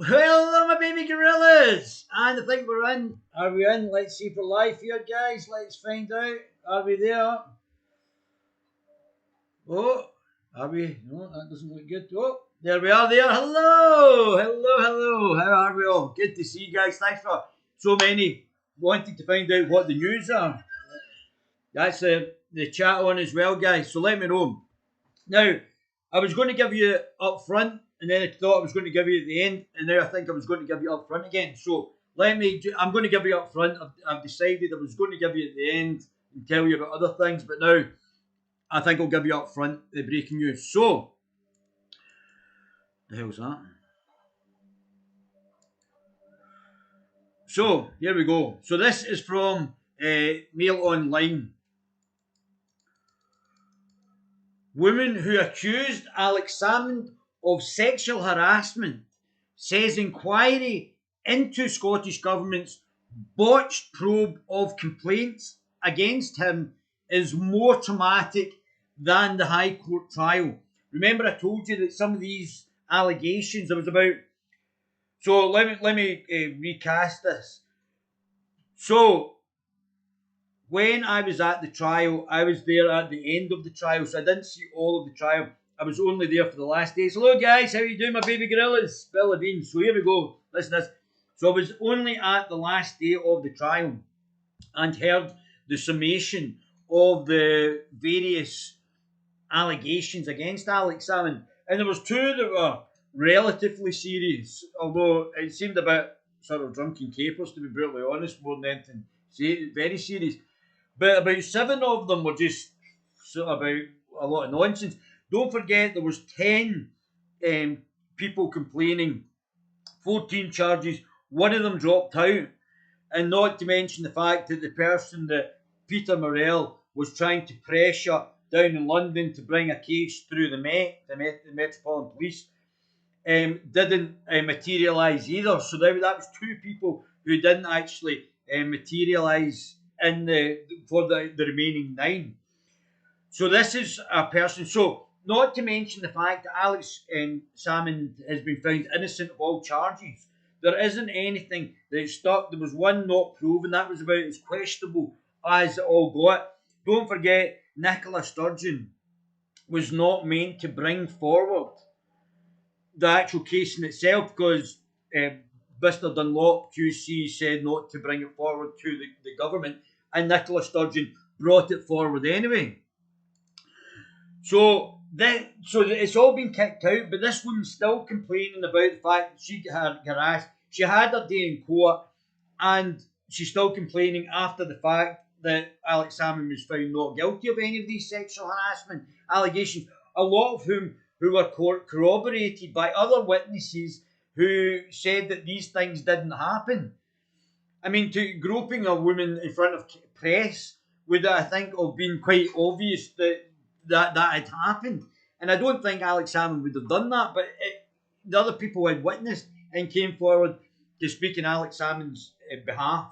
Hello, my baby gorillas! And I think we're in. Are we in? Let's see if we're live here, guys. Let's find out. Are we there? Oh, are we? No, that doesn't look good. Oh, there we are there. Hello! Hello, hello. How are we all? Good to see you guys. Thanks for so many wanting to find out what the news are. That's the chat on as well, guys. So let me know. Now, I was going to give you up front, and then I thought I was going to give you at the end, and now I think I was going to give you up front again. So I'm going to give you up front. I've decided I was going to give you at the end and tell you about other things, but now I think I'll give you up front the breaking news. So, the hell's that? So, here we go. So, this is from Mail Online. Woman who accused Alex Salmond of sexual harassment says inquiry into Scottish Government's botched probe of complaints against him is more traumatic than the High Court trial. Remember, I told you that some of these allegations, there was about. So let me recast this. So when I was at the trial, I was there at the end of the trial, so I didn't see all of the trial. I was only there for the last days. Hello, guys. How you doing, my baby gorillas? Spill the beans. So here we go. Listen to this. So I was only at the last day of the trial and heard the summation of the various allegations against Alex Salmond. And there was two that were relatively serious, although it seemed a bit sort of drunken capers, to be brutally honest, more than anything very serious. But about 7 of them were just sort of about a lot of nonsense. Don't forget there was 10 people complaining, 14 charges. One of them dropped out, and not to mention the fact that the person that Peter Morrell was trying to pressure down in London to bring a case through the Metropolitan Police, didn't materialise either. So that was 2 people who didn't actually materialise in for the remaining 9. So this is a person. So not to mention the fact that Alex Salmond has been found innocent of all charges. There isn't anything that stuck. There was one not proven. That was about as questionable as it all got. Don't forget, Nicola Sturgeon was not meant to bring forward the actual case in itself because Mr. Dunlop QC said not to bring it forward to the government, and Nicola Sturgeon brought it forward anyway. So it's all been kicked out, but this woman's still complaining about the fact that she got harassed. She had her day in court, and she's still complaining after the fact that Alex Salmond was found not guilty of any of these sexual harassment allegations, a lot of whom who were corroborated by other witnesses who said that these things didn't happen. I mean, to groping a woman in front of press would, I think, have been quite obvious that had happened. And I don't think Alex Salmond would have done that, but the other people had witnessed and came forward to speak in Alex Salmond's behalf.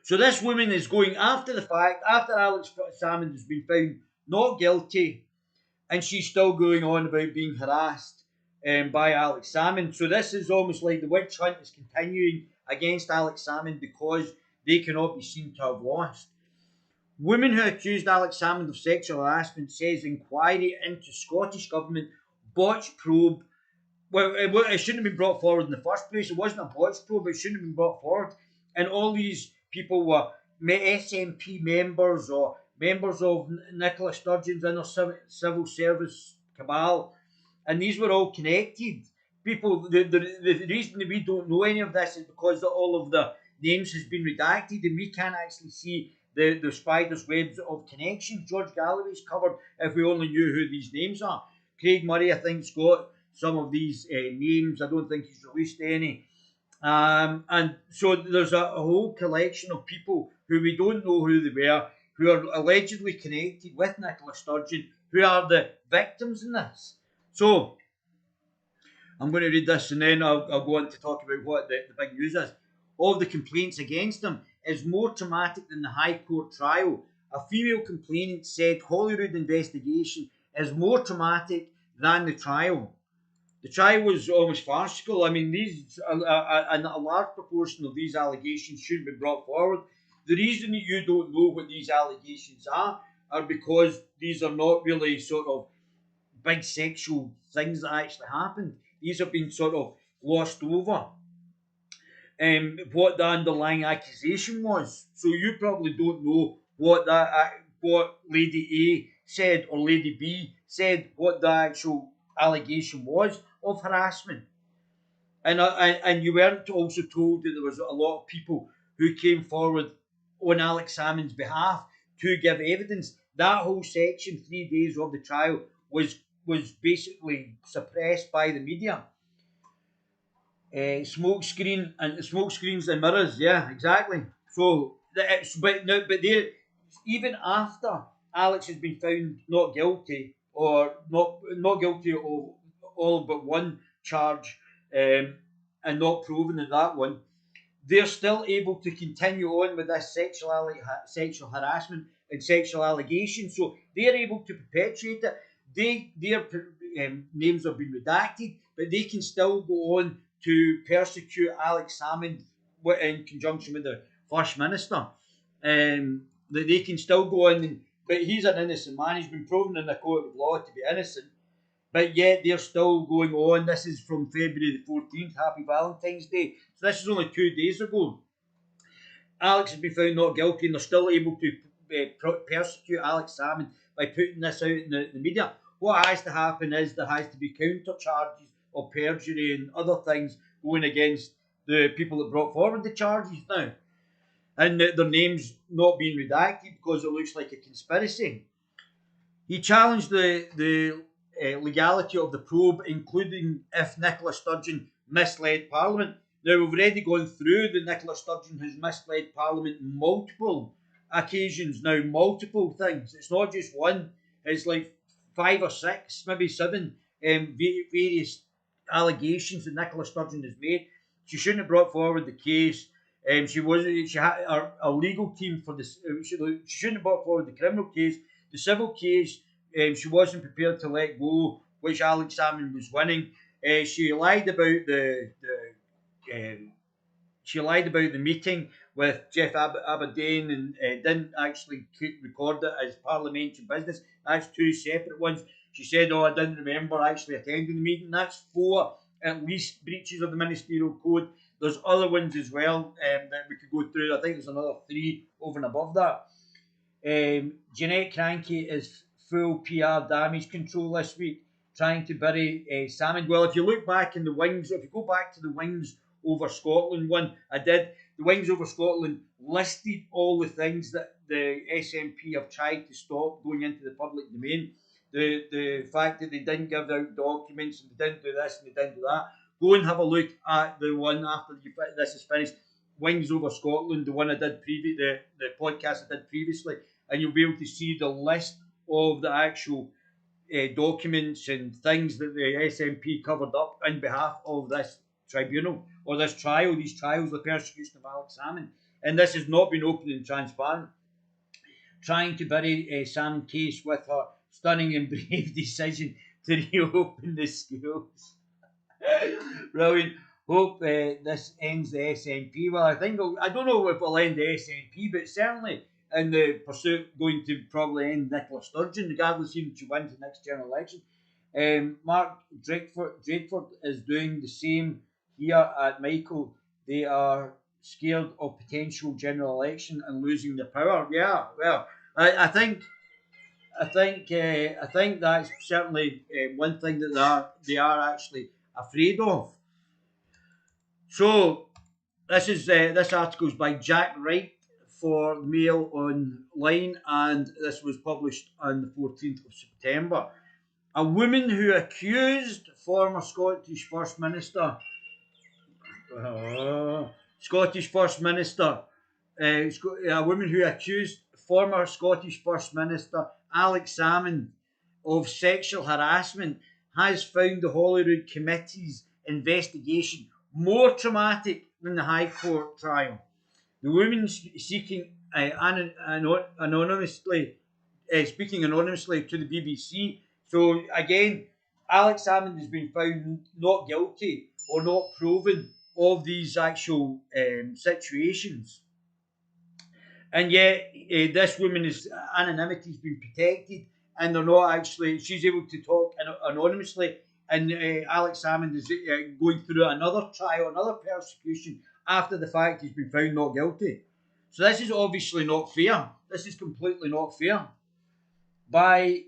So this woman is going after the fact, after Alex Salmond has been found not guilty, and she's still going on about being harassed by Alex Salmond. So this is almost like the witch hunt is continuing against Alex Salmond because they cannot be seen to have lost. Woman who accused Alex Salmond of sexual harassment says inquiry into Scottish Government botched probe. Well, it shouldn't have been brought forward in the first place. It wasn't a botched probe. It shouldn't have been brought forward. And all these people were SNP members or members of Nicola Sturgeon's inner civil service cabal, and these were all connected. People, the reason that we don't know any of this is because all of the names has been redacted, and we can't actually see the spider's webs of connections. George Galloway's covered if we only knew who these names are. Craig Murray, I think, has got some of these names. I don't think he's released any. And so there's a whole collection of people who we don't know who they were, who are allegedly connected with Nicola Sturgeon, who are the victims in this. So I'm going to read this and then I'll go on to talk about what the big news is. All the complaints against him is more traumatic than the High Court trial. A female complainant said Holyrood investigation is more traumatic than the trial. The trial was almost farcical. I mean, a large proportion of these allegations shouldn't be brought forward. The reason that you don't know what these allegations are because these are not really sort of big sexual things that actually happened. These have been sort of glossed over. What the underlying accusation was. So you probably don't know what Lady A said or Lady B said, what the actual allegation was of harassment. And you weren't also told that there was a lot of people who came forward on Alex Salmond's behalf to give evidence. That whole section, 3 days of the trial, was basically suppressed by the media. Smoke screens and mirrors. Yeah, exactly. So, but there, even after Alex has been found not guilty or not guilty of all but one charge, and not proven in that one, they're still able to continue on with this sexual harassment and sexual allegations. So they're able to perpetuate it. Their names have been redacted, but they can still go on to persecute Alex Salmond in conjunction with the First Minister. That they can still go on, but he's an innocent man. He's been proven in the court of law to be innocent, but yet they're still going on. This is from February the 14th. Happy Valentine's Day. So this is only 2 days ago. Alex has been found not guilty, and they're still able to persecute Alex Salmond by putting this out in the media. What has to happen is there has to be counter charges of perjury and other things going against the people that brought forward the charges now, and their names not being redacted because it looks like a conspiracy. He challenged the legality of the probe, including if Nicola Sturgeon misled Parliament. Now, we've already gone through that Nicola Sturgeon has misled Parliament multiple occasions now, multiple things. It's not just one, it's like 5 or 6, maybe 7 various allegations that Nicola Sturgeon has made. She shouldn't have brought forward the case. She had a legal team for this. She shouldn't have brought forward the criminal case. The civil case, she wasn't prepared to let go, which Alex Salmond was winning. She lied about the meeting with Jeff Aberdeen and didn't actually record it as parliamentary business. That's 2 separate ones. She said, "Oh, I didn't remember actually attending the meeting." That's 4 at least breaches of the ministerial code. There's other ones as well that we could go through. I think there's another 3 over and above that. Jeanette Cranky is full PR damage control this week, trying to bury Salmond. Well, if you look back in the Wings, if you go back to the Wings over Scotland one, the Wings over Scotland listed all the things that the SNP have tried to stop going into the public domain. The fact that they didn't give out documents and they didn't do this and they didn't do that. Go and have a look at the one after this is finished. Wings over Scotland, the one I did the podcast I did previously, and you'll be able to see the list of the actual documents and things that the SNP covered up in behalf of this tribunal or this trial, these trials, the persecution of Alex Salmond. And this has not been open and transparent. Trying to bury Salmond case with her stunning and brave decision to reopen the schools. Brilliant. Hope this ends the SNP. Well, I don't know if it'll end the SNP, but certainly in the pursuit going to probably end Nicola Sturgeon, regardless even if she wins the next general election. Mark Drakeford is doing the same here at Michael. They are scared of potential general election and losing their power. Yeah, well, I think that's certainly one thing that they are actually afraid of. So this article is by Jack Wright for Mail Online, and this was published on the 14th of September. A woman who accused former Scottish First Minister, a woman who accused former Scottish First Minister Alex Salmond of sexual harassment has found the Holyrood Committee's investigation more traumatic than the High Court trial. The woman seeking anonymously, speaking anonymously to the BBC. So again, Alex Salmond has been found not guilty or not proven of these actual situations. And yet, this woman's anonymity has been protected, and they're not actually. She's able to talk anonymously, and Alex Salmond is going through another trial, another persecution after the fact he's been found not guilty. So this is obviously not fair. This is completely not fair. By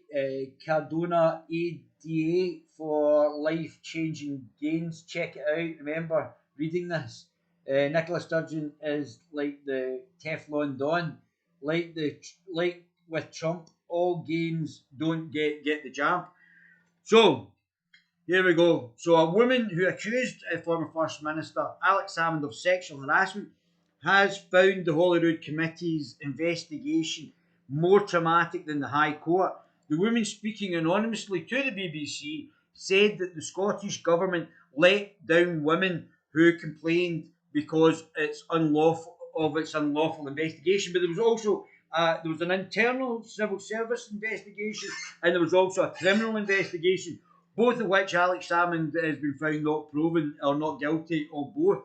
Cardona ADA for life-changing gains. Check it out. Remember reading this. Nicola Sturgeon is like the Teflon Don, like with Trump. All gains don't get the jab. So here we go. So a woman who accused a former First Minister Alex Salmond of sexual harassment has found the Holyrood Committee's investigation more traumatic than the High Court. The woman, speaking anonymously to the BBC, said that the Scottish Government let down women who complained because it's unlawful investigation. But there was also there was an internal civil service investigation, and there was also a criminal investigation, both of which Alex Salmond has been found not proven or not guilty of both.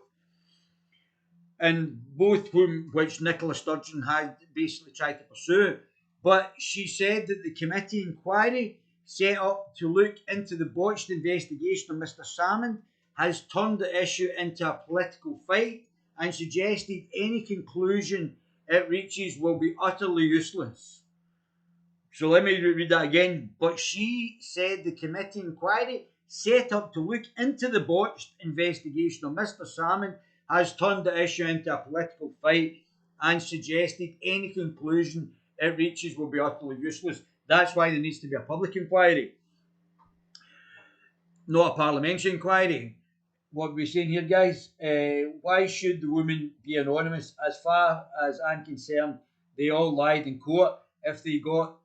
And both which Nicola Sturgeon had basically tried to pursue. But she said that the committee inquiry set up to look into the botched investigation of Mr. Salmond has turned the issue into a political fight and suggested any conclusion it reaches will be utterly useless. So let me read that again. But she said the committee inquiry set up to look into the botched investigation of Mr. Salmond has turned the issue into a political fight and suggested any conclusion it reaches will be utterly useless. That's why there needs to be a public inquiry, not a parliamentary inquiry. What we're saying here, guys, why should the woman be anonymous? As far as I'm concerned, they all lied in court. If he got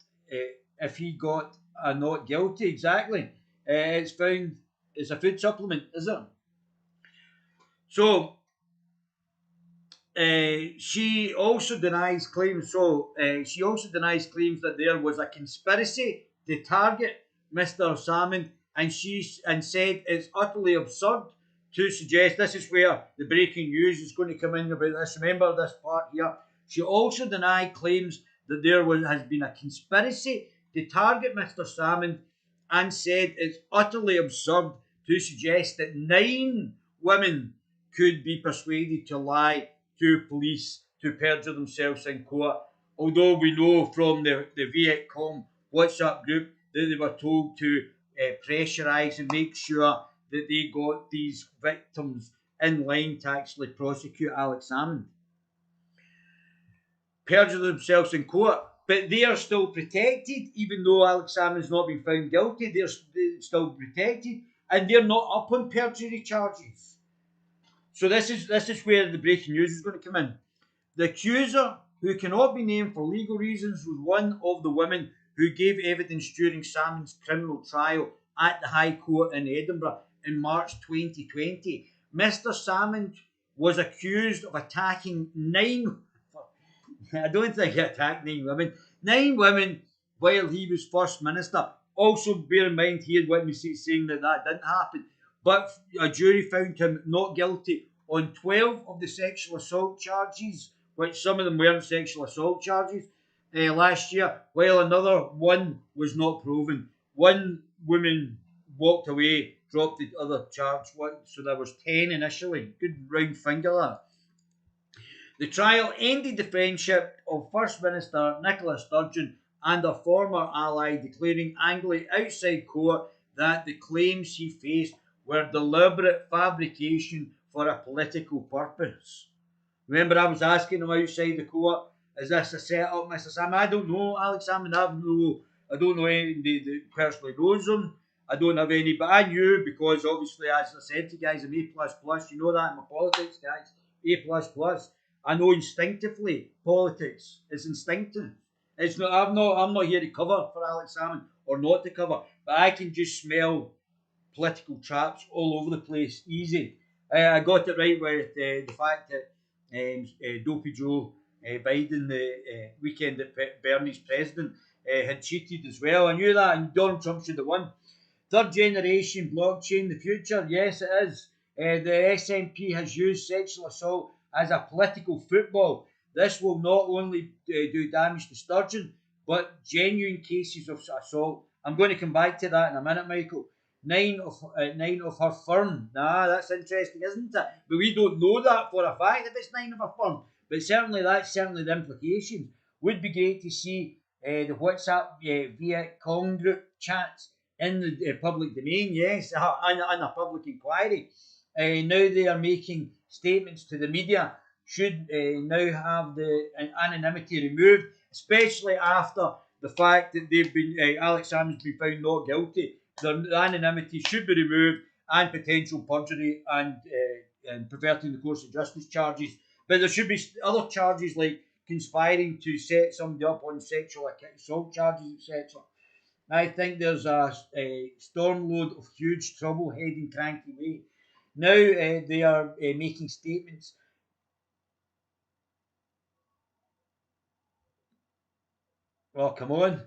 a not guilty, exactly, it's found it's a food supplement, is it? So she also denies claims. She also denies claims that there was a conspiracy to target Mr. Salmond, and said it's utterly absurd to suggest. This is where the breaking news is going to come in about this. Remember this part here. She also denied claims that there has been a conspiracy to target Mr. Salmond, and said it's utterly absurd to suggest that 9 women could be persuaded to lie to police to perjure themselves in court. Although we know from the Viet Cong WhatsApp group that they were told to pressurise and make sure that they got these victims in line to actually prosecute Alex Salmond. Perjure themselves in court, but they are still protected, even though Alex Salmond's not been found guilty. They're still protected, and they're not up on perjury charges. So this is where the breaking news is going to come in. The accuser, who cannot be named for legal reasons, was one of the women who gave evidence during Salmond's criminal trial at the High Court in Edinburgh in March 2020. Mr. Salmond was accused of attacking 9. I don't think he attacked 9 women. 9 women while he was First Minister. Also, bear in mind, he had witnesses saying that didn't happen. But a jury found him not guilty on 12 of the sexual assault charges, which some of them weren't sexual assault charges, last year, while another 1 was not proven. 1 woman walked away, dropped the other charge, so there was 10 initially. Good round finger that. The trial ended the friendship of First Minister Nicola Sturgeon and a former ally, declaring angrily outside court that the claims he faced were deliberate fabrication for a political purpose. Remember, I was asking him outside the court, is this a set-up, Mr. Salmond? I don't know, Alex Salmond. I don't know anybody that personally knows him. I don't have any, but I knew because obviously, as I said to you guys, I'm A++. You know that in my politics, guys. A++. I know instinctively politics is instinctive. It's not. I'm not here to cover for Alex Salmond or not to cover, but I can just smell political traps all over the place. Easy. I got it right with the fact that Dopey Joe Biden, the weekend that Bernie's president, had cheated as well. I knew that, and Donald Trump should have won. Third generation blockchain, the future? Yes, it is. The SNP has used sexual assault as a political football. This will not only do damage to Sturgeon, but genuine cases of assault. I'm going to come back to that in a minute, Michael. Nine of her firm. That's interesting, isn't it? But we don't know that for a fact if it's nine of her firm. But certainly, that's certainly the implication. Would be great to see the WhatsApp Viet Cong group chats in the public domain, yes, and a public inquiry. Now they are making statements to the media, should now have the anonymity removed, especially after the fact that they've been Alex Salmond's been found not guilty. The anonymity should be removed, and potential perjury and perverting the course of justice charges. But there should be other charges like conspiring to set somebody up on sexual assault charges, etc. I think there's a stormload of huge trouble heading cranky way. Now they are making statements. Oh, come on.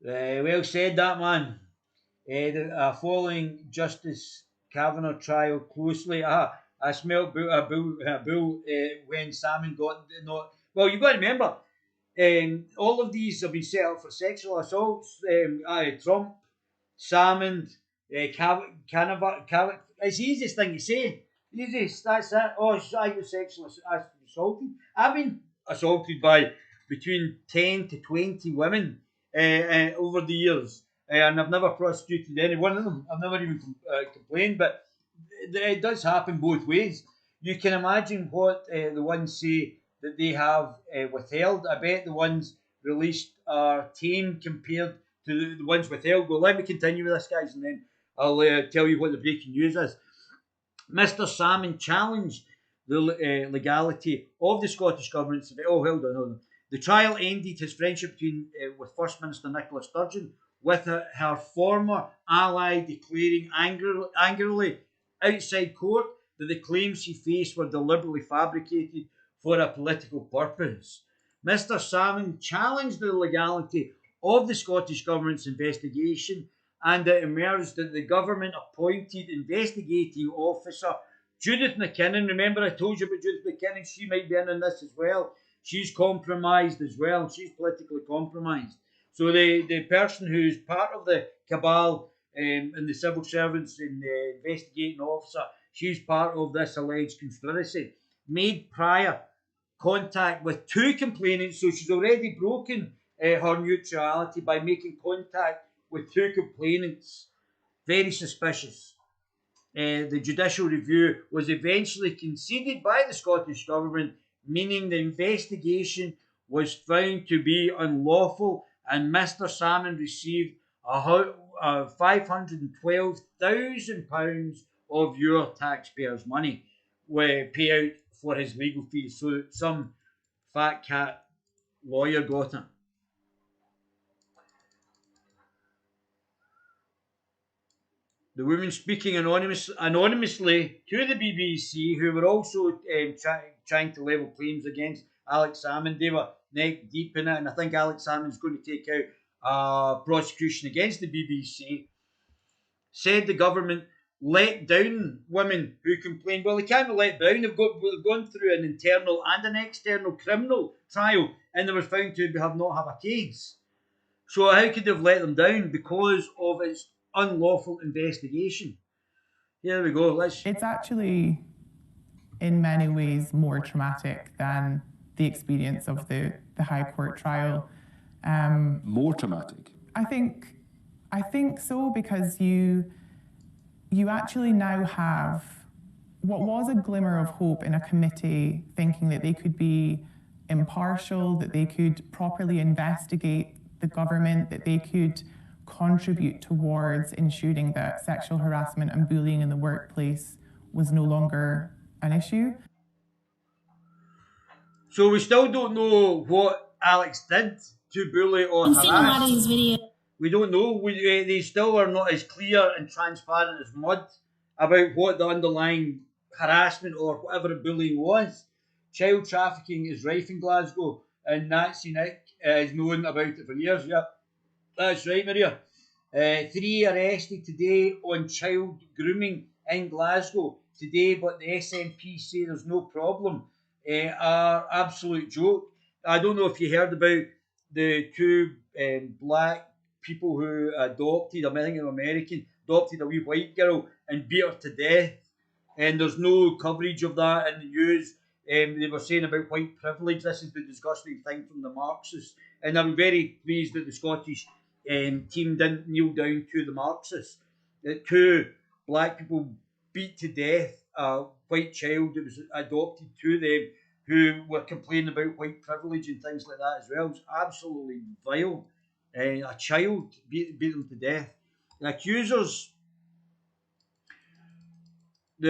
Well said, that man. Following Justice Kavanagh trial closely. I smelled a bull when Salmond got not. Well, you've got to remember, all of these have been set up for sexual assaults. Trump, Salmond, it's the easiest thing to say. Easiest, that's it. Oh, I was sexually assaulted. I've been assaulted by between 10 to 20 women over the years. And I've never prosecuted any one of them. I've never even complained, but it does happen both ways. You can imagine what the ones say that they have withheld. I bet the ones released are tame compared to the ones withheld. Well, let me continue with this, guys, and then I'll tell you what the breaking news is. Mr. Salmond challenged the legality of the Scottish Government. Oh, hold on. The trial ended his friendship with First Minister Nicola Sturgeon, with her former ally declaring angrily outside court that the claims she faced were deliberately fabricated for a political purpose. Mr. Salmond challenged the legality of the Scottish Government's investigation, and it emerged that the government appointed investigating officer Judith McKinnon. Remember, I told you about Judith McKinnon, she might be in this as well. She's compromised as well. She's politically compromised. So the person who's part of the cabal and the civil servants and the investigating officer, she's part of this alleged conspiracy. Made prior contact with two complainants, so she's already broken her neutrality by making contact with two complainants. Very suspicious. The judicial review was eventually conceded by the Scottish Government, meaning the investigation was found to be unlawful, and Mr. Salmond received £512,000 of your taxpayers' money payout for his legal fees. So some fat cat lawyer got it. The women speaking anonymously to the BBC, who were also trying to level claims against Alex Salmond. They were neck deep in it, and I think Alex Salmond's going to take out a prosecution against the BBC. Said the government let down women who complained. Well, they can't be let down. They've gone through an internal and an external criminal trial, and they were found to not have a case. So how could they have let them down? Because of its unlawful investigation. Here we go. It's actually, in many ways, more traumatic than the experience of the High Court trial. More traumatic? I think so, because you actually now have what was a glimmer of hope in a committee, thinking that they could be impartial, that they could properly investigate the government, that they could contribute towards ensuring that sexual harassment and bullying in the workplace was no longer an issue. So we still don't know what Alex did to bully or harass. I've seen a lot of these videos. We don't know. They still are not as clear and transparent as mud about what the underlying harassment or whatever bullying was. Child trafficking is rife in Glasgow, and Nazi Nick is known about it for years. Yep. That's right, Maria. 3 arrested today on child grooming in Glasgow today, but the SNP say there's no problem. Are absolute joke. I don't know if you heard about the two black people who adopted, I think an American, adopted a wee white girl and beat her to death. And there's no coverage of that in the news. They were saying about white privilege. This is the disgusting thing from the Marxists. And I'm very pleased that the Scottish team didn't kneel down to the Marxists. That two black people beat to death a white child that was adopted to them who were complaining about white privilege and things like that as well. It's absolutely vile. A child beat them to death. The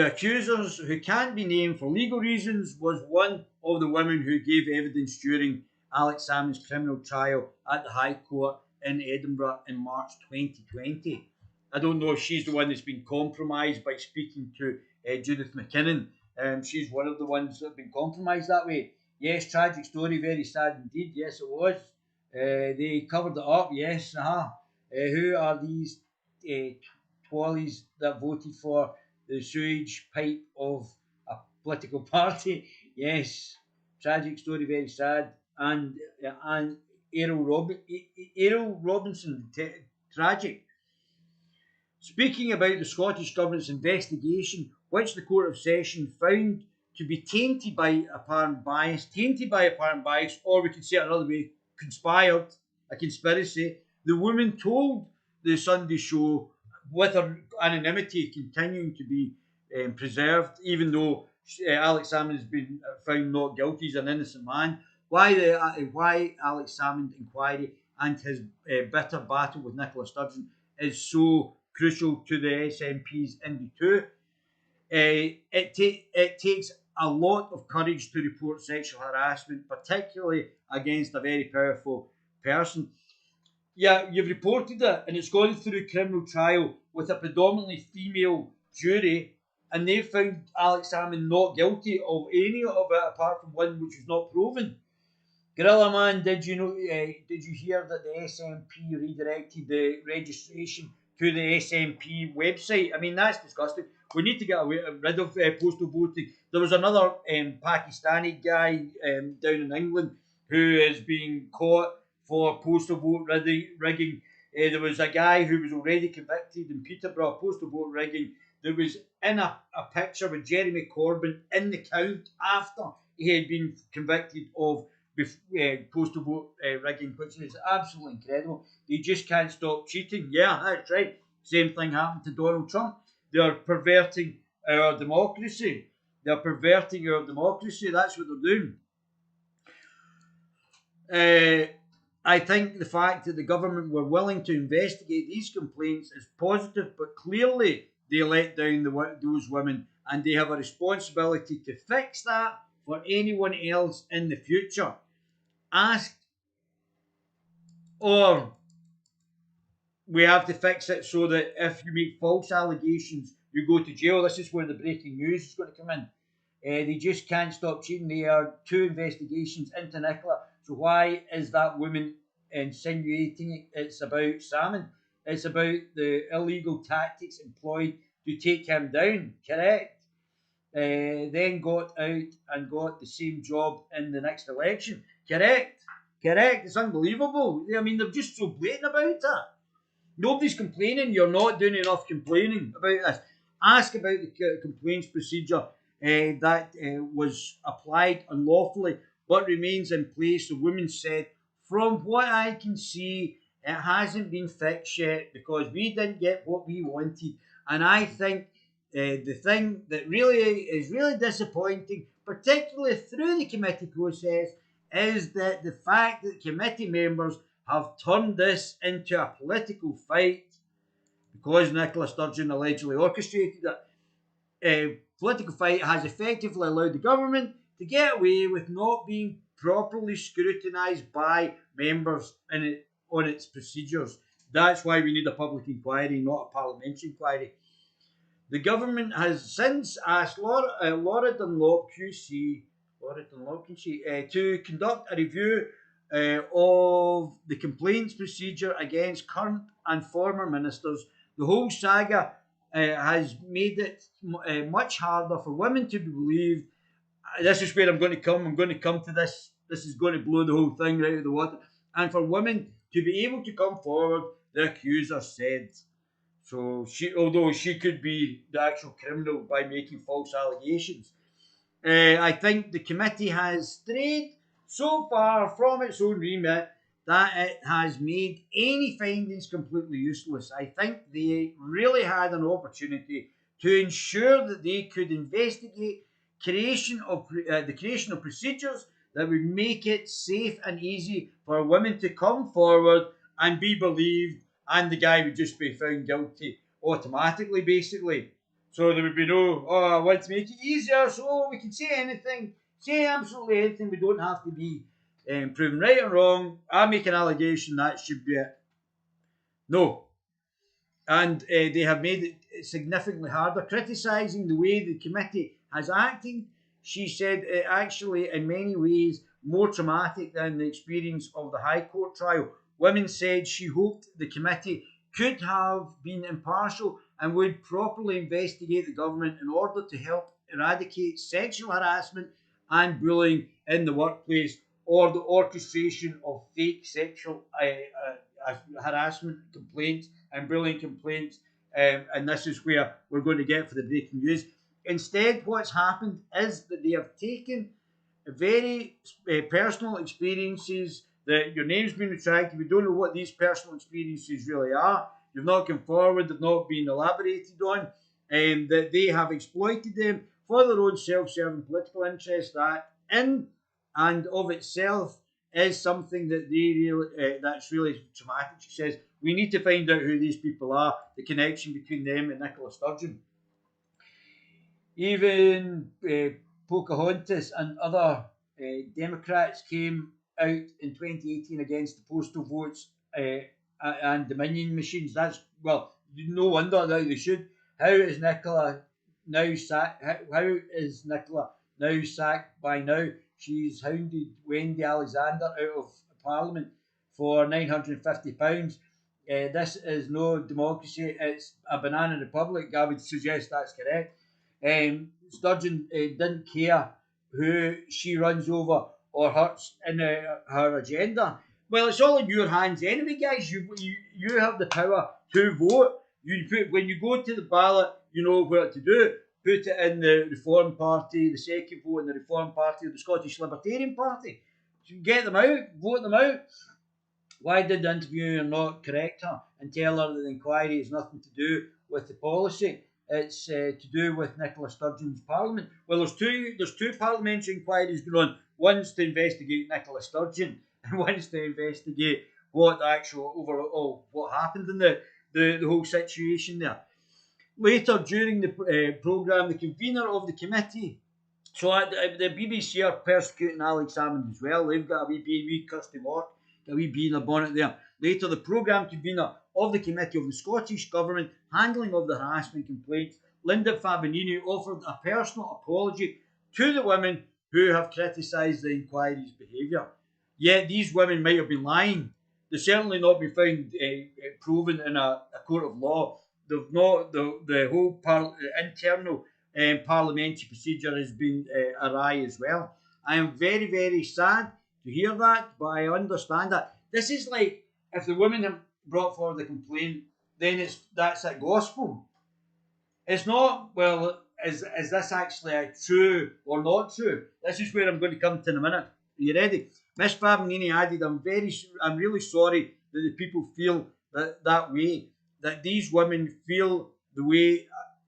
accusers, who can't be named for legal reasons, was one of the women who gave evidence during Alex Salmond's criminal trial at the High Court in Edinburgh in March 2020. I don't know if she's the one that's been compromised by speaking to Judith McKinnon. She's one of the ones that have been compromised that way. Yes, tragic story, very sad indeed. Yes, it was. They covered it up. Yes, who are these twallies that voted for the sewage pipe of a political party? Yes, tragic story, very sad. And Errol Robinson, tragic. Speaking about the Scottish Government's investigation, which the Court of Session found to be tainted by apparent bias, or we could say it another way, conspired, a conspiracy, the woman told the Sunday show, with her anonymity continuing to be preserved, even though Alex Salmond has been found not guilty, he's an innocent man, why Alex Salmond inquiry and his bitter battle with Nicola Sturgeon is so crucial to the SNP's Indy 2. It takes a lot of courage to report sexual harassment, particularly against a very powerful person. Yeah, you've reported it, and it's gone through criminal trial with a predominantly female jury, and they found Alex Salmond not guilty of any of it apart from one which was not proven. Guerilla man, did you know? Did you hear that the SNP redirected the registration to the SNP website? I mean, that's disgusting. We need to get rid of postal voting. There was another Pakistani guy down in England who is being caught for postal vote rigging. There was a guy who was already convicted in Peterborough postal vote rigging. There was in a picture with Jeremy Corbyn in the count after he had been convicted of postal vote rigging, which is absolutely incredible. They just can't stop cheating. Yeah, that's right. Same thing happened to Donald Trump. They're perverting our democracy. That's what they're doing. I think the fact that the government were willing to investigate these complaints is positive, but clearly they let down those women, and they have a responsibility to fix that for anyone else in the future. Or we have to fix it so that if you make false allegations, you go to jail. This is where the breaking news is going to come in. They just can't stop cheating. There are 2 investigations into Nicola. So why is that woman insinuating it's about Salmond? It's about the illegal tactics employed to take him down. Correct. Then got out and got the same job in the next election. Correct. It's unbelievable. I mean, they're just so blatant about it. Nobody's complaining. You're not doing enough complaining about this. Ask about the complaints procedure that was applied unlawfully but remains in place. The woman said, from what I can see, it hasn't been fixed yet because we didn't get what we wanted. And I think the thing that is really disappointing, particularly through the committee process, is that the fact that committee members have turned this into a political fight because Nicola Sturgeon allegedly orchestrated it. A political fight has effectively allowed the government to get away with not being properly scrutinised by members on its procedures. That's why we need a public inquiry, not a parliamentary inquiry. The government has since asked Laura Dunlop QC to conduct a review of the complaints procedure against current and former ministers. The whole saga has made it much harder for women to be believed. This is where I'm going to come. I'm going to come to this. This is going to blow the whole thing right out of the water. And for women to be able to come forward, the accuser said. So although she could be the actual criminal by making false allegations. I think the committee has strayed so far from its own remit that it has made any findings completely useless. I think they really had an opportunity to ensure that they could investigate the creation of procedures that would make it safe and easy for women to come forward and be believed, and the guy would just be found guilty automatically, basically. So there would be no, I want to make it easier so we can say anything, say absolutely anything. We don't have to be proven right or wrong. I make an allegation, that should be it. No. And they have made it significantly harder, criticising the way the committee has acted. She said it actually, in many ways, more traumatic than the experience of the High Court trial. Women said she hoped the committee could have been impartial and would properly investigate the government in order to help eradicate sexual harassment and bullying in the workplace, or the orchestration of fake sexual harassment complaints and bullying complaints. And this is where we're going to get for the breaking news. Instead, what's happened is that they have taken very personal experiences, that your name's been retracted. We don't know what these personal experiences really are. You've not come forward, they've not been elaborated on, that they have exploited them for their own self-serving political interest. That in and of itself is something that they really, that's really traumatic. She says, we need to find out who these people are, the connection between them and Nicola Sturgeon. Even Pocahontas and other Democrats came out in 2018 against the postal votes and Dominion machines. That's, well, no wonder that they should. How is Nicola now sacked? How is Nicola now sacked by now? She's hounded Wendy Alexander out of Parliament for £950. This is no democracy, it's a banana republic. I would suggest that's correct. Sturgeon didn't care who she runs over or hurts in her agenda. Well, it's all in your hands anyway, guys. You have the power to vote. When you go to the ballot, you know what to do. Put it in the Reform Party, the second vote in the Reform Party, or the Scottish Libertarian Party. Get them out, vote them out. Why did the interviewer not correct her and tell her that the inquiry has nothing to do with the policy? It's to do with Nicola Sturgeon's Parliament. Well, there's two parliamentary inquiries going on. One's to investigate Nicola Sturgeon, and one's to investigate what what happened in the whole situation there. Later during the programme, the convener of the committee, so the BBC are persecuting Alex Salmond as well. They've got a wee Kirsty Mork, a wee bee in their bonnet there. Later, the programme convener of the committee of the Scottish Government handling of the harassment complaints, Linda Fabiani, offered a personal apology to the women who have criticised the inquiry's behaviour. Yet these women might have been lying. They've certainly not been found proven in a court of law. They've not, the whole internal parliamentary procedure has been awry as well. I am very, very sad to hear that, but I understand that. This is like, if the women have brought forward the complaint, then that's like gospel. It's not, well, is this actually true or not true? This is where I'm going to come to in a minute. Are you ready? Miss Fabiani added, I'm really sorry that the people feel that way, that these women feel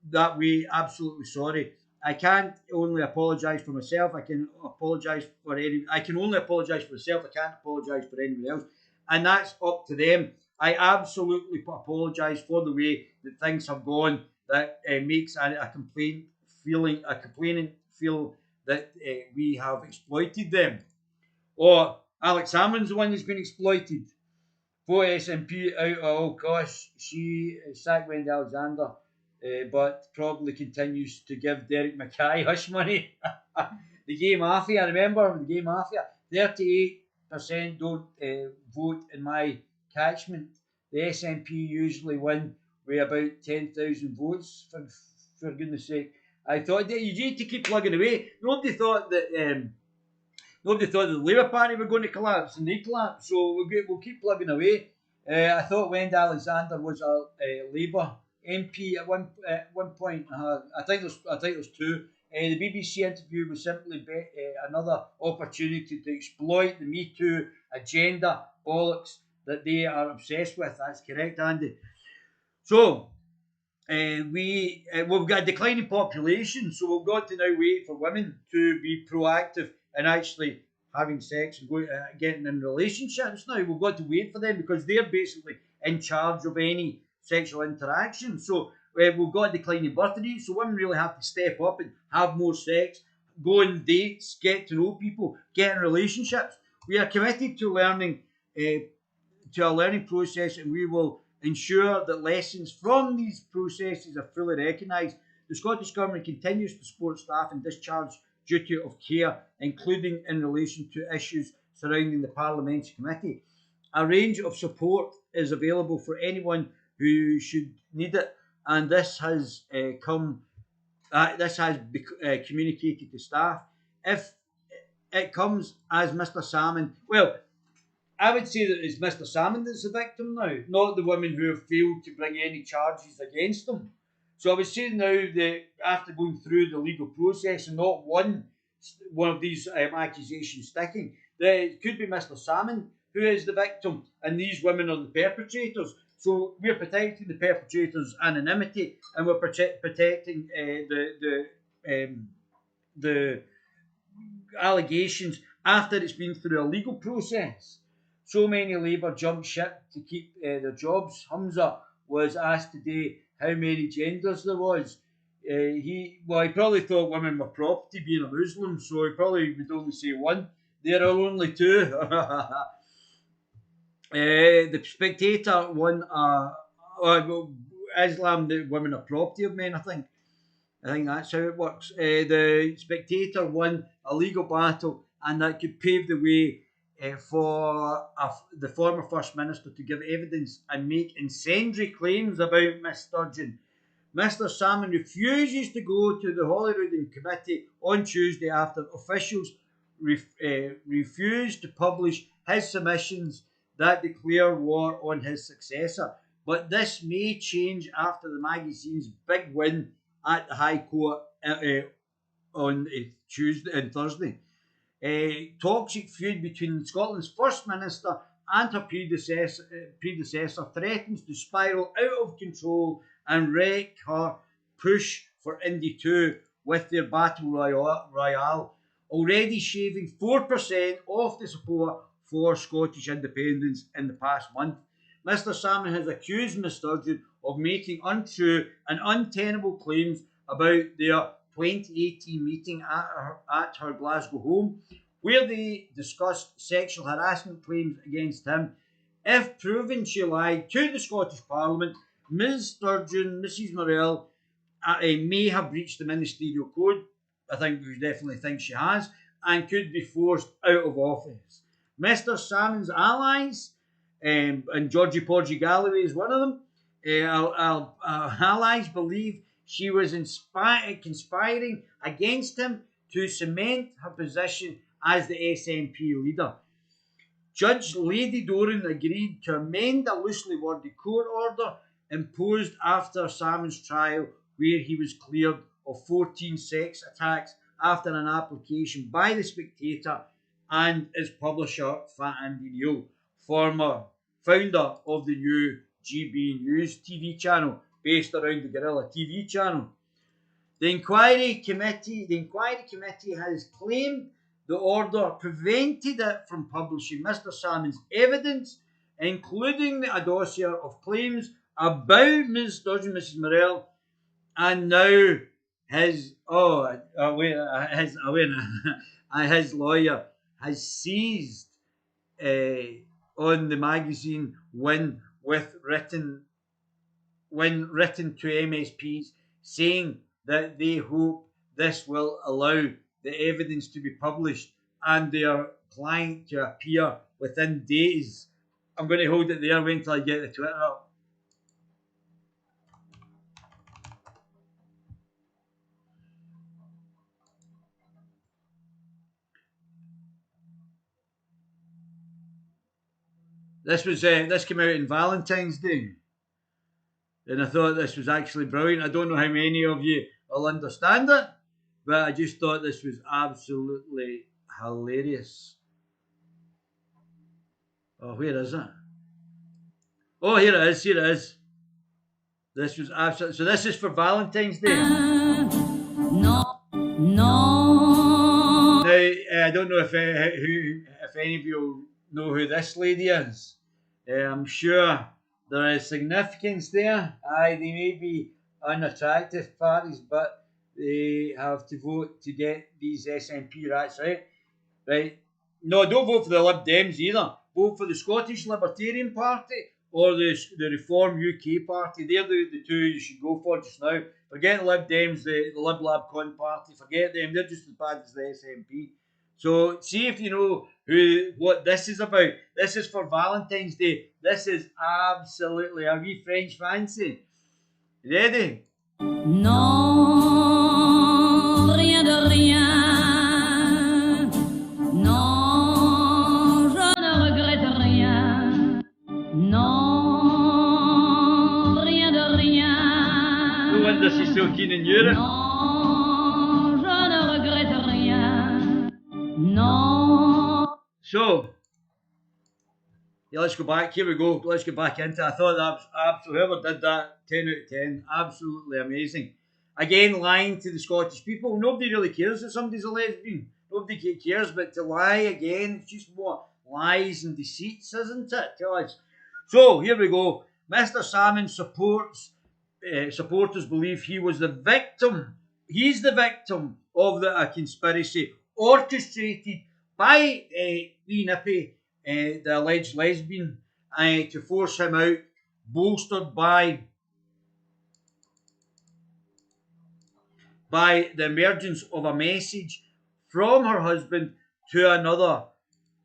that way, absolutely sorry. I can't only apologise for myself. I can only apologise for myself. I can't apologise for anyone else, and that's up to them. I absolutely apologise for the way that things have gone. That makes a complainant feel that we have exploited them, or Alex Salmond's the one who's been exploited. Vote SNP out. Oh gosh, she sacked Wendy Alexander. But probably continues to give Derek Mackay hush money. The Gay Mafia, remember the Gay Mafia? £38 don't vote in my catchment. The SNP usually win with about 10,000 votes, for goodness sake. I thought that you need to keep plugging away. Nobody thought that the Labour Party were going to collapse, and they collapsed. So we'll keep plugging away. I thought Wendy Alexander was a Labour MP at one point. I think there's two. The BBC interview was simply another opportunity to exploit the Me Too agenda bollocks that they are obsessed with. That's correct, Andy. So we've got a declining population, so we've got to now wait for women to be proactive and actually having sex and getting in relationships. Now we've got to wait for them because they're basically in charge of any sexual interaction. So we've got a declining birth rate, so women really have to step up and have more sex, go on dates, get to know people, get in relationships. We are committed to learning, to a learning process, and we will ensure that lessons from these processes are fully recognised. The Scottish Government continues to support staff in discharge duty of care, including in relation to issues surrounding the Parliamentary Committee. A range of support is available for anyone who should need it, and this has been communicated to staff. If it comes as Mr. Salmond, well, I would say that it's Mr. Salmond that's the victim now, not the women who have failed to bring any charges against them. So I would say now that after going through the legal process and not one of these accusations sticking, that it could be Mr. Salmond who is the victim and these women are the perpetrators. So we're protecting the perpetrator's anonymity and we're protecting the allegations after it's been through a legal process. So many Labour jumped ship to keep their jobs. Humza was asked today how many genders there was. He probably thought women were property, being a Muslim, so he probably would only say one. There are only two. The Spectator won Islam, that women are property of men, I think. I think that's how it works. The Spectator won a legal battle, and that could pave the way for the former First Minister to give evidence and make incendiary claims about Miss Sturgeon. Mr. Salmond refuses to go to the Holyrood Committee on Tuesday after officials refused to publish his submissions that declare war on his successor. But this may change after the magazine's big win at the High Court on Tuesday and Thursday. A toxic feud between Scotland's First Minister and her predecessor threatens to spiral out of control and wreck her push for Indy 2 with their battle royale, already shaving 4% off the support for Scottish independence in the past month. Mr. Salmond has accused Ms Sturgeon of making untrue and untenable claims about their 2018 meeting at her Glasgow home, where they discussed sexual harassment claims against him. If proven she lied to the Scottish Parliament, Ms Sturgeon, Mrs Morell, may have breached the ministerial code. I think we definitely think she has, and could be forced out of office. Mr. Salmond's allies, and Georgie Porgy Galloway is one of them, our allies believe she was conspiring against him to cement her position as the SNP leader. Judge Lady Doran agreed to amend a loosely worded court order imposed after Salmond's trial, where he was cleared of 14 sex attacks after an application by the Spectator and its publisher, Fat Andy Neal, founder of the new GB News TV channel based around the Guerilla TV channel. The inquiry committee has claimed the order prevented it from publishing Mr. Salmond's evidence, including a dossier of claims about Ms. Sturgeon, Mrs. Morell, and now his lawyer has seized on the magazine win written to MSPs, saying that they hope this will allow the evidence to be published and their client to appear within days. I'm going to hold it there, wait until I get the Twitter up. This came out on Valentine's Day, and I thought this was actually brilliant. I don't know how many of you will understand it, but I just thought this was absolutely hilarious. Oh, where is it? Oh, here it is. Here it is. This was absolutely. So this is for Valentine's Day. No. Now, I don't know if any of you know who this lady is. I'm sure there is significance there. Aye, they may be unattractive parties, but they have to vote to get these SNP rats out. Right? No, don't vote for the Lib Dems either. Vote for the Scottish Libertarian Party or the Reform UK Party. They're the two you should go for just now. Forget the Lib Dems, the Lib Lab Con Party. Forget them. They're just as bad as the SNP. So see if you know what this is about. This is for Valentine's Day. This is absolutely a wee French fancy. Ready? Non, rien de rien. Non, je ne regrette rien. Non, rien de rien. No wonder she's so keen in Europe. Non, je ne regrette rien. Non. So, yeah, let's go back. Here we go. Let's get back into it. I thought that was absolutely, whoever did that, 10 out of 10. Absolutely amazing. Again, lying to the Scottish people. Nobody really cares if somebody's a lesbian. Nobody cares, but to lie again, it's just more lies and deceits, isn't it? Tell us. So, here we go. Mr. Salmond supporters believe he was the victim. He's the victim of a conspiracy orchestrated by Lee Nippy, the alleged lesbian, to force him out, bolstered by the emergence of a message from her husband to another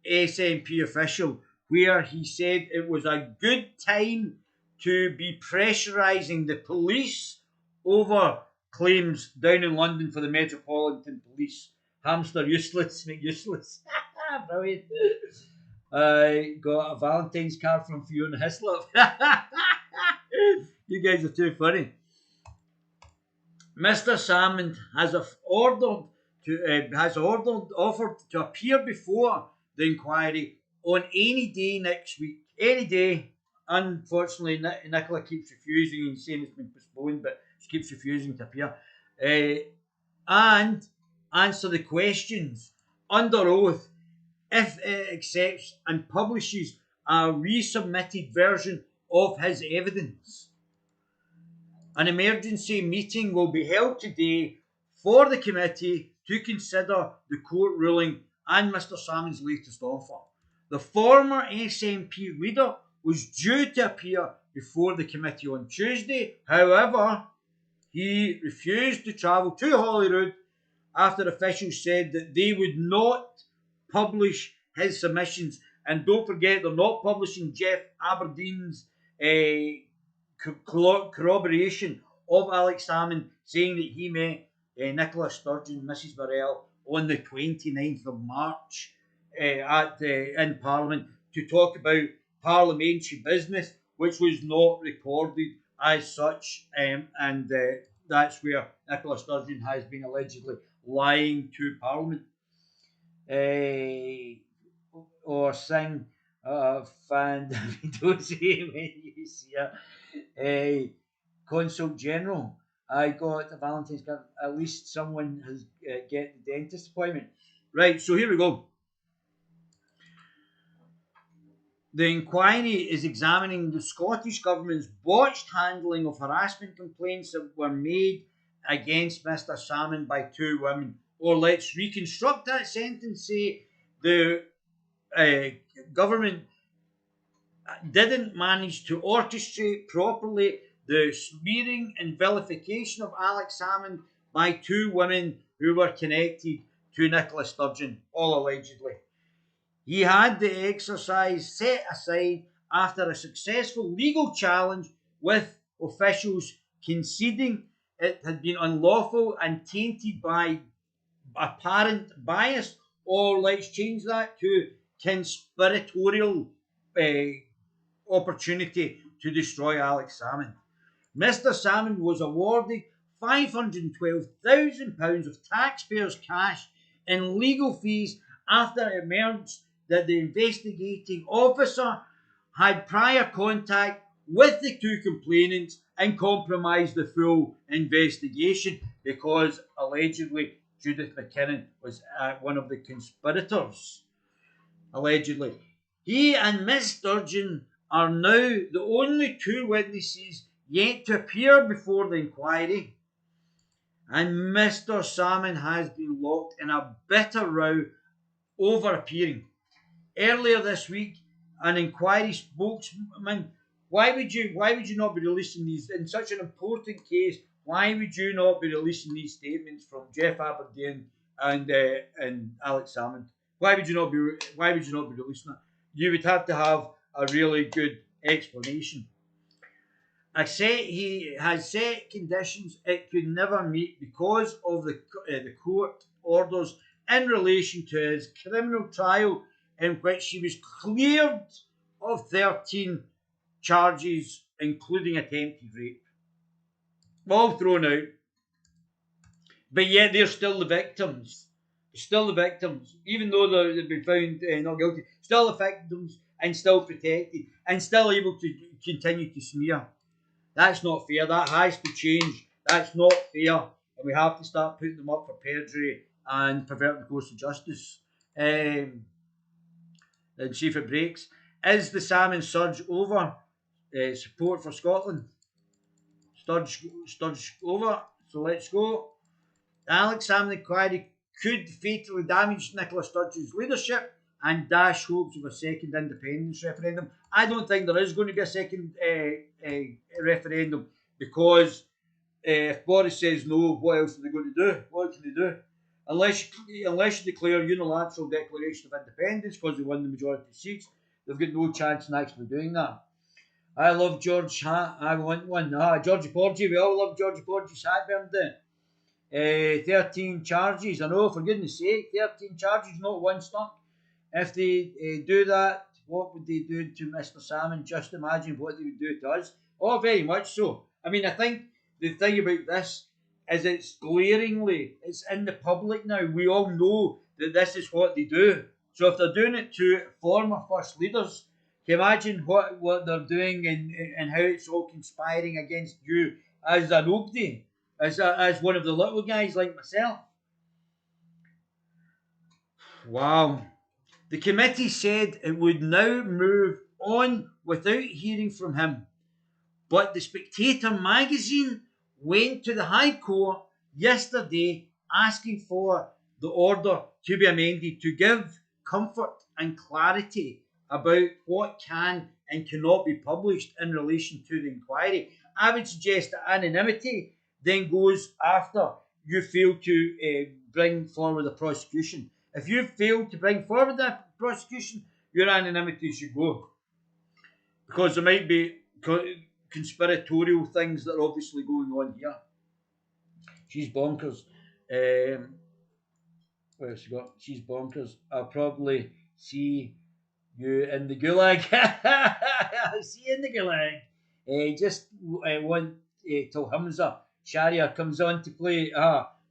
SNP official where he said it was a good time to be pressurising the police over claims down in London for the Metropolitan Police. Hamster useless, make useless. Brilliant. I got a Valentine's card from Fiona Hislop. You guys are too funny. Mr. Salmond has offered to appear before the inquiry on any day next week. Any day. Unfortunately, Nicola keeps refusing and saying it's been postponed, but she keeps refusing to appear. And answer the questions under oath if it accepts and publishes a resubmitted version of his evidence. An emergency meeting will be held today for the committee to consider the court ruling and Mr. Salmond's latest offer. The former SNP leader was due to appear before the committee on Tuesday. However, he refused to travel to Holyrood after officials said that they would not publish his submissions. And don't forget, they're not publishing Jeff Aberdeen's corroboration of Alex Salmond saying that he met Nicola Sturgeon, Mrs. Burrell, on the 29th of March in Parliament to talk about parliamentary business, which was not recorded as such, and that's where Nicola Sturgeon has been allegedly lying to Parliament. Or sing fan don't say when you see her. Consul General, I got a Valentine's card. At least someone has get the dentist appointment. Right, so here we go. The inquiry is examining the Scottish Government's botched handling of harassment complaints that were made against Mr. Salmond by two women. Or let's reconstruct that sentence, say the government didn't manage to orchestrate properly the smearing and vilification of Alex Salmond by two women who were connected to Nicola Sturgeon, all allegedly. He had the exercise set aside after a successful legal challenge, with officials conceding it had been unlawful and tainted by apparent bias, or let's change that to conspiratorial opportunity to destroy Alex Salmond. Mr. Salmond was awarded £512,000 of taxpayers' cash in legal fees after it emerged that the investigating officer had prior contact with the two complainants and compromised the full investigation, because allegedly Judith McKinnon was one of the conspirators. Allegedly. He and Miss Sturgeon are now the only two witnesses yet to appear before the inquiry, and Mr. Salmond has been locked in a bitter row over appearing. Earlier this week, an inquiry spokesman, why would you not be releasing these in such an important case? Why would you not be releasing these statements from Jeff Aberdeen and Alex Salmond? Why would you not be releasing it? You would have to have a really good explanation. He has set conditions it could never meet because of the court orders in relation to his criminal trial, in which he was cleared of 13 charges, including attempted rape. All thrown out. But yet they're still the victims. Still the victims. Even though they've been found not guilty, still the victims and still protected and still able to continue to smear. That's not fair. That has to change. That's not fair. And we have to start putting them up for perjury and perverting the course of justice. And see if it breaks. Is the Salmond surge over? Support for Scotland. Sturge over. So let's go. The Alex Salmond inquiry could fatally damage Nicola Sturgeon's leadership and dash hopes of a second independence referendum. I don't think there is going to be a second referendum, because if Boris says no, what else are they going to do? What can they do? Unless you declare unilateral declaration of independence because they won the majority of seats, they've got no chance in actually doing that. I love George hat. I want one. Georgie Porgy. We all love Georgie Porgy's hat, Bernadette. 13 charges. I know, for goodness sake, 13 charges, not one stuck. If they do that, what would they do to Mr. Salmond? Just imagine what they would do to us. Oh, very much so. I mean, I think the thing about this is it's in the public now. We all know that this is what they do. So if they're doing it to former first leaders, can you imagine what they're doing and how it's all conspiring against you as a nobody, as one of the little guys like myself. Wow. The committee said it would now move on without hearing from him. But the Spectator magazine went to the High Court yesterday asking for the order to be amended to give comfort and clarity about what can and cannot be published in relation to the inquiry. I would suggest that anonymity then goes after you fail to bring forward a prosecution. If you fail to bring forward that prosecution, your anonymity should go. Because there might be conspiratorial things that are obviously going on here. She's bonkers. What else you got? She's bonkers. I'll probably see you in the gulag. I'll see you in the gulag. Just want till Hamza Sharia comes on to play.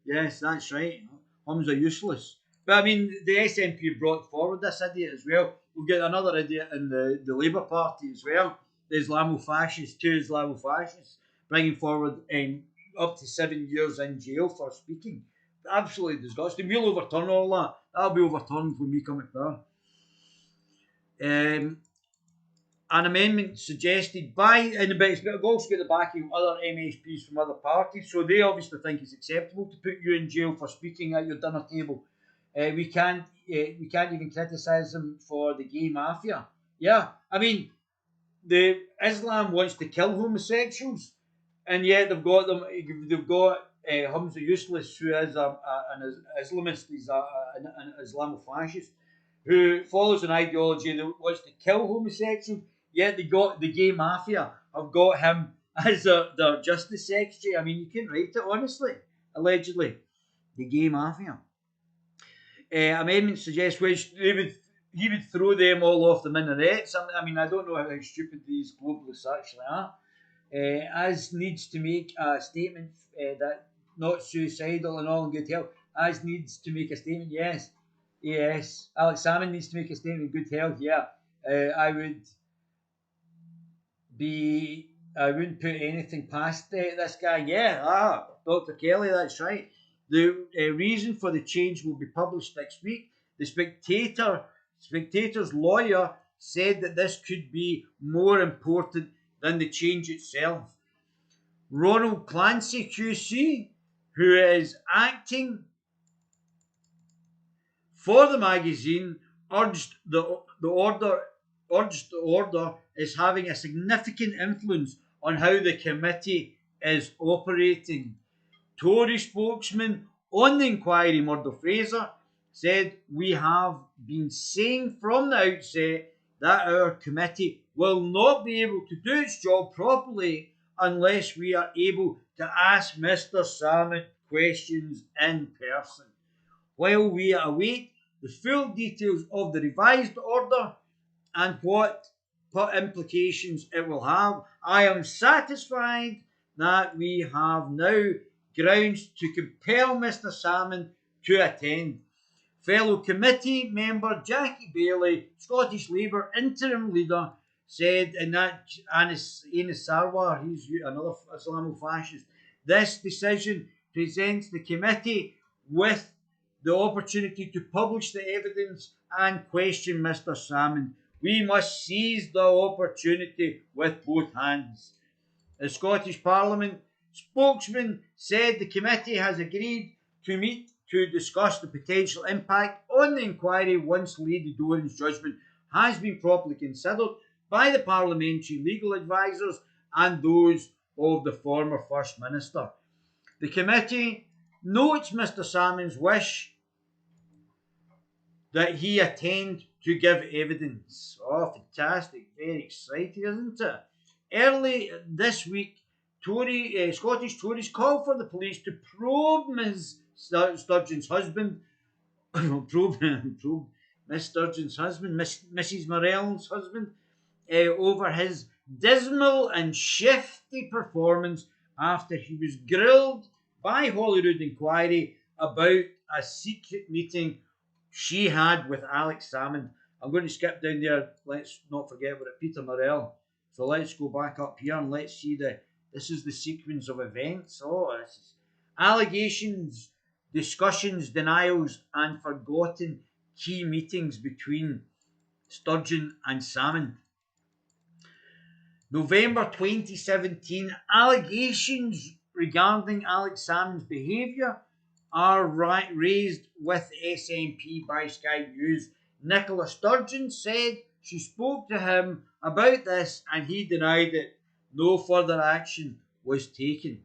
Yes, that's right. Hamza useless. But I mean, the SNP brought forward this idiot as well. We'll get another idiot in the Labour Party as well. The Islamofascists, two Islamofascists, bringing forward up to 7 years in jail for speaking. Absolutely disgusting. We'll overturn all that. That'll be overturned when we come to power. An amendment suggested by, but it's also got the backing of other MSPs from other parties, so they obviously think it's acceptable to put you in jail for speaking at your dinner table. We can't even criticise them for the gay mafia. Yeah, I mean, the Islam wants to kill homosexuals, and yet they've got Hamza Useless, who is an Islamist. He's an Islamofascist. who follows an ideology that wants to kill homosexuals, yet they got the gay mafia have got him as their justice secretary. I mean, you can write it honestly, allegedly. The gay mafia. Amendments suggest which he would throw them all off the minarets. I mean, I don't know how stupid these globalists actually are. As needs to make a statement that not suicidal and all in good health. As needs to make a statement, yes. Alex Salmond needs to make a statement in good health, yeah. I wouldn't put anything past this guy. Yeah, Dr. Kelly, that's right. The reason for the change will be published next week. The Spectator's lawyer said that this could be more important than the change itself. Ronald Clancy QC, who is acting for the magazine, urged the order is having a significant influence on how the committee is operating. Tory spokesman on the inquiry, Murdo Fraser, said, "We have been saying from the outset that our committee will not be able to do its job properly unless we are able to ask Mr. Salmond questions in person. While we await the full details of the revised order and what implications it will have, I am satisfied that we have now grounds to compel Mr. Salmond to attend." Fellow committee member Jackie Bailey, Scottish Labour interim leader, said in that Anis Sarwar, he's another Islamo-fascist, this decision presents the committee with the opportunity to publish the evidence and question Mr. Salmond. We must seize the opportunity with both hands. The Scottish Parliament spokesman said the committee has agreed to meet to discuss the potential impact on the inquiry once Lady Doran's judgment has been properly considered by the parliamentary legal advisers and those of the former First Minister. The committee notes Mr. Salmond's wish that he attend to give evidence. Oh, fantastic. Very exciting, isn't it? Early this week, Scottish Tories called for the police to probe Ms. Sturgeon's husband, Miss Sturgeon's husband, Mrs. Morell's husband, over his dismal and shifty performance after he was grilled by Holyrood Inquiry about a secret meeting she had with Alex Salmond. I'm going to skip down there. Let's not forget about Peter Morell. So let's go back up here and let's see this is the sequence of events. Oh, this is allegations, discussions, denials, and forgotten key meetings between Sturgeon and Salmond. November 2017, allegations regarding Alex Salmond's behaviour are raised with SNP by Sky News. Nicola Sturgeon said she spoke to him about this and he denied it. No further action was taken.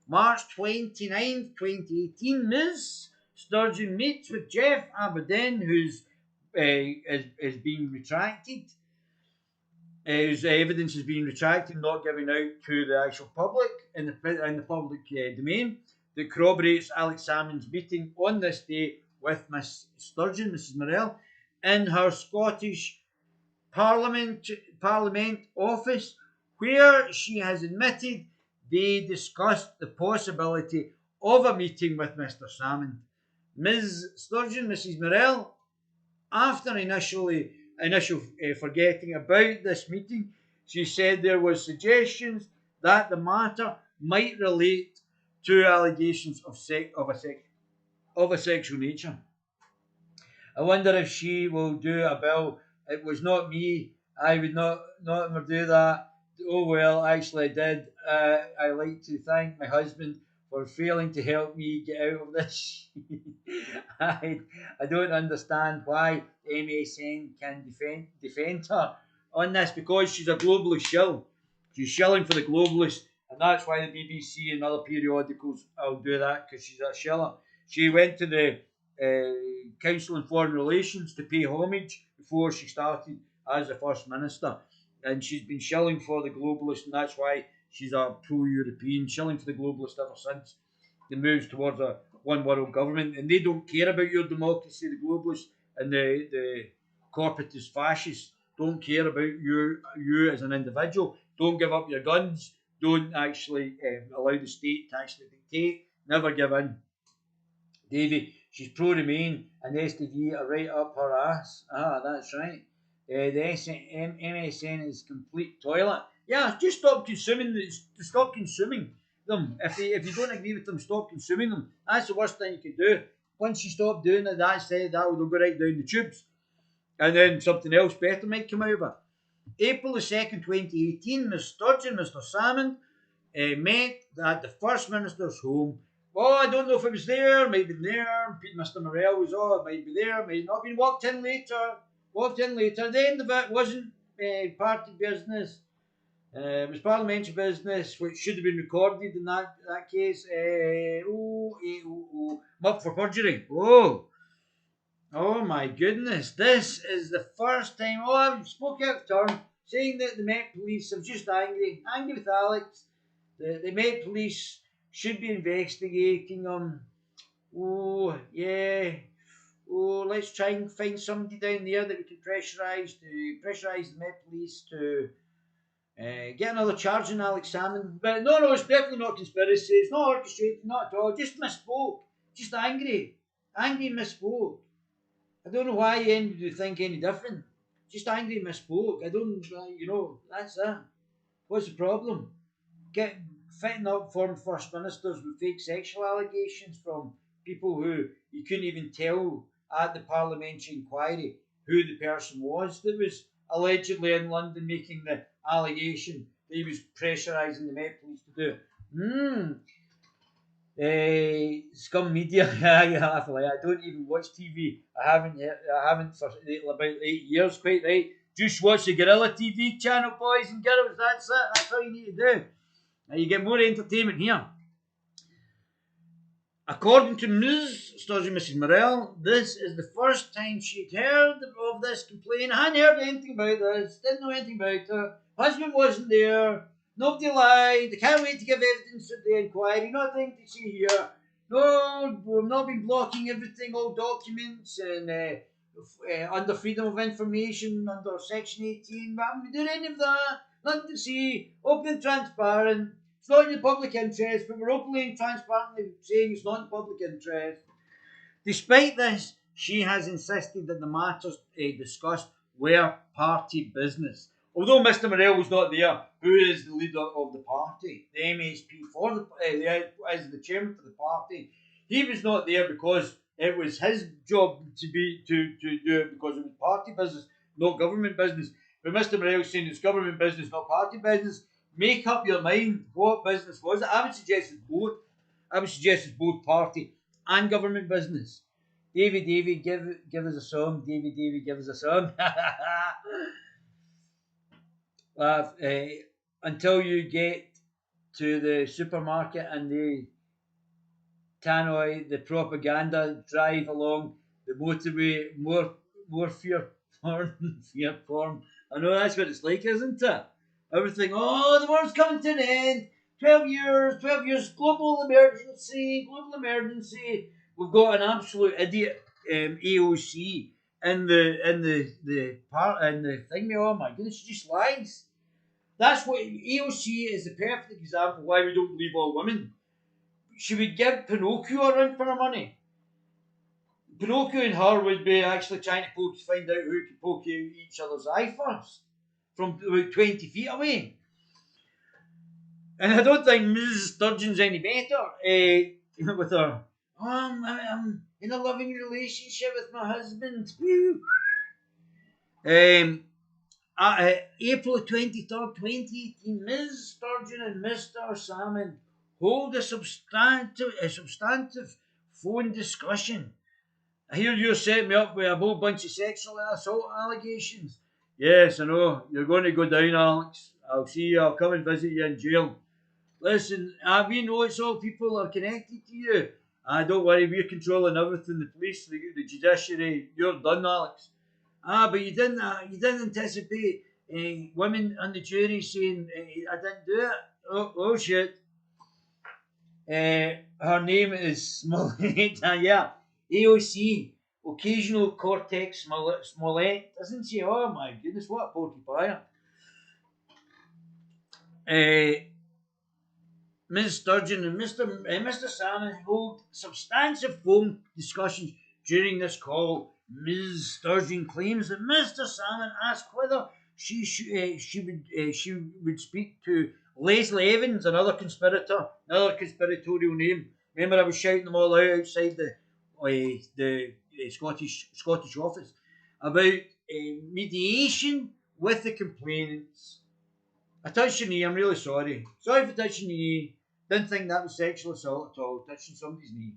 March 29, 2018, Ms. Sturgeon meets with Jeff Aberdeen, who's is being retracted. His evidence is being retracted, not given out to the actual public in the public domain. That corroborates Alex Salmond's meeting on this day with Miss Sturgeon, Mrs. Morell, in her Scottish Parliament office, where she has admitted they discussed the possibility of a meeting with Mr. Salmond. Ms. Sturgeon, Mrs. Morell, after initial forgetting about this meeting, she said there were suggestions that the matter might relate to allegations of a sexual nature. I wonder if she will do a bill. It was not me. I would not ever do that. Oh well, actually I did. I like to thank my husband for failing to help me get out of this. I don't understand why MSN can defend her on this, because she's a globalist shill. She's shilling for the globalists, and that's why the BBC and other periodicals will do that, because she's a shiller. She went to the Council on Foreign Relations to pay homage before she started as the First Minister. And she's been shilling for the globalists, and that's why she's a pro-European, shilling for the globalists ever since the moves towards a one world government. And they don't care about your democracy, the globalists and the corporatist fascists don't care about you as an individual. Don't give up your guns. Don't actually allow the state to actually dictate. Never give in. Davy, she's pro-Remain and SDG are right up her ass. Ah, that's right. The MSN is complete toilet. Yeah, just stop consuming them. If you don't agree with them, stop consuming them. That's the worst thing you can do. Once you stop doing it, that will go right down the tubes. And then something else better might come out of it. April the 2nd, 2018, Ms. Sturgeon, Mr. Salmond met at the First Minister's home. Oh, I don't know if it was there, might be there. Mr. Morell was, it might be there, might not been walked in later. The end of it wasn't party business. It was parliamentary business, which should have been recorded in that case. Up for perjury. Oh my goodness. This is the first time. I spoke out of turn, saying that the Met Police are just angry with Alex. The Met Police should be investigating them. Let's try and find somebody down there that we can pressurise the Met Police to get another charge on Alex Salmond. But no, it's definitely not conspiracy. It's not orchestrated, not at all. Just misspoke. Just angry misspoke. I don't know why you think any different. Just angry misspoke. I don't, that's it. What's the problem? Fitting up former First Ministers with fake sexual allegations from people who you couldn't even tell at the parliamentary inquiry who the person was that was allegedly in London making the allegation that he was pressurising the Met Police to do. Scum media. I don't even watch TV. I haven't for about 8 years, quite right. Just watch the Guerilla TV channel, boys and girls. That's it. That's all you need to do. Now you get more entertainment here. According to Ms. Sturgeon, Mrs. Morell, this is the first time she'd heard of this complaint. I hadn't heard anything about this. Didn't know anything about it. Husband wasn't there. Nobody lied. I can't wait to give evidence at the inquiry. Nothing to see here. No, we've not been blocking everything, all documents and under freedom of information, under Section 18. We haven't been doing any of that. Nothing to see. Open and transparent. It's not in the public interest, but we're openly and transparently saying it's not in public interest. Despite this, she has insisted that the matters discussed were party business. Although Mr. Morell was not there, who is the leader of the party, the MSP as the chairman for the party, he was not there because it was his job to do it because it was party business, not government business. But Mr. Morell is saying it's government business, not party business. Make up your mind what business was it. I would suggest it's both. I would suggest it's both party and government business. Davy, give us a song. Davy, give us a song. Until you get to the supermarket and the tannoy, the propaganda drive along the motorway, more fear porn. I know that's what it's like, isn't it? Everything, the world's coming to an end. 12 years, global emergency. We've got an absolute idiot AOC in the thing. Oh my goodness, she just lies. That's what AOC is the perfect example why we don't believe all women. She would give Pinocchio a run for her money. Pinocchio and her would be actually trying to find out who could poke each other's eye first from about 20 feet away. And I don't think Mrs. Sturgeon's any better with her. I'm in a loving relationship with my husband. April 23rd, 2018, Ms. Sturgeon and Mr. Salmond hold a substantive phone discussion. I hear you're setting me up with a whole bunch of sexual assault allegations. Yes, I know. You're going to go down, Alex. I'll see you. I'll come and visit you in jail. Listen, we know it's all people are connected to you. Don't worry, we're controlling everything. The police, the judiciary, you're done, Alex. But you didn't anticipate women on the jury saying I didn't do it. Oh shit. Her name is Smollett. Yeah, AOC, occasional cortex Smollett, isn't she? Oh my goodness, what a porcupine. Ms. Sturgeon and Mr. Salmond hold substantive phone discussions during this call. Ms. Sturgeon claims that Mr. Salmond asked whether she would speak to Leslie Evans, another conspiratorial name. Remember, I was shouting them all out outside the Scottish office about mediation with the complainants. I touched your knee. I'm really sorry. Sorry for touching your knee. Didn't think that was sexual assault at all. Touching somebody's knee.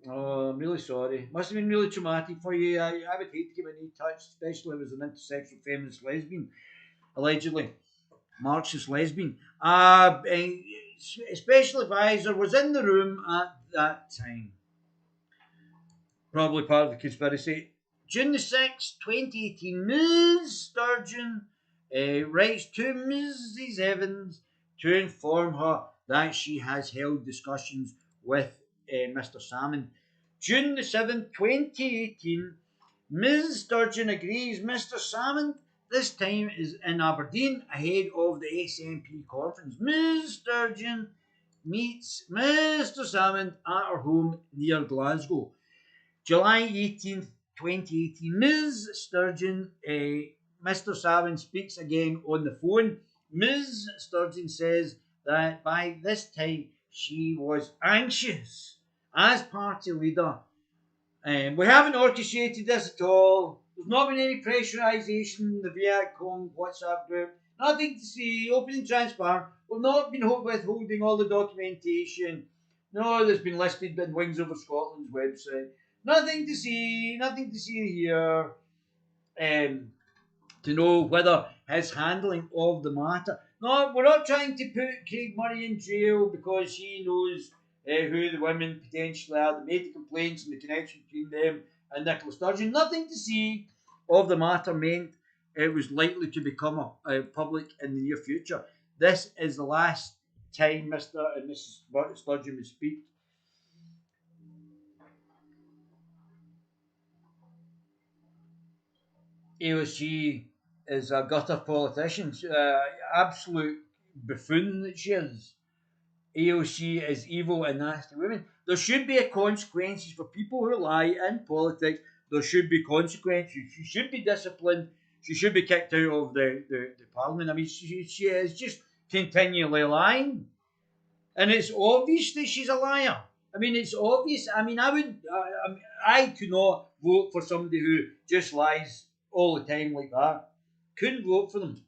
Oh, I'm really sorry. Must have been really traumatic for you. I would hate to get my knee touched, especially if it was an intersexual feminist lesbian, allegedly. Marxist lesbian. A special advisor was in the room at that time. Probably part of the conspiracy. June the 6th, 2018, Ms. Sturgeon writes to Mrs. Evans to inform her that she has held discussions with Mr. Salmond. June the 7th, 2018, Ms. Sturgeon agrees Mr. Salmond this time is in Aberdeen ahead of the SNP conference. Ms. Sturgeon meets Mr. Salmond at her home near Glasgow. July 18th, 2018, Ms. Sturgeon, Mr. Salmond speaks again on the phone. Ms. Sturgeon says that by this time she was anxious as party leader. We haven't orchestrated this at all. There's not been any pressurisation in the Viet Cong WhatsApp group. Nothing to see, open and transparent. We've not been withholding all the documentation. No, there's been listed in Wings Over Scotland's website. Nothing to see here. To know whether his handling of the matter. No, we're not trying to put Craig Murray in jail because he knows who the women potentially are that made the complaints and the connection between them and Nicola Sturgeon. Nothing to see of the matter meant it was likely to become public in the near future. This is the last time Mr. and Mrs. Sturgeon will speak. AOC is a gutter politician, absolute buffoon that she is. AOC is evil and nasty women. There should be consequences for people who lie in politics. There should be consequences. She should be disciplined. She should be kicked out of the parliament. I mean, she is just continually lying. And it's obvious that she's a liar. I mean, it's obvious. I mean, I could not vote for somebody who just lies all the time like that. Couldn't vote for them.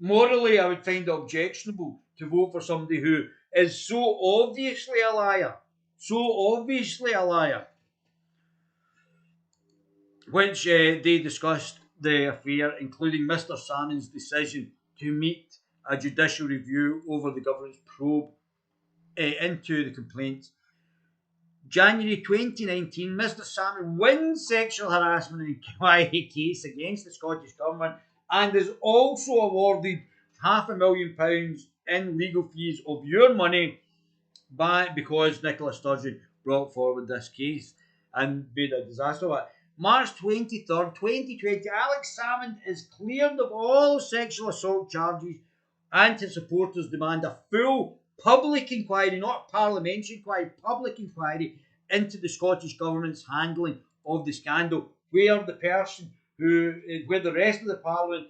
Morally, I would find it objectionable to vote for somebody who is so obviously a liar. So obviously a liar. Which they discussed the affair, including Mr. Salmond's decision to meet a judicial review over the government's probe into the complaints. January 2019, Mr. Salmond wins sexual harassment inquiry case against the Scottish Government and is also awarded £500,000 in legal fees of your money because Nicola Sturgeon brought forward this case and made a disaster of it. March 23rd, 2020, Alex Salmond is cleared of all sexual assault charges and his supporters demand a full public inquiry, not parliamentary inquiry, public inquiry into the Scottish Government's handling of the scandal, where the rest of the Parliament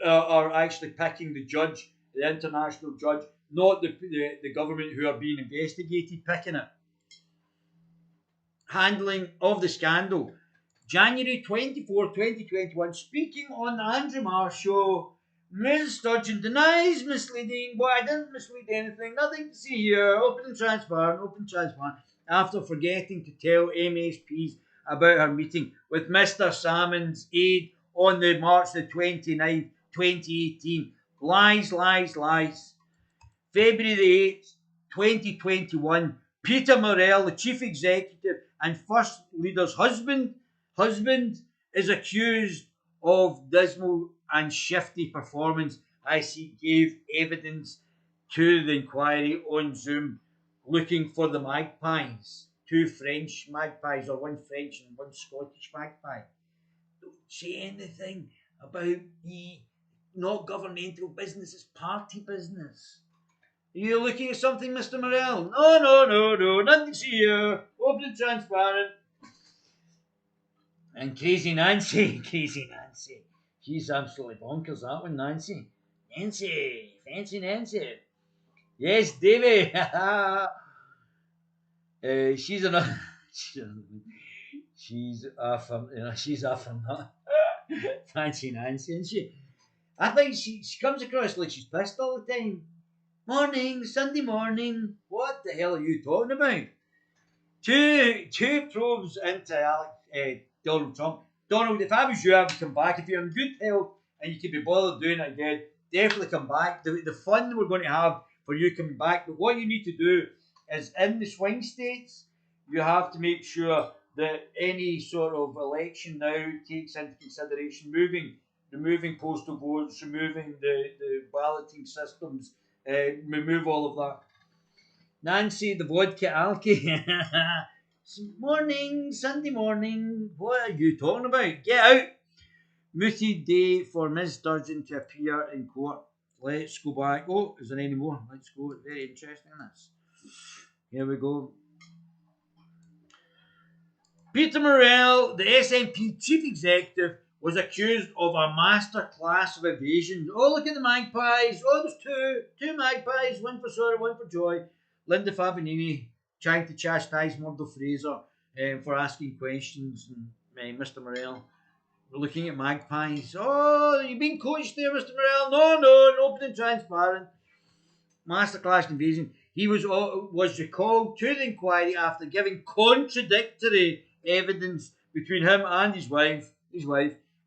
are actually picking the judge, the international judge, not the government who are being investigated picking it. Handling of the scandal. January 24, 2021, speaking on the Andrew Marr show, Ms. Sturgeon denies misleading. Boy, I didn't mislead anything. Nothing to see here. Open and transparent. After forgetting to tell MSPs about her meeting with Mr. Salmond's aide on the March the 29th, 2018. Lies. February the 8th, 2021. Peter Morrell, the chief executive and first leader's husband, is accused of dismal and shifty performance as he gave evidence to the inquiry on Zoom looking for the magpies, 2 French magpies, or 1 French and 1 Scottish magpie. Don't say anything about the not governmental business, it's party business. Are you looking at something, Mr. Morrell? No, nothing to see here. Open and transparent. And Crazy Nancy, she's absolutely bonkers, that one, Nancy. Fancy Nancy. Yes, Davy. She's another. She's off from that. Fancy Nancy, isn't she? I think she comes across like she's pissed all the time. Morning, Sunday morning. What the hell are you talking about? Two probes into Donald Trump. Donald, if I was you, I would come back. If you're in good health and you can be bothered doing it again, definitely come back. The fun we're going to have for you coming back. But what you need to do is, in the swing states, you have to make sure that any sort of election now takes into consideration removing postal votes, removing the balloting systems, remove all of that. Nancy, the vodka alky. Morning, Sunday morning. What are you talking about? Get out. Mooted day for Ms. Sturgeon to appear in court. Let's go back. Oh, is there any more? Let's go. Very interesting, this. Here we go. Peter Morrell, the SNP chief executive, was accused of a master class of evasion. Oh, look at the magpies. Oh, there's two magpies. One for sorrow, one for joy. Linda Favanini trying to chastise Murdo Fraser for asking questions. And Mr. Morrell, we're looking at magpies. Oh, you've been coached there, Mr. Morrell. No, open and transparent. Masterclass in evasion. He was recalled to the inquiry after giving contradictory evidence between him and his wife,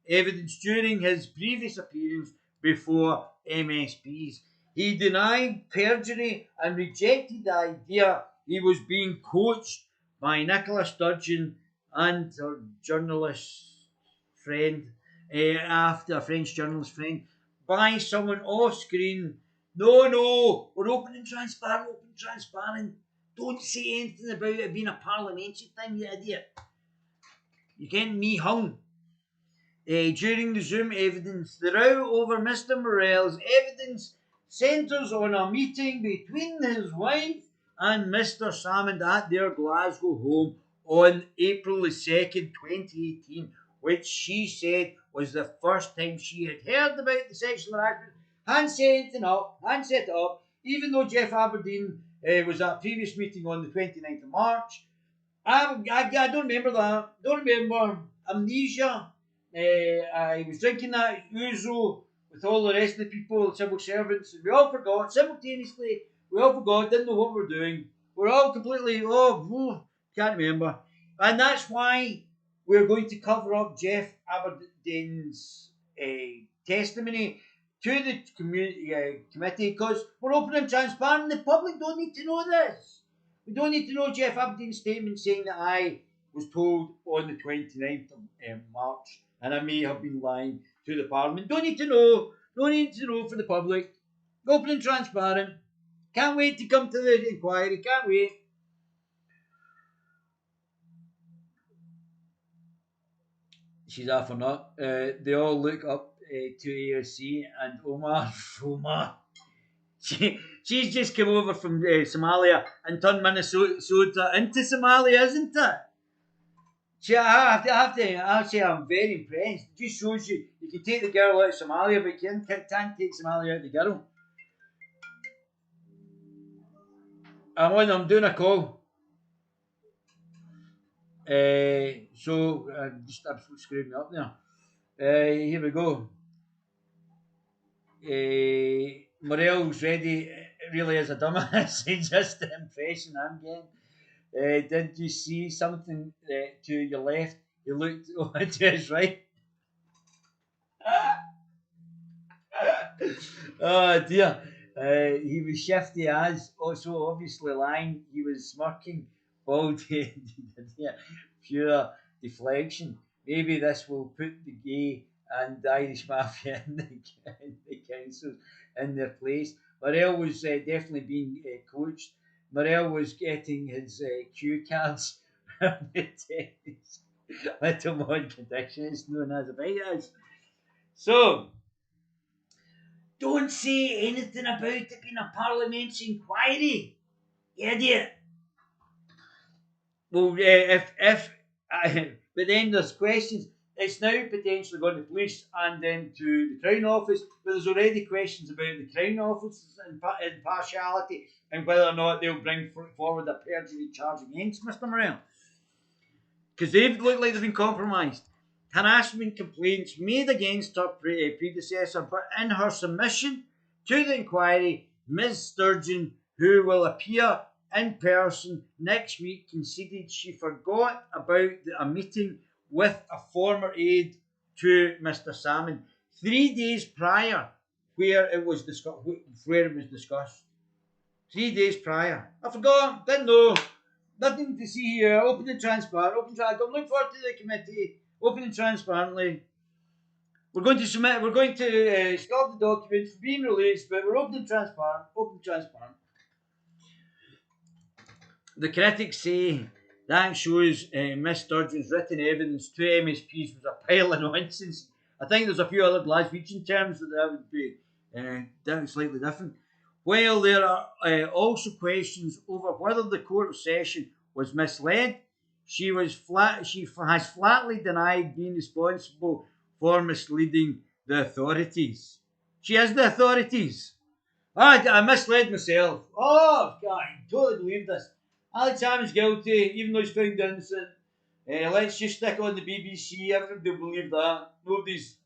evidence during his previous appearance before MSPs. He denied perjury and rejected the idea he was being coached by Nicola Sturgeon and her journalist friend, after a French journalist friend, by someone off screen. No, we're open and transparent. Don't say anything about it being a parliamentary thing, you idiot. You're getting me hung. During the Zoom evidence, the row over Mr. Morrell's evidence centres on a meeting between his wife and Mr. Salmond at their Glasgow home on April the 2nd, 2018, which she said was the first time she had heard about the sexual harassment. Hand set it up, even though Jeff Aberdeen was at a previous meeting on the 29th of March. I don't remember that. Don't remember. Amnesia. I was drinking that ouzo with all the rest of the people, civil servants, and we all forgot simultaneously. We all forgot, didn't know what we were doing. We're all completely, can't remember. And that's why we're going to cover up Jeff Aberdeen's testimony to the committee, because we're open and transparent. The public don't need to know this. We don't need to know Jeff Aberdeen's statement saying that I was told on the 29th of March and I may have been lying to the Parliament. Don't need to know. No need to know for the public. Open and transparent. Can't wait to come to the inquiry. Can't wait. She's off or not. They all look up to AOC and Omar. She's just come over from Somalia and turned Minnesota into Somalia, isn't it? I have to say I'm very impressed. It just shows you can take the girl out of Somalia, but you can't take Somalia out of the girl. I'm doing a call. So just absolutely screwed me up there. Here we go. Morrell's ready. It really is a dumbass. Just the impression I'm getting. Did you see something to your left? He looked to his right. Oh dear. He was shifty as, also obviously lying. He was smirking, bald head, pure deflection. Maybe this will put the gay and the Irish mafia in the councils in their place. Morell was definitely being coached. Morell was getting his cue cards from the tennis. Little mod conditions known as a bias. So, don't say anything about it being a parliamentary inquiry, you idiot. Well, but then there's questions. It's now potentially going to police and then to the Crown Office, but there's already questions about the Crown Office's impartiality and whether or not they'll bring forward a perjury charge against Mr. Morell. Because they look like they've been compromised. Harassment complaints made against her predecessor, but in her submission to the inquiry, Ms. Sturgeon, who will appear in person next week, conceded she forgot about a meeting with a former aide to Mr. Salmond 3 days prior, where it was discussed. 3 days prior. I forgot, didn't know. Nothing to see here. Open and transparent. Come look forward to the committee. Open and transparently. We're going to submit. We're going to stop the documents from being released, but we're open and transparent. Open and transparent. The critics say that shows Miss Sturgeon's written evidence to MSPs was a pile of nonsense. I think there's a few other Glaswegian terms that would be slightly different. While there are also questions over whether the court of session was misled, she has flatly denied being responsible for misleading the authorities. She is the authorities. I misled myself. Oh, God, I totally believe this. Alex Salmond's guilty, even though he's found innocent. Let's just stick on the BBC. Everybody will believe that.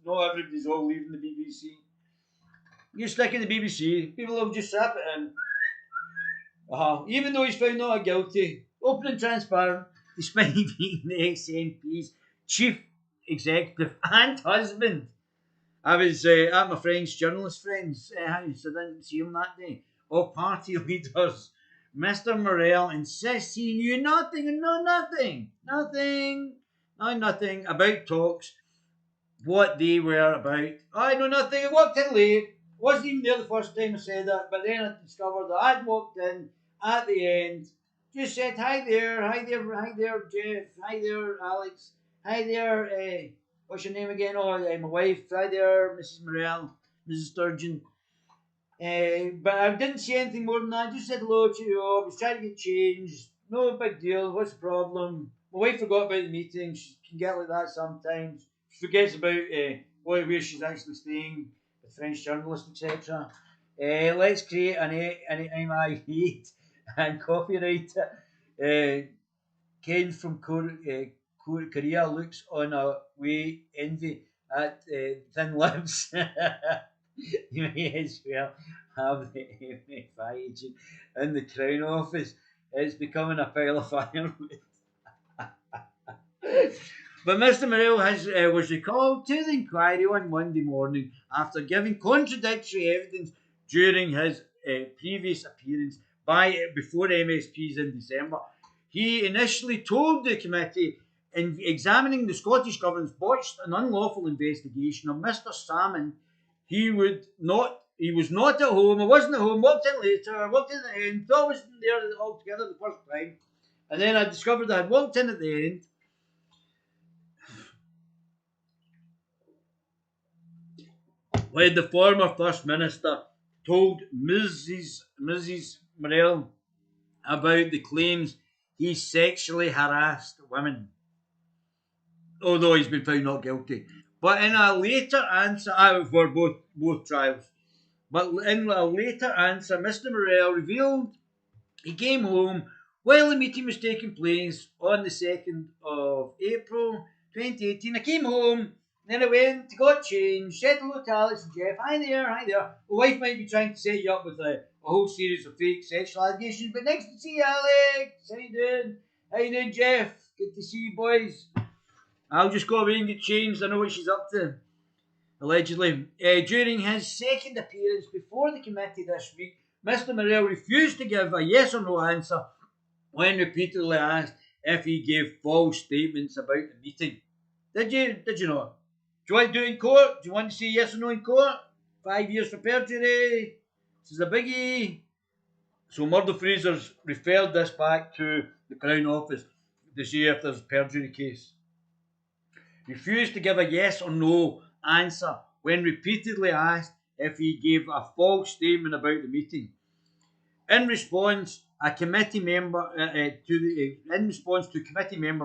Not everybody's all leaving the BBC. You stick in the BBC, people will just slap it in. Even though he's found not guilty, open and transparent, despite being the SNP's chief executive and husband. I was at my friend's journalist friend's house. I didn't see him that day. All party leaders. Mr. Morell insists he knew nothing about talks, what they were about. I know nothing. I walked in late. Wasn't even there the first time I said that, but then I discovered that I'd walked in at the end, just said hi there, Jeff, hi there, Alex, hi there, what's your name again? Oh, my wife, hi there, Mrs. Morell, Mrs. Sturgeon. But I didn't say anything more than that. I just said hello to you all. I was trying to get changed. No big deal. What's the problem? My wife forgot about the meeting. She can get like that sometimes. She forgets about where she's actually staying. French journalist, etc. Let's create an MI8 and copyright it. Ken from Korea looks on a way envy at thin lips. You may as well have the MFI agent in the Crown Office. It's becoming a pile of firewood. But Mr. Morell was recalled to the inquiry on Monday morning after giving contradictory evidence during his previous appearance before MSPs in December. He initially told the committee, in examining the Scottish Government's botched and unlawful investigation of Mr. Salmond, he was not at home. I wasn't at home. Walked in later. Walked in at the end. Thought I wasn't there altogether the first time, and then I discovered I had walked in at the end. When the former First Minister told Mrs. Morell about the claims he sexually harassed women, although he's been found not guilty. But in a later answer, for both trials, but in a later answer, Mr. Morell revealed he came home while the meeting was taking place on the 2nd of April 2018. I came home. Then I went, got changed, said hello to Alex and Jeff. Hi there. My wife might be trying to set you up with a whole series of fake sexual allegations, but nice to see you, Alex. How you doing, Jeff? Good to see you, boys. I'll just go away and get changed. I know what she's up to. allegedly. During his second appearance before the committee this week, Mr. Morell refused to give a yes or no answer when repeatedly asked if he gave false statements about the meeting. Did you not? Do you want to do it in court? Do you want to say yes or no in court? 5 years for perjury. This is a biggie. So Murdo Fraser's referred this back to the Crown Office to see if there's a perjury case. Refused to give a yes or no answer when repeatedly asked if he gave a false statement about the meeting. In response, committee member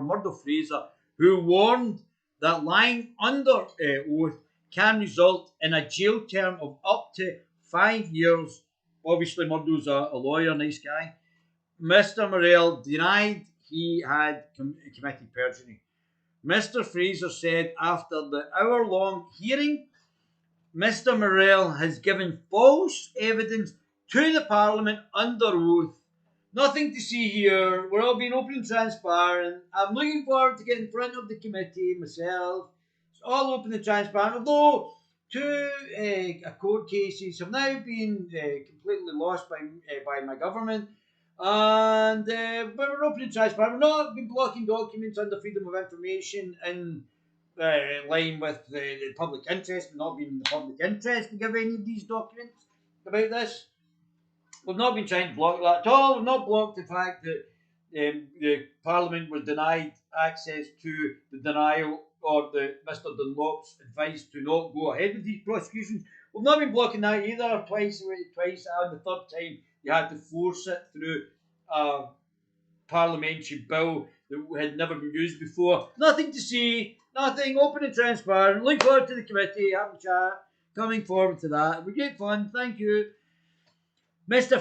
Murdo Fraser, who warned that lying under oath can result in a jail term of up to 5 years. Obviously, Murdo's a lawyer, nice guy. Mr. Morell denied he had committed perjury. Mr. Fraser said after the hour-long hearing, Mr. Morell has given false evidence to the Parliament under oath. Nothing to see here. We're all being open and transparent. I'm looking forward to getting in front of the committee myself. It's all open and transparent. Although two court cases have now been completely lost by my government. And but we're open and transparent. We've not been blocking documents under freedom of information in line with the public interest, and not been in the public interest to give any of these documents about this. We've not been trying to block that at all. We've not blocked the fact that the Parliament was denied access to the denial or the Mr. Dunlop's advice to not go ahead with these prosecutions. We've not been blocking that either. Twice, and the third time you had to force it through a parliamentary bill that had never been used before. Nothing to see, nothing, open and transparent. Look forward to the committee, having a chat, coming forward to that. It'll be great fun, thank you. Mr.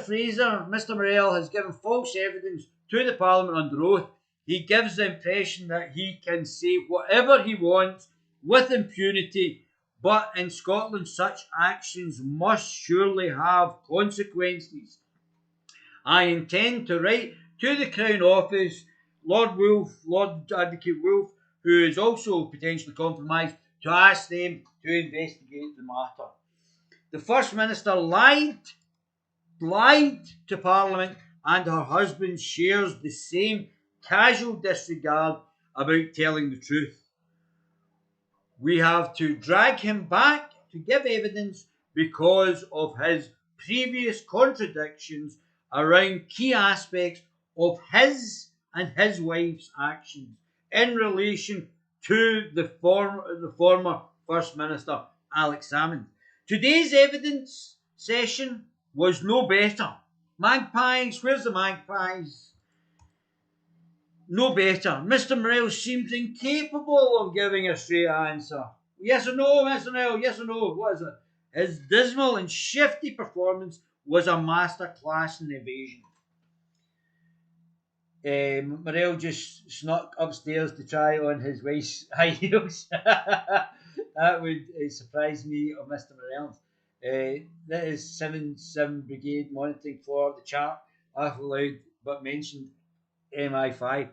Morell has given false evidence to the Parliament under oath. He gives the impression that he can say whatever he wants with impunity, but in Scotland such actions must surely have consequences. I intend to write to the Crown Office, Lord Advocate Wolfe, who is also potentially compromised, to ask them to investigate the matter. The First Minister lied to Parliament, and her husband shares the same casual disregard about telling the truth. We have to drag him back to give evidence because of his previous contradictions around key aspects of his and his wife's actions in relation to the former First Minister, Alex Salmond. Today's evidence session was no better. Magpies, where's the magpies? No better. Mr. Morell seems incapable of giving a straight answer. Yes or no, Mr. Morell? Yes or no? What is it? His dismal and shifty performance was a masterclass in evasion. Morell just snuck upstairs to try on his wife's high heels. That would surprise me of Mr. Morell. That is 7 Brigade monitoring for the chart. Laugh aloud, but mentioned MI5.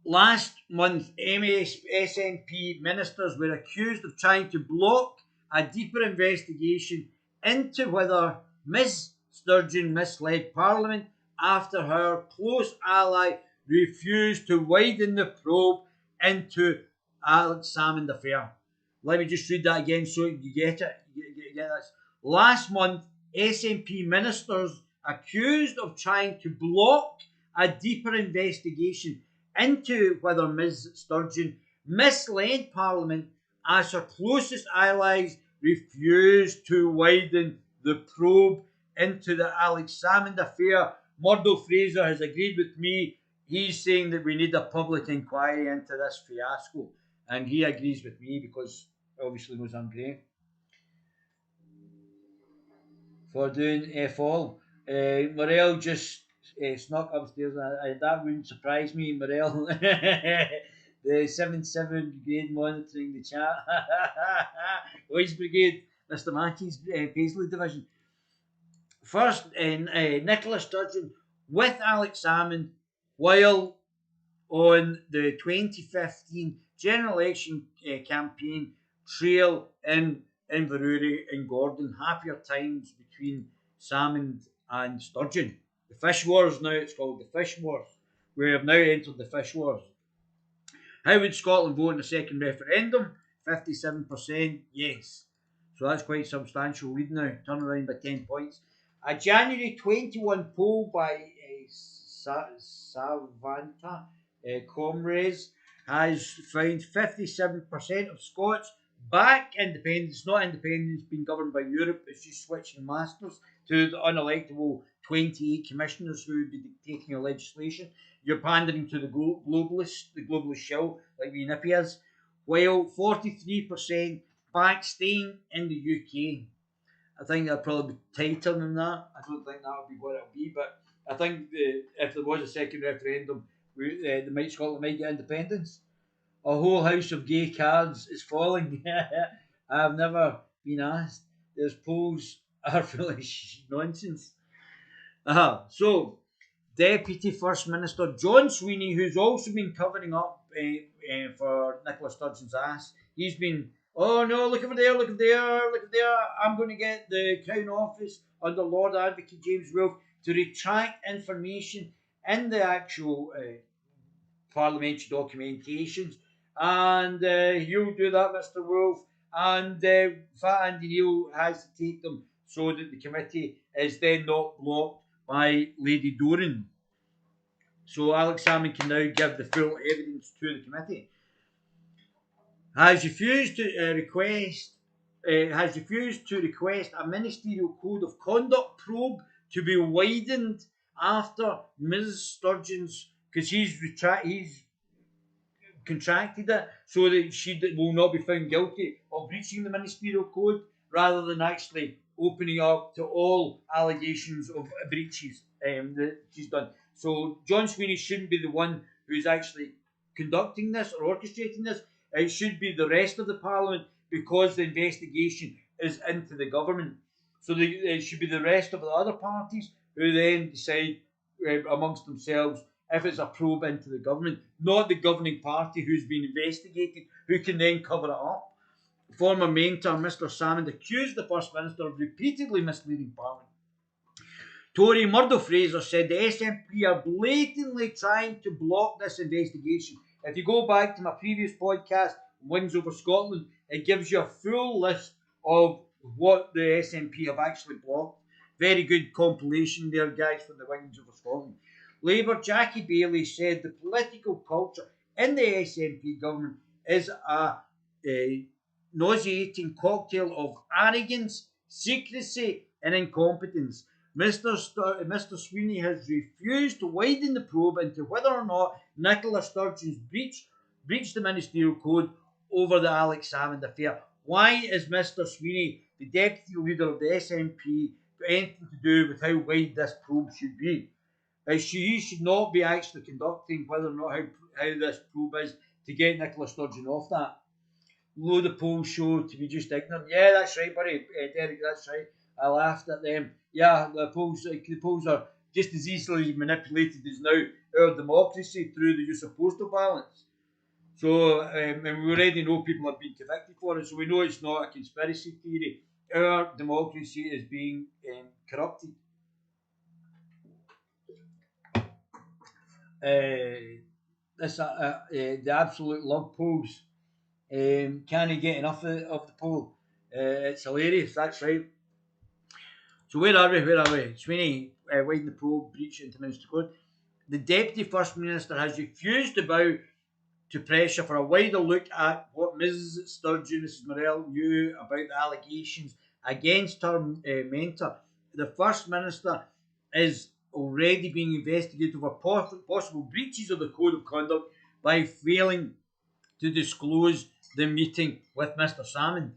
Last month, SNP ministers were accused of trying to block a deeper investigation into whether Ms. Sturgeon misled Parliament after her close ally refused to widen the probe into Alex Salmond affair. Let me just read that again so you get it. You get this. Last month, SNP ministers accused of trying to block a deeper investigation into whether Ms. Sturgeon misled Parliament as her closest allies refused to widen the probe into the Alex Salmond affair. Murdo Fraser has agreed with me. He's saying that we need a public inquiry into this fiasco. And he agrees with me because obviously knows I'm great for doing F all. Morell just snuck upstairs. That wouldn't surprise me, Morell. The 7-7 Brigade monitoring the chat. Boys Brigade, Mr. Mackey's Paisley Division. First, Nicola Sturgeon with Alex Salmond while on the 2015 general election campaign trail in Inverurie and Gordon. Happier times between Salmond and Sturgeon. The Fish Wars now, it's called the Fish Wars. We have now entered the Fish Wars. How would Scotland vote in a second referendum? 57% yes. So that's quite substantial lead now, turn around by 10 points. A January 21 poll by Savanta Comrades has found 57% of Scots back independence, not independence being governed by Europe, it's just switching masters to the unelectable 28 commissioners who would be dictating your legislation. You're pandering to the globalist shill, like the Nippias, while 43% back staying in the UK. I think that'll probably be tighter than that. I don't think that'll be what it'll be, but I think if there was a second referendum, Scotland might get independence. A whole house of gay cards is falling. I've never been asked. Those polls are full of nonsense. So, Deputy First Minister John Sweeney, who's also been covering up for Nicola Sturgeon's ass, he's been, oh no, look over there, look over there, look over there. I'm going to get the Crown Office under Lord Advocate James Wolfe to retract information in the actual parliamentary documentations. And he'll do that, Mr. Wolfe. And Fat Andy Neil has to take them so that the committee is then not blocked by Lady Doran. So Alex Salmond can now give the full evidence to the committee. Has refused to request a ministerial code of conduct probe to be widened after Ms. Sturgeon's, because he's contracted it so that she will not be found guilty of breaching the ministerial code, rather than actually opening up to all allegations of breaches that she's done. So John Sweeney shouldn't be the one who's actually conducting this or orchestrating this. It should be the rest of the Parliament, because the investigation is into the government. So it should be the rest of the other parties who then decide amongst themselves if it's a probe into the government, not the governing party who's been investigated, who can then cover it up. Former mentor Mr. Salmond accused the First Minister of repeatedly misleading Parliament. Tory Murdo Fraser said the SNP are blatantly trying to block this investigation. If you go back to my previous podcast, Wings Over Scotland, it gives you a full list of what the SNP have actually blocked. Very good compilation there, guys, from the Wings Over Scotland. Labour Jackie Baillie said the political culture in the SNP government is a nauseating cocktail of arrogance, secrecy and incompetence. Mr. Sweeney has refused to widen the probe into whether or not Nicola Sturgeon's breached the ministerial code over the Alex Salmond affair. Why is Mr. Sweeney, the deputy leader of the SNP, got anything to do with how wide this probe should be? He should not be actually conducting whether or not how this probe is to get Nicola Sturgeon off that. Load of polls show to be just ignorant. Yeah, that's right, buddy. Derek, that's right. I laughed at them. Yeah, the polls are just as easily manipulated as now our democracy through the use of postal ballots. So, and we already know people have been convicted for it, so we know it's not a conspiracy theory. Our democracy is being corrupted. The absolute love polls. Can he get enough of the poll? It's hilarious, that's right. So where are we? Sweeney, widen the probe, breach into Minister Code. The Deputy First Minister has refused to bow to pressure for a wider look at what Mrs. Sturgeon, Mrs. Morell, knew about the allegations against her mentor. The First Minister is already being investigated for possible breaches of the Code of Conduct by failing to disclose the meeting with Mr. Salmond.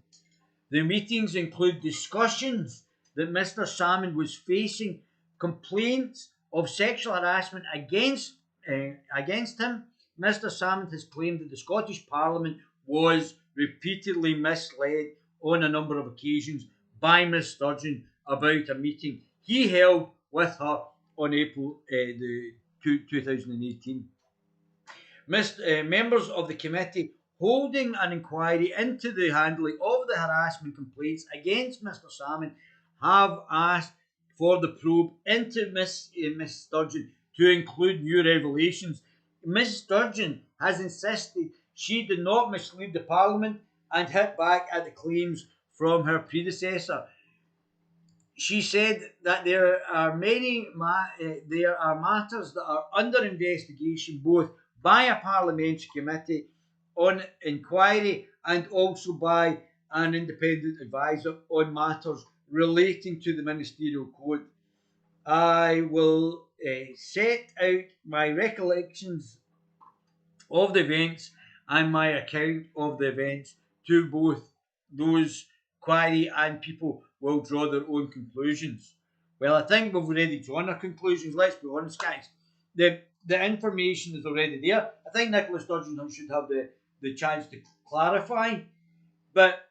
The meetings include discussions that Mr. Salmond was facing complaints of sexual harassment against him. Mr. Salmond has claimed that the Scottish Parliament was repeatedly misled on a number of occasions by Ms. Sturgeon about a meeting he held with her on April 2018. Members of the committee holding an inquiry into the handling of the harassment complaints against Mr. Salmond, have asked for the probe into Miss Sturgeon to include new revelations. Miss Sturgeon has insisted she did not mislead the Parliament and hit back at the claims from her predecessor. She said that there are matters that are under investigation both by a parliamentary committee on inquiry and also by an independent advisor on matters relating to the ministerial code. I will set out my recollections of the events and my account of the events to both those query and people will draw their own conclusions. Well, I think we've already drawn our conclusions. Let's be honest, guys. The information is already there. I think Nicola Sturgeon should have the chance to clarify, but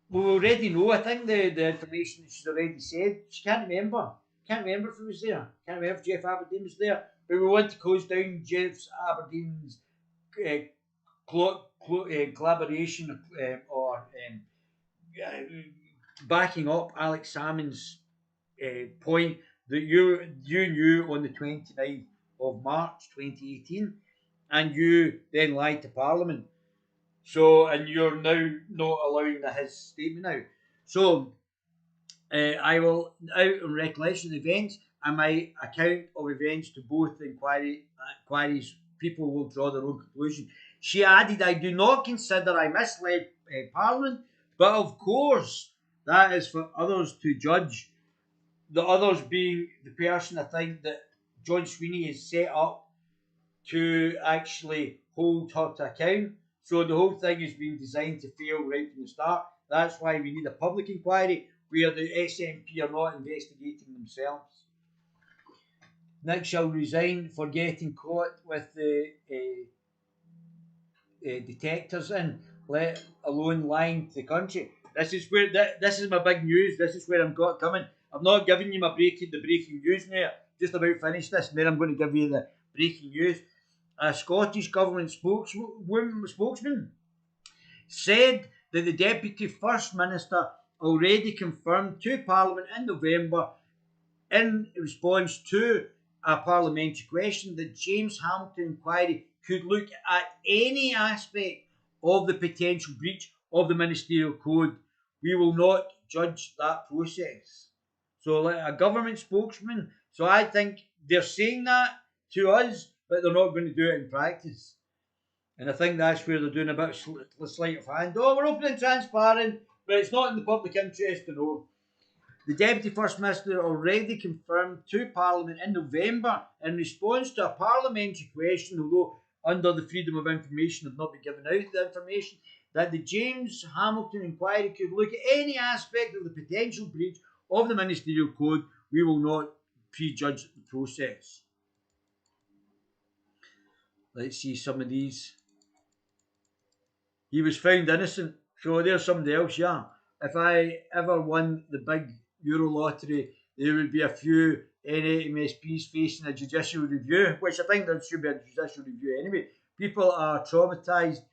we already know. I think the information that she's already said. She can't remember. Can't remember if he was there. Can't remember if Jeff Aberdeen was there. But we want to close down Jeff Aberdeen's collaboration or backing up Alex Salmond's point that you knew on the 29th of March 2018 and you then lied to Parliament. So, and you're now not allowing his statement now. So, I will, out on recollection of events and my account of events to both inquiries, people will draw their own conclusion. She added, I do not consider I misled Parliament, but of course, that is for others to judge. The others being the person I think that John Sweeney is set up to actually hold her to account. So the whole thing has been designed to fail right from the start. That's why we need a public inquiry where the SNP are not investigating themselves. Nick shall resign for getting caught with the detectors in, let alone lying to the country. This is where this is my big news. This is where I'm coming. I'm not giving you the breaking news now. Just about finished this, and then I'm going to give you the breaking news. A Scottish Government spokesman said that the Deputy First Minister already confirmed to Parliament in November, in response to a parliamentary question, that James Hamilton inquiry could look at any aspect of the potential breach of the ministerial code. We will not judge that process. So, like a government spokesman, so I think they're saying that to us, but they're not going to do it in practice. And I think that's where they're doing a bit of sleight of hand. Oh, we're open and transparent, but it's not in the public interest to know. The Deputy First Minister already confirmed to Parliament in November, in response to a parliamentary question, although under the Freedom of Information have not been given out the information, that the James Hamilton inquiry could look at any aspect of the potential breach of the ministerial code. We will not prejudge the process. Let's see some of these. He was found innocent. So there's somebody else, yeah. If I ever won the big Euro lottery, there would be a few NMSPs facing a judicial review, which I think there should be a judicial review anyway. People are traumatised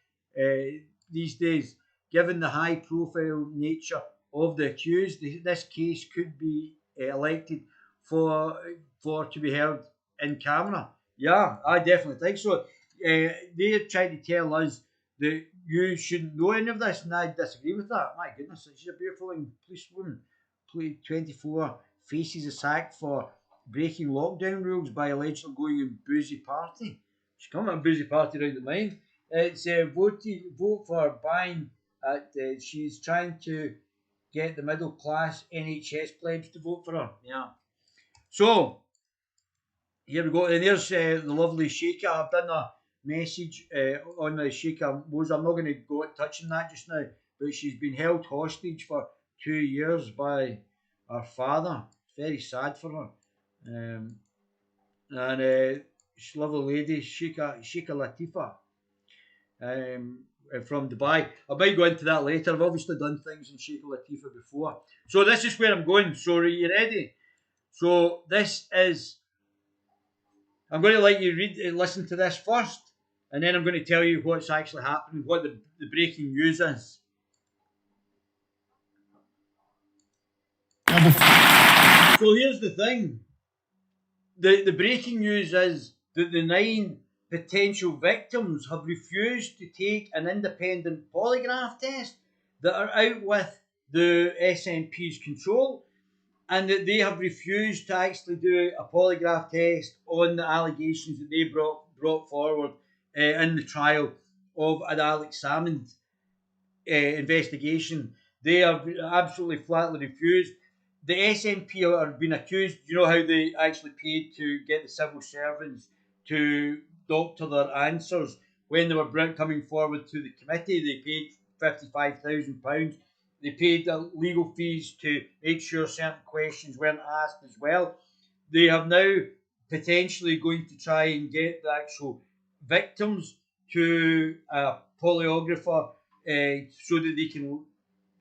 these days, given the high-profile nature of the accused. This case could be elected for to be heard in camera. Yeah, I definitely think so. They're trying to tell us that you shouldn't know any of this, and I disagree with that. My goodness, she's a beautiful policewoman. 24 faces a sack for breaking lockdown rules by allegedly going in boozy party. She's coming at a boozy party round the mine. It's vote for buying. She's trying to get the middle class NHS plebs to vote for her. Yeah. So here we go. And there's the lovely Sheikha. I've done a message on the Sheikha Moza. I'm not going to go touching that just now, but she's been held hostage for 2 years by her father. It's very sad for her. And she's a lovely lady, Sheikha Latifa, from Dubai. I might go into that later. I've obviously done things in Sheikha Latifa before. So this is where I'm going. So are you ready? So this is... I'm going to let you listen to this first, and then I'm going to tell you what's actually happening, what the breaking news is. So here's the thing. The breaking news is that the 9 potential victims have refused to take an independent polygraph test that are out with the SNP's control, and that they have refused to actually do a polygraph test on the allegations that they brought forward in the trial of an Alex Salmond investigation. They have absolutely flatly refused. The SNP are being accused. You know how they actually paid to get the civil servants to doctor their answers when they were coming forward to the committee? They paid £55,000. They paid legal fees to make sure certain questions weren't asked as well. They have now potentially going to try and get the actual victims to a polygrapher so that they can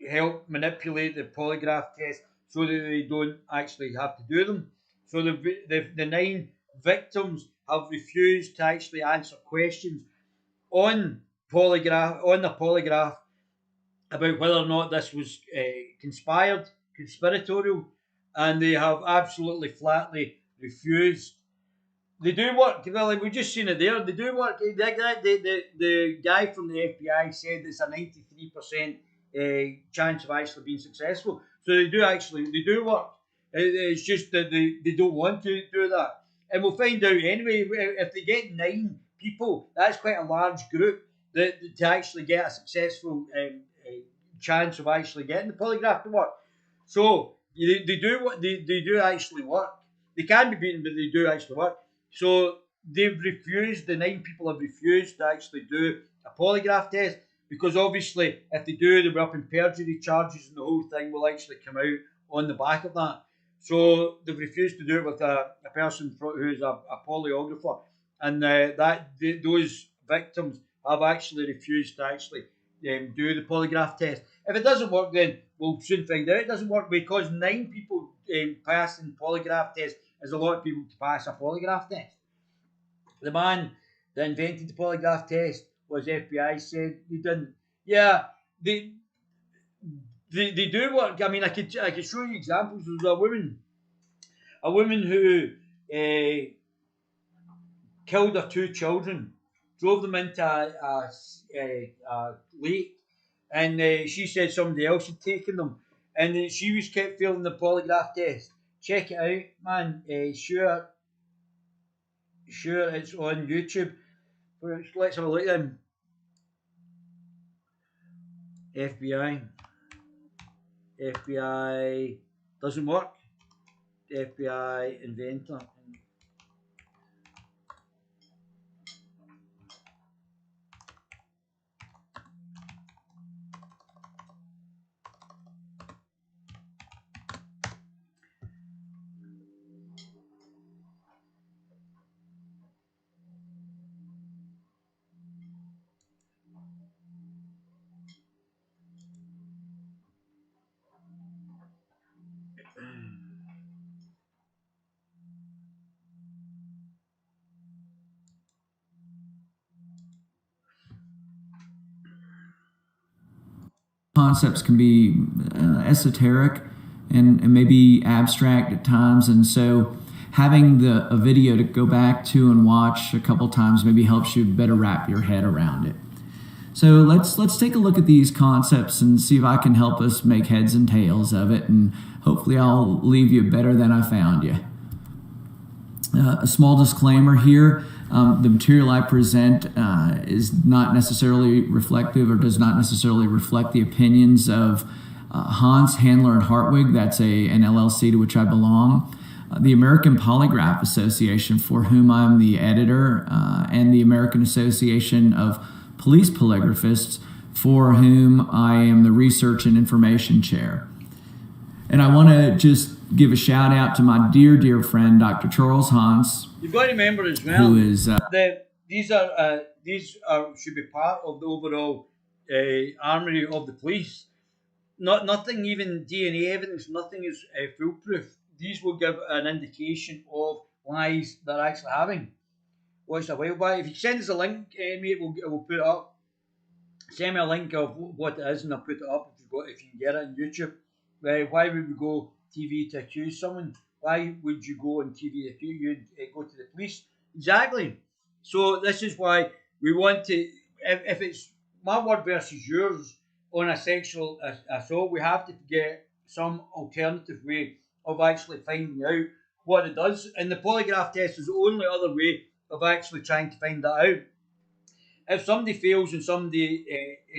help manipulate the polygraph test so that they don't actually have to do them. So the 9 victims have refused to actually answer questions on the polygraph about whether or not this was conspiratorial, and they have absolutely flatly refused. They do work. Well, we've just seen it there. They do work. The guy from the FBI said it's a 93% chance of actually being successful. So they do work. It's just that they don't want to do that. And we'll find out anyway. If they get 9 people, that's quite a large group to actually get a successful chance of actually getting the polygraph to work. So they do actually work. They can be beaten, but they do actually work. So they've refused, the 9 people have refused to actually do a polygraph test, because obviously if they do, they'll be up in perjury charges and the whole thing will actually come out on the back of that. So they've refused to do it with a person who's a polygrapher, and those victims have actually refused to actually do the polygraph test. If it doesn't work, then we'll soon find out it doesn't work, because 9 people passing polygraph tests is a lot of people to pass a polygraph test. The man that invented the polygraph test was FBI said he didn't. Yeah, they do work. I mean, I could show you examples. There's a woman who killed her 2 children, drove them into a lake, and she said somebody else had taken them, and she was kept failing the polygraph test. Check it out, man. Sure, it's on YouTube. Let's have a look at them. FBI doesn't work. FBI inventor. Concepts can be esoteric and maybe abstract at times, and so having a video to go back to and watch a couple times maybe helps you better wrap your head around it. So let's take a look at these concepts and see if I can help us make heads and tails of it, and hopefully I'll leave you better than I found you. A small disclaimer here. The material I present is not necessarily reflective or does not necessarily reflect the opinions of Hans, Handler, and Hartwig. That's an LLC to which I belong. The American Polygraph Association, for whom I'm the editor, and the American Association of Police Polygraphists, for whom I am the Research and Information Chair. And I want to just give a shout out to my dear friend, Dr. Charles Hans. You've got to remember as well, who is these should be part of the overall armory of the police. Nothing, even DNA evidence, nothing is foolproof. These will give an indication of lies they're actually having. watched a while back. If you send us a link, mate, we'll put it up. Send me a link of what it is, and I'll put it up if you can get it on YouTube. Why would we go TV to accuse someone? Why would you go on TV to accuse? You'd go to the police. Exactly. So this is why we want to. If it's my word versus yours on a sexual assault, we have to get some alternative way of actually finding out what it does. And the polygraph test is the only other way of actually trying to find that out. If somebody fails and somebody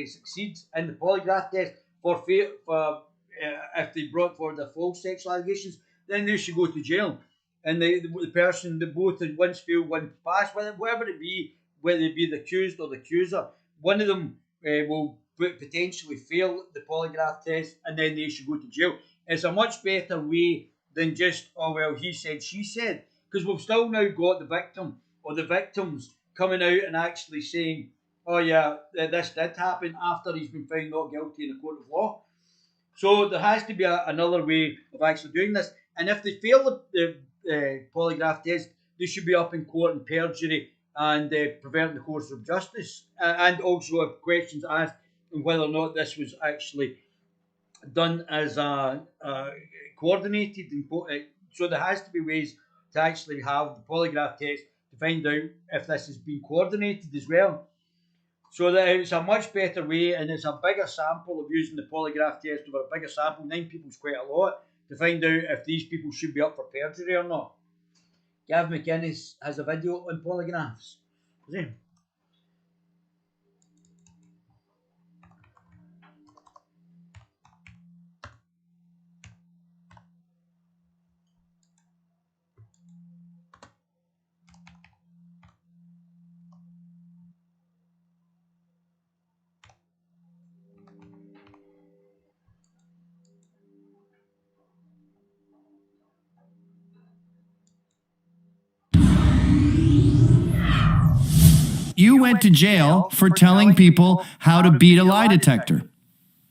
succeeds in the polygraph test if they brought forward the false sexual allegations, then they should go to jail. And the person, both one's failed, one passed, whatever it be, whether it be the accused or the accuser, one of them will potentially fail the polygraph test, and then they should go to jail. It's a much better way than just, oh well, he said, she said, because we've still now got the victim or the victims coming out and actually saying, oh yeah, this did happen after he's been found not guilty in a court of law. So there has to be another way of actually doing this. And if they fail the polygraph test, they should be up in court in perjury and perverting the course of justice. And also have questions asked on whether or not this was actually done as coordinated. So there has to be ways to actually have the polygraph test to find out if this has been coordinated as well. So that it's a much better way, and it's a bigger sample of using the polygraph test over a bigger sample. 9 people is quite a lot to find out if these people should be up for perjury or not. Gav McInnes has a video on polygraphs. Is he? You went to jail for telling people how to beat a lie detector.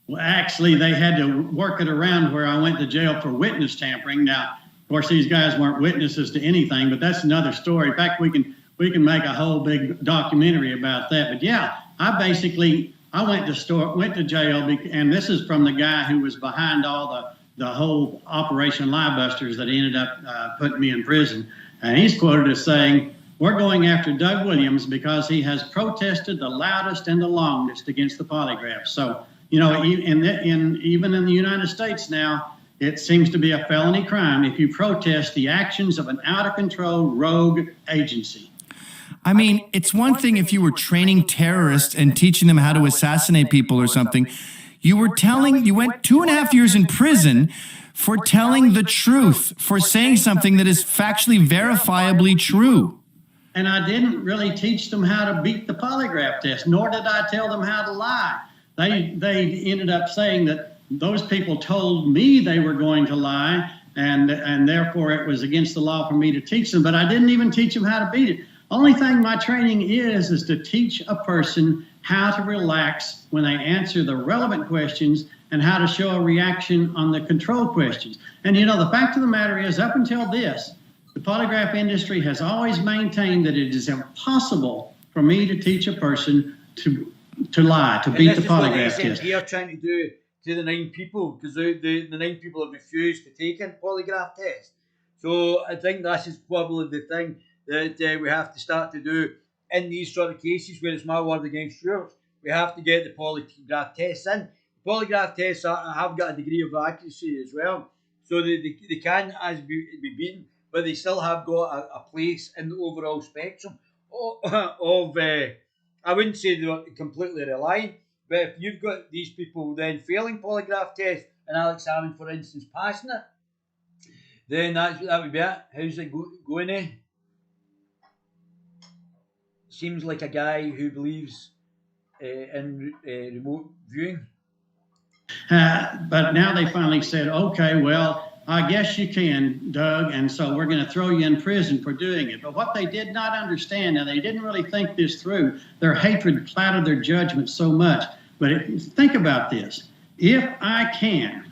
Well, actually, they had to work it around where I went to jail for witness tampering. Now, of course, these guys weren't witnesses to anything, but that's another story. In fact, we can make a whole big documentary about that. But yeah, I went to jail, and this is from the guy who was behind all the whole Operation Liebusters that ended up putting me in prison. And he's quoted as saying, "We're going after Doug Williams because he has protested the loudest and the longest against the polygraph." So, you know, even in the United States now, it seems to be a felony crime if you protest the actions of an out-of-control rogue agency. I mean, it's one thing if you were training terrorists and teaching them how to assassinate people or something. You went 2.5 years in prison for telling the truth, for saying something that is factually verifiably true. And I didn't really teach them how to beat the polygraph test, nor did I tell them how to lie. They ended up saying that those people told me they were going to lie, and therefore it was against the law for me to teach them. But I didn't even teach them how to beat it. Only thing my training is to teach a person how to relax when they answer the relevant questions and how to show a reaction on the control questions. And you know, the fact of the matter is, up until this, the polygraph industry has always maintained that it is impossible for me to teach a person to lie, to beat the polygraph test. Here trying to do to the 9 people, because the 9 people have refused to take a polygraph test. So I think this is probably the thing that we have to start to do in these sort of cases where it's my word against yours. We have to get the polygraph tests in. The polygraph tests have got a degree of accuracy as well, so they can be beaten, but they still have got a place in the overall spectrum of I wouldn't say they're completely reliant, but if you've got these people then failing polygraph tests and Alex Salmond, for instance, passing it, then that would be it. How's it going there? Seems like a guy who believes in remote viewing. But now they finally said, okay, well, I guess you can, Doug, and so we're going to throw you in prison for doing it. But what they did not understand, and they didn't really think this through, their hatred clouded their judgment so much. But think about this. If I can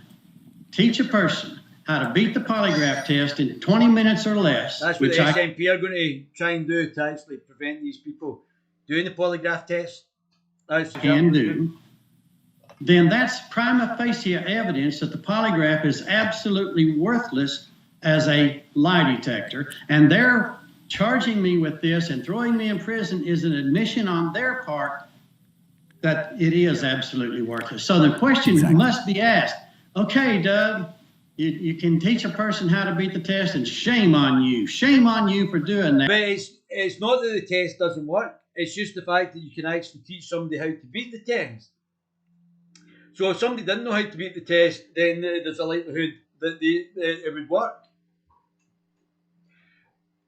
teach a person how to beat the polygraph test in 20 minutes or less, That's what which the I SNP are going to try and do to actually prevent these people doing the polygraph test. That's can do, then that's prima facie evidence that the polygraph is absolutely worthless as a lie detector. And they're charging me with this and throwing me in prison is an admission on their part that it is absolutely worthless. So the question must be asked, okay, Doug, you can teach a person how to beat the test, and shame on you. Shame on you for doing that. But it's not that the test doesn't work. It's just the fact that you can actually teach somebody how to beat the test. So if somebody didn't know how to beat the test, then there's a likelihood that it would work.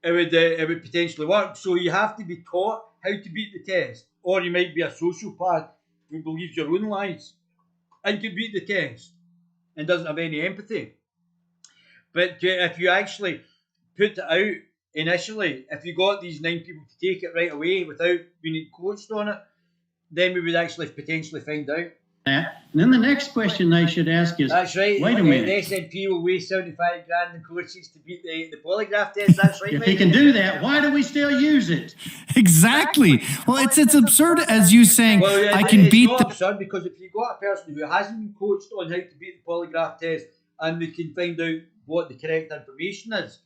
It would potentially work. So you have to be taught how to beat the test. Or you might be a sociopath who believes your own lies and can beat the test and doesn't have any empathy. But if you actually put it out initially, if you got these 9 people to take it right away without being coached on it, then we would actually potentially find out. And then the next question they should ask is, that's right. Wait a minute. The SNP will waste 75 grand in coaches to beat the polygraph test. That's right. If he can do that, why do we still use it? Exactly. Well, it's absurd as you saying, well, yeah, I can beat the... the... It's absurd because if you've got a person who hasn't been coached on how to beat the polygraph test and they can find out what the correct information is,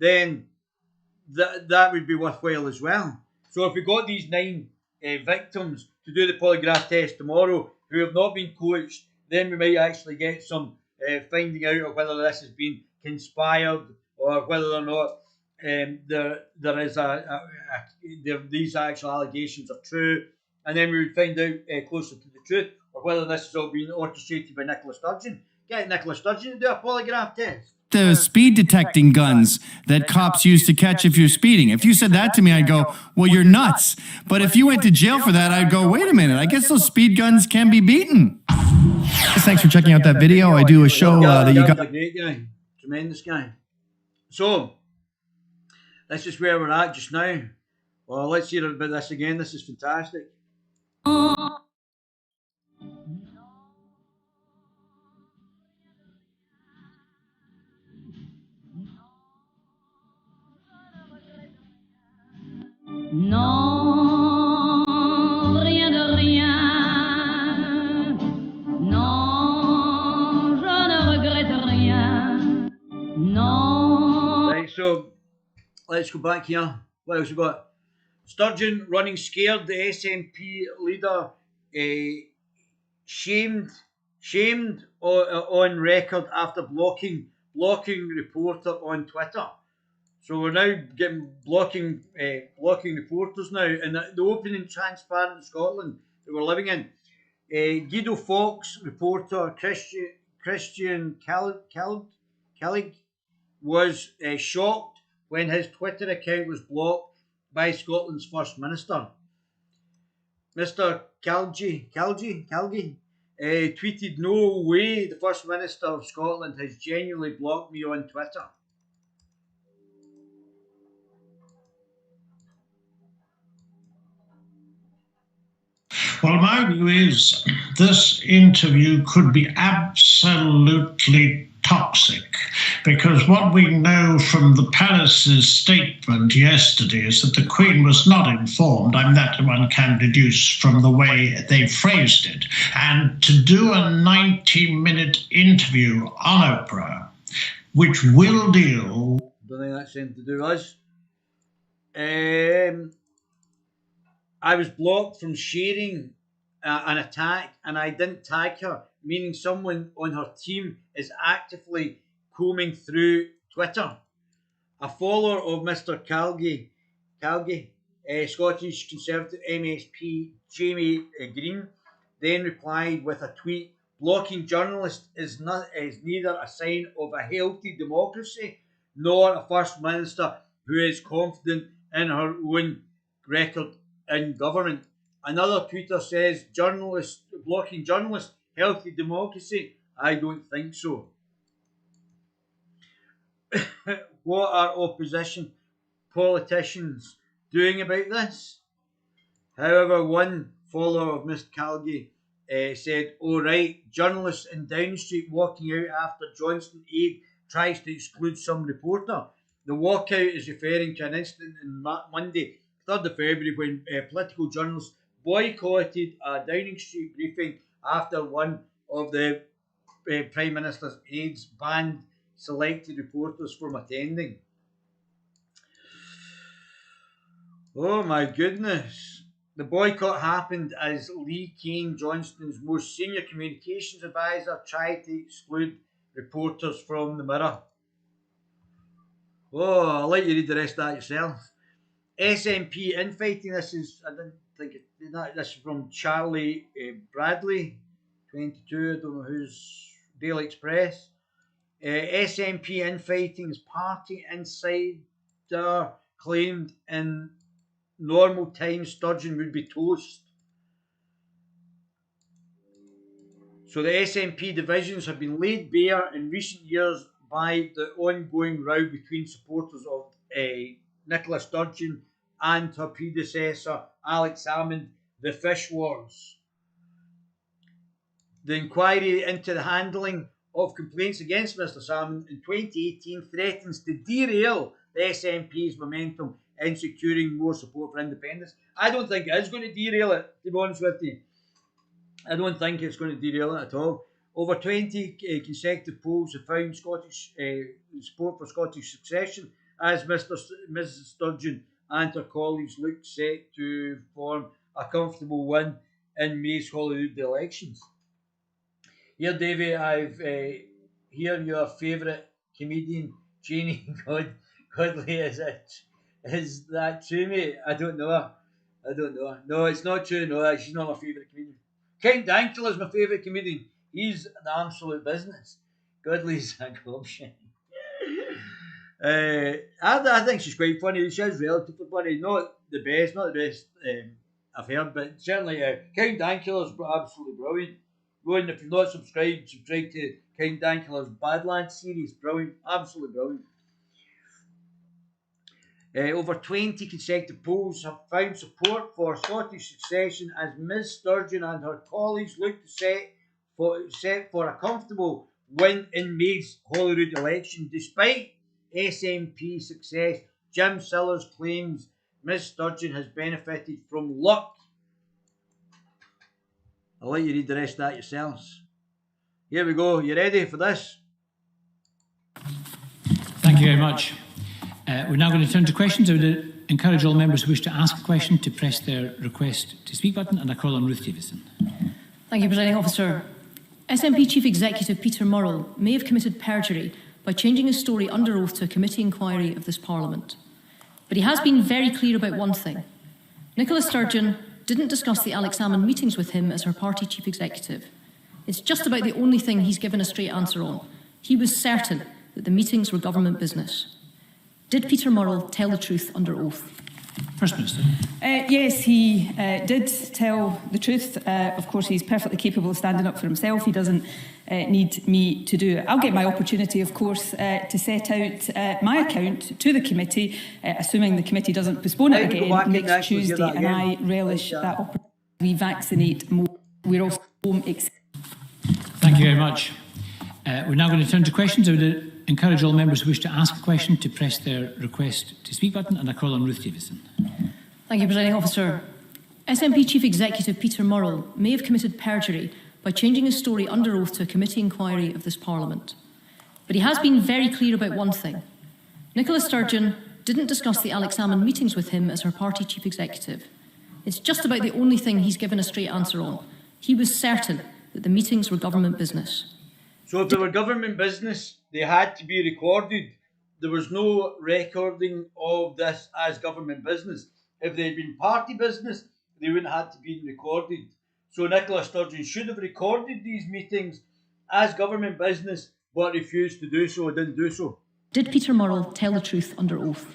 then that would be worthwhile as well. So if we got these 9 victims to do the polygraph test tomorrow who have not been coached, then we might actually get some finding out of whether this has been conspired or whether or not there is these actual allegations are true, and then we would find out closer to the truth, or whether this has all been orchestrated by Nicola Sturgeon. Get Nicola Sturgeon to do a polygraph test. The speed detecting guns that cops use to catch if you're speeding. If you said that to me, I'd go, well, you're nuts. But if you went to jail for that, I'd go, wait a minute, I guess those speed guns can be beaten. Thanks for checking out that video. I do a show that you got. A great guy, tremendous guy. So, this is where we're at just now. Well, let's hear about this again. This is fantastic. Non, rien de rien. Non, je ne regrette rien. Non. Right, so let's go back here. What else we got? Sturgeon running scared. The SNP leader shamed on record after blocking reporter on Twitter. So we're now getting blocking reporters now in the open and transparent Scotland that we're living in. Guido Fawkes reporter Christian Callig was shocked when his Twitter account was blocked by Scotland's First Minister. Mr. Calgi tweeted, "No way, the First Minister of Scotland has genuinely blocked me on Twitter." Well, my view is this interview could be absolutely toxic, because what we know from the Palace's statement yesterday is that the Queen was not informed. I mean, that one can deduce from the way they phrased it. And to do a 90-minute interview on Oprah, which will deal... Don't think that's anything to do with us. I was blocked from sharing an attack, and I didn't tag her, meaning someone on her team is actively combing through Twitter. A follower of Mr. Calgi, Scottish Conservative MSP Jamie Green, then replied with a tweet, "Blocking journalists is neither a sign of a healthy democracy nor a First Minister who is confident in her own record in government." Another tweeter says, blocking journalists, healthy democracy? I don't think so. What are opposition politicians doing about this? However, one follower of Mr. Calgi said, "Oh right, journalists in Downing Street walking out after Johnson aide tries to exclude some reporter. The walkout is referring to an incident on Monday, 3rd of February, when political journalists boycotted a Downing Street briefing after one of the Prime Minister's aides banned selected reporters from attending. Oh my goodness. The boycott happened as Lee Kane Johnston's most senior communications advisor tried to exclude reporters from the Mirror. Oh, I'll let you read the rest of that yourself. SNP infighting. This is, I didn't think it, this is from Charlie Bradley, 22. I don't know who's Daily Express. SNP infighting is party insider claimed in normal times Sturgeon would be toast. So the SNP divisions have been laid bare in recent years by the ongoing row between supporters of Nicola Sturgeon and her predecessor Alex Salmond, the Fish Wars. The inquiry into the handling of complaints against Mr Salmond in 2018 threatens to derail the SNP's momentum in securing more support for independence. I don't think it is going to derail it, to be honest with you. I don't think it's going to derail it at all. Over 20 consecutive polls have found Scottish support for Scottish succession as Mrs Sturgeon and her colleagues look set to form a comfortable win in May's Holyrood elections. Here, Davy, I've here your favourite comedian, Janie Godley. Is that true, mate? I don't know her. No, it's not true. No, she's not my favourite comedian. Count Dankula is my favourite comedian. He's the absolute business. Godley's a gobshite. I think she's quite funny. She is relatively funny. Not the best I've heard, but certainly Count Dankula's absolutely brilliant. Go in, if you're not subscribed to Count Dankula's Badlands series. Brilliant, absolutely brilliant. Over 20 consecutive polls have found support for Scottish succession as Ms Sturgeon and her colleagues look to set for a comfortable win in May's Holyrood election. Despite SNP success, Jim Sillars claims Ms Sturgeon has benefited from luck. I'll let you read the rest of that yourselves. Here we go. You ready for this? Thank you very much. We're now going to turn to questions. I would encourage all members who wish to ask a question to press their request to speak button, and I call on Ruth Davison. Thank you, Presiding Officer. SNP Chief Executive Peter Murrell may have committed perjury by changing his story under oath to a committee inquiry of this Parliament. But he has been very clear about one thing. Nicola Sturgeon didn't discuss the Alex Salmond meetings with him as her party Chief Executive. It's just about the only thing he's given a straight answer on. He was certain that the meetings were government business. Did Peter Murrell tell the truth under oath? First Minister. Yes, he did tell the truth. Of course, he's perfectly capable of standing up for himself. He doesn't need me to do it. I'll get my opportunity, of course, to set out my account to the committee, assuming the committee doesn't postpone it again next Tuesday, and I relish that opportunity. We vaccinate more. We're also home. Thank you very much. We're now going to turn to questions. I would encourage all members who wish to ask a question to press their request to speak button, and I call on Ruth Davison. Thank you, Presiding Officer. SNP Chief Executive Peter Murrell may have committed perjury by changing his story under oath to a committee inquiry of this Parliament. But he has been very clear about one thing. Nicola Sturgeon didn't discuss the Alex Salmond meetings with him as her party Chief Executive. It's just about the only thing he's given a straight answer on. He was certain that the meetings were government business. So if they were government business, they had to be recorded. There was no recording of this as government business. If they had been party business, they wouldn't have to be recorded. So Nicola Sturgeon should have recorded these meetings as government business, but refused to do so, didn't do so. Did Peter Murrell tell the truth under oath?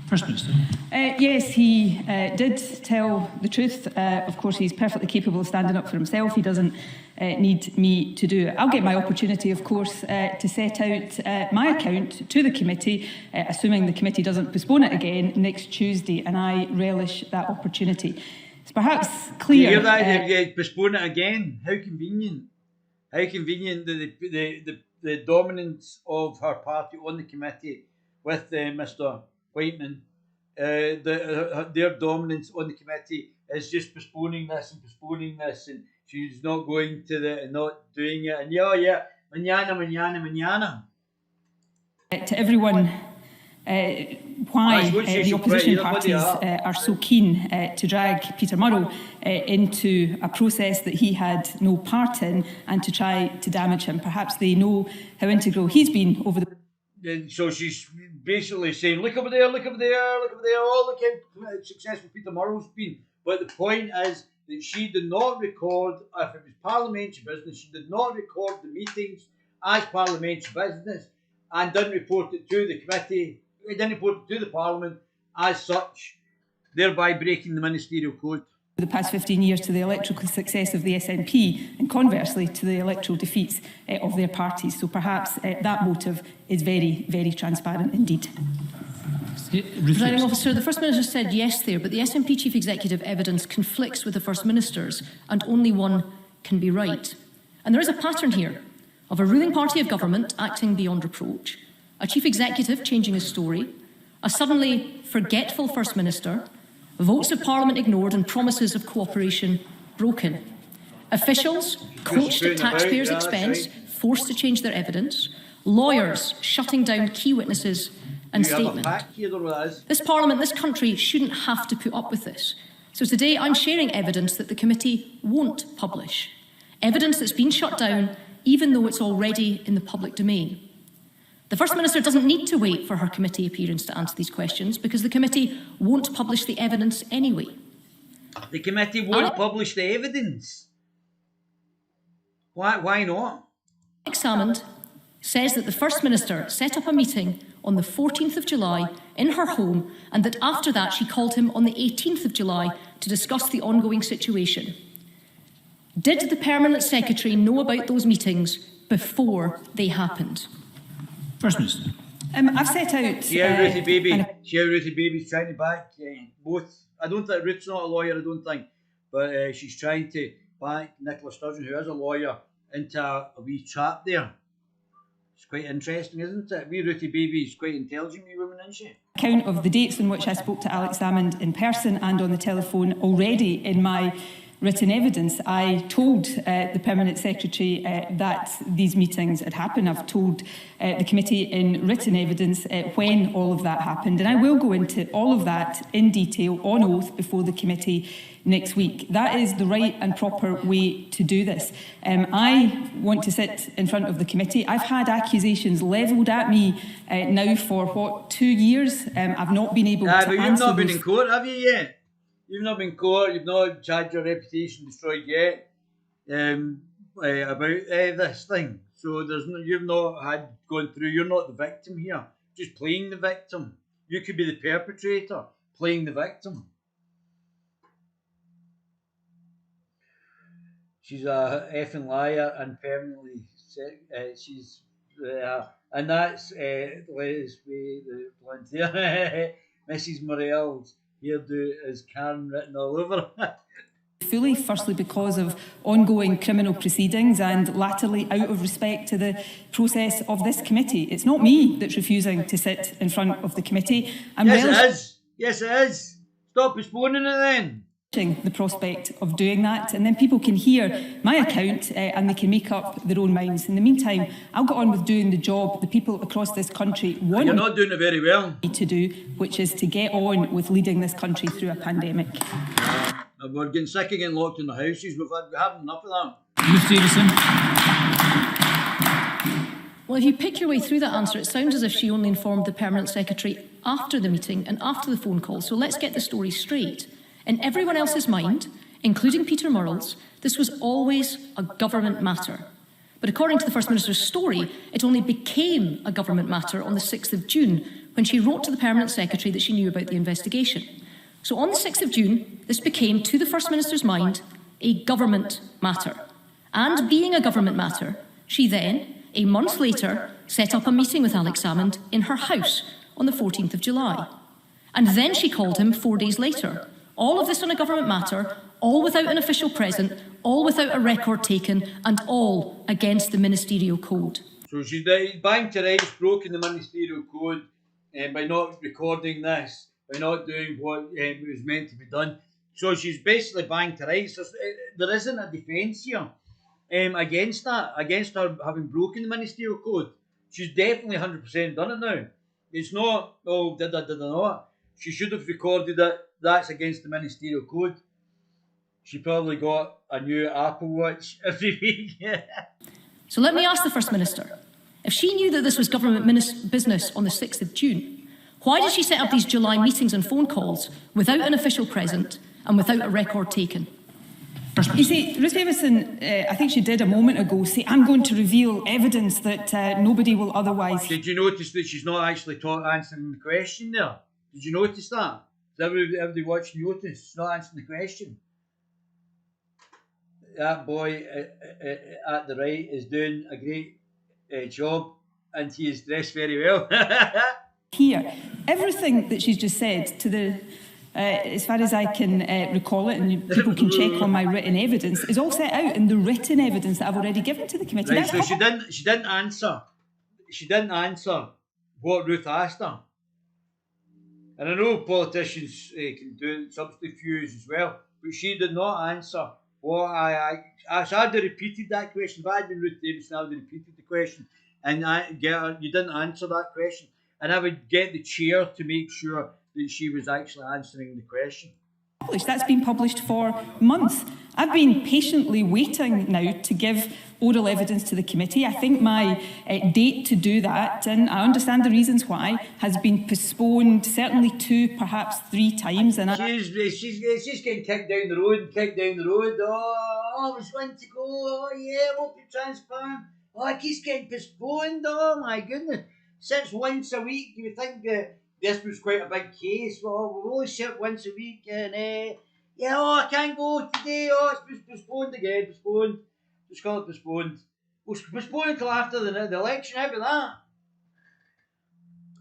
First Minister. Yes, he did tell the truth. Of course, he's perfectly capable of standing up for himself. He doesn't need me to do it. I'll get my opportunity, of course, to set out my account to the committee, assuming the committee doesn't postpone it again next Tuesday, and I relish that opportunity. It's perhaps clear... You hear that? Postpone it again? How convenient. How convenient that the dominance of her party on the committee with Mr. Whiteman, their dominance on the committee is just postponing this, and she's not going to the and not doing it, and mañana. To everyone, why the opposition parties are so keen to drag Peter Murrell into a process that he had no part in and to try to damage him. Perhaps they know how integral he's been over the... And so she's basically saying, look over there, oh, look how successful Peter Murrell's been. But the point is that she did not record, if it was parliamentary business, she did not record the meetings as parliamentary business and didn't report it to the committee, didn't report it to the Parliament as such, thereby breaking the ministerial code. The past 15 years to the electoral success of the SNP and conversely to the electoral defeats of their parties. So perhaps that motive is very, very transparent indeed. Presiding Officer, the First Minister said yes there, but the SNP Chief Executive evidence conflicts with the First Minister's and only one can be right. And there is a pattern here of a ruling party of government acting beyond reproach, a Chief Executive changing his story, a suddenly forgetful First Minister, votes of Parliament ignored and promises of cooperation broken. Officials coached at taxpayers' expense, forced to change their evidence. Lawyers shutting down key witnesses and statements. This Parliament, this country shouldn't have to put up with this. So today I'm sharing evidence that the committee won't publish. Evidence that's been shut down even though it's already in the public domain. The First Minister doesn't need to wait for her committee appearance to answer these questions because the committee won't publish the evidence anyway. The committee won't publish the evidence? Why not? Alex Salmond says that the First Minister set up a meeting on the 14th of July in her home and that after that she called him on the 18th of July to discuss the ongoing situation. Did the Permanent Secretary know about those meetings before they happened? First Minister. I've set out... See how Ruthie Baby's trying to back both. I don't think Ruth's not a lawyer, I don't think. But she's trying to back Nicola Sturgeon, who is a lawyer, into a wee trap there. It's quite interesting, isn't it? Wee Ruthie Baby's quite intelligent wee woman, isn't she? Account of the dates on which I spoke to Alex Salmond in person and on the telephone already in my written evidence. I told the Permanent Secretary that these meetings had happened. I've told the committee in written evidence when all of that happened. And I will go into all of that in detail on oath before the committee next week. That is the right and proper way to do this. I want to sit in front of the committee. I've had accusations levelled at me now for, 2 years? I've not been able to answer but you've not been those. in court, have you yet? You've not been in court, you've not had your reputation destroyed yet about this thing. So you've not gone through, you're not the victim here, just playing the victim. You could be the perpetrator, playing the victim. She's a effing liar and permanently she's and that's the blunt here. Mrs. Morell's hairdo is Karen written all over it. Fully, firstly because of ongoing criminal proceedings and latterly out of respect to the process of this committee. It's not me that's refusing to sit in front of the committee. Yes, it is. Stop postponing it then. The prospect of doing that, and then people can hear my account and they can make up their own minds. In the meantime, I'll get on with doing the job the people across this country want You're not doing it very well. to do, which is to get on with leading this country through a pandemic. We're getting sick of getting locked in the houses. We've had enough of that. Ruth Davidson. Well, if you pick your way through that answer, it sounds as if she only informed the Permanent Secretary after the meeting and after the phone call. So let's get the story straight. In everyone else's mind, including Peter Murrell's, this was always a government matter. But according to the First Minister's story, it only became a government matter on the 6th of June when she wrote to the Permanent Secretary that she knew about the investigation. So on the 6th of June, this became, to the First Minister's mind, a government matter. And being a government matter, she then, a month later, set up a meeting with Alex Salmond in her house on the 14th of July. And then she called him 4 days later. All of this on a government matter, all without an official present, all without a record taken, and all against the ministerial code. So she's banged to rights, broken the ministerial code by not recording this, by not doing what was meant to be done. So she's basically banged to rights. There isn't a defence here against that, against her having broken the ministerial code. She's definitely 100% done it now. It's not, oh, did I not? She should have recorded it. That's against the ministerial code. She probably got a new Apple Watch every week. So let me ask the First Minister, if she knew that this was government business on the 6th of June, why did she set up these July meetings and phone calls without an official present and without a record taken? You see, Ruth Davidson, I think she did a moment ago, say, I'm going to reveal evidence that nobody will otherwise... Did you notice that she's not actually answering the question there? Did you notice that? Did everybody watch notice? She's not answering the question. That boy at the right is doing a great job, and he is dressed very well. Here, everything that she's just said, to the as far as I can recall it, and people can check on my written evidence, is all set out in the written evidence that I've already given to the committee. Right, so she didn't answer. She didn't answer what Ruth asked her. And I know politicians can do subterfuge as well, but she did not answer what I had repeated that question. If I had been Ruth Davidson, I would have repeated the question, and you didn't answer that question, and I would get the chair to make sure that she was actually answering the question. That's been published for months. I've been patiently waiting now to give oral evidence to the committee. I think my date to do that, and I understand the reasons why, has been postponed certainly 2, perhaps 3 times. And she's getting kicked down the road. Oh, I was wanting to go. Oh, yeah, won't be transparent. Oh, it keeps getting postponed. Oh, my goodness. Since once a week, you would think that this was quite a big case. Well, we'll only sit once a week, and I can't go today. Oh, it's postponed again. Postponed. Just call it postponed. We'll postpone until after the election. How about that?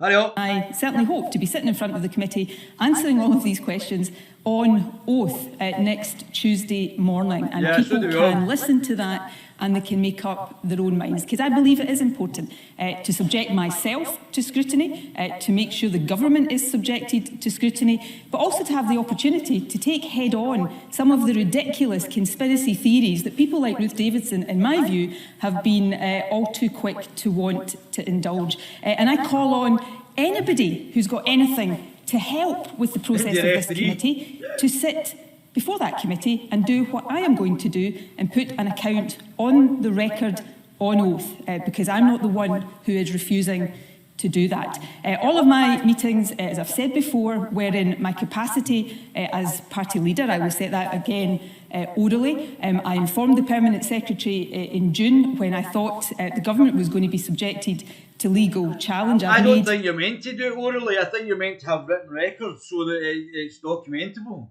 Hurry up. I certainly hope to be sitting in front of the committee answering all of these questions on oath next Tuesday morning, and people can listen to that and they can make up their own minds, because I believe it is important to subject myself to scrutiny, to make sure the government is subjected to scrutiny, but also to have the opportunity to take head on some of the ridiculous conspiracy theories that people like Ruth Davidson, in my view, have been all too quick to want to indulge. And I call on anybody who's got anything to help with the process of this committee to sit before that committee and do what I am going to do and put an account on the record on oath, because I'm not the one who is refusing to do that. All of my meetings, as I've said before, were in my capacity as party leader. I will say that again orally. I informed the Permanent Secretary in June when I thought the government was going to be subjected to legal challenge. I don't think you're meant to do it orally. I think you're meant to have written records so that it's documentable.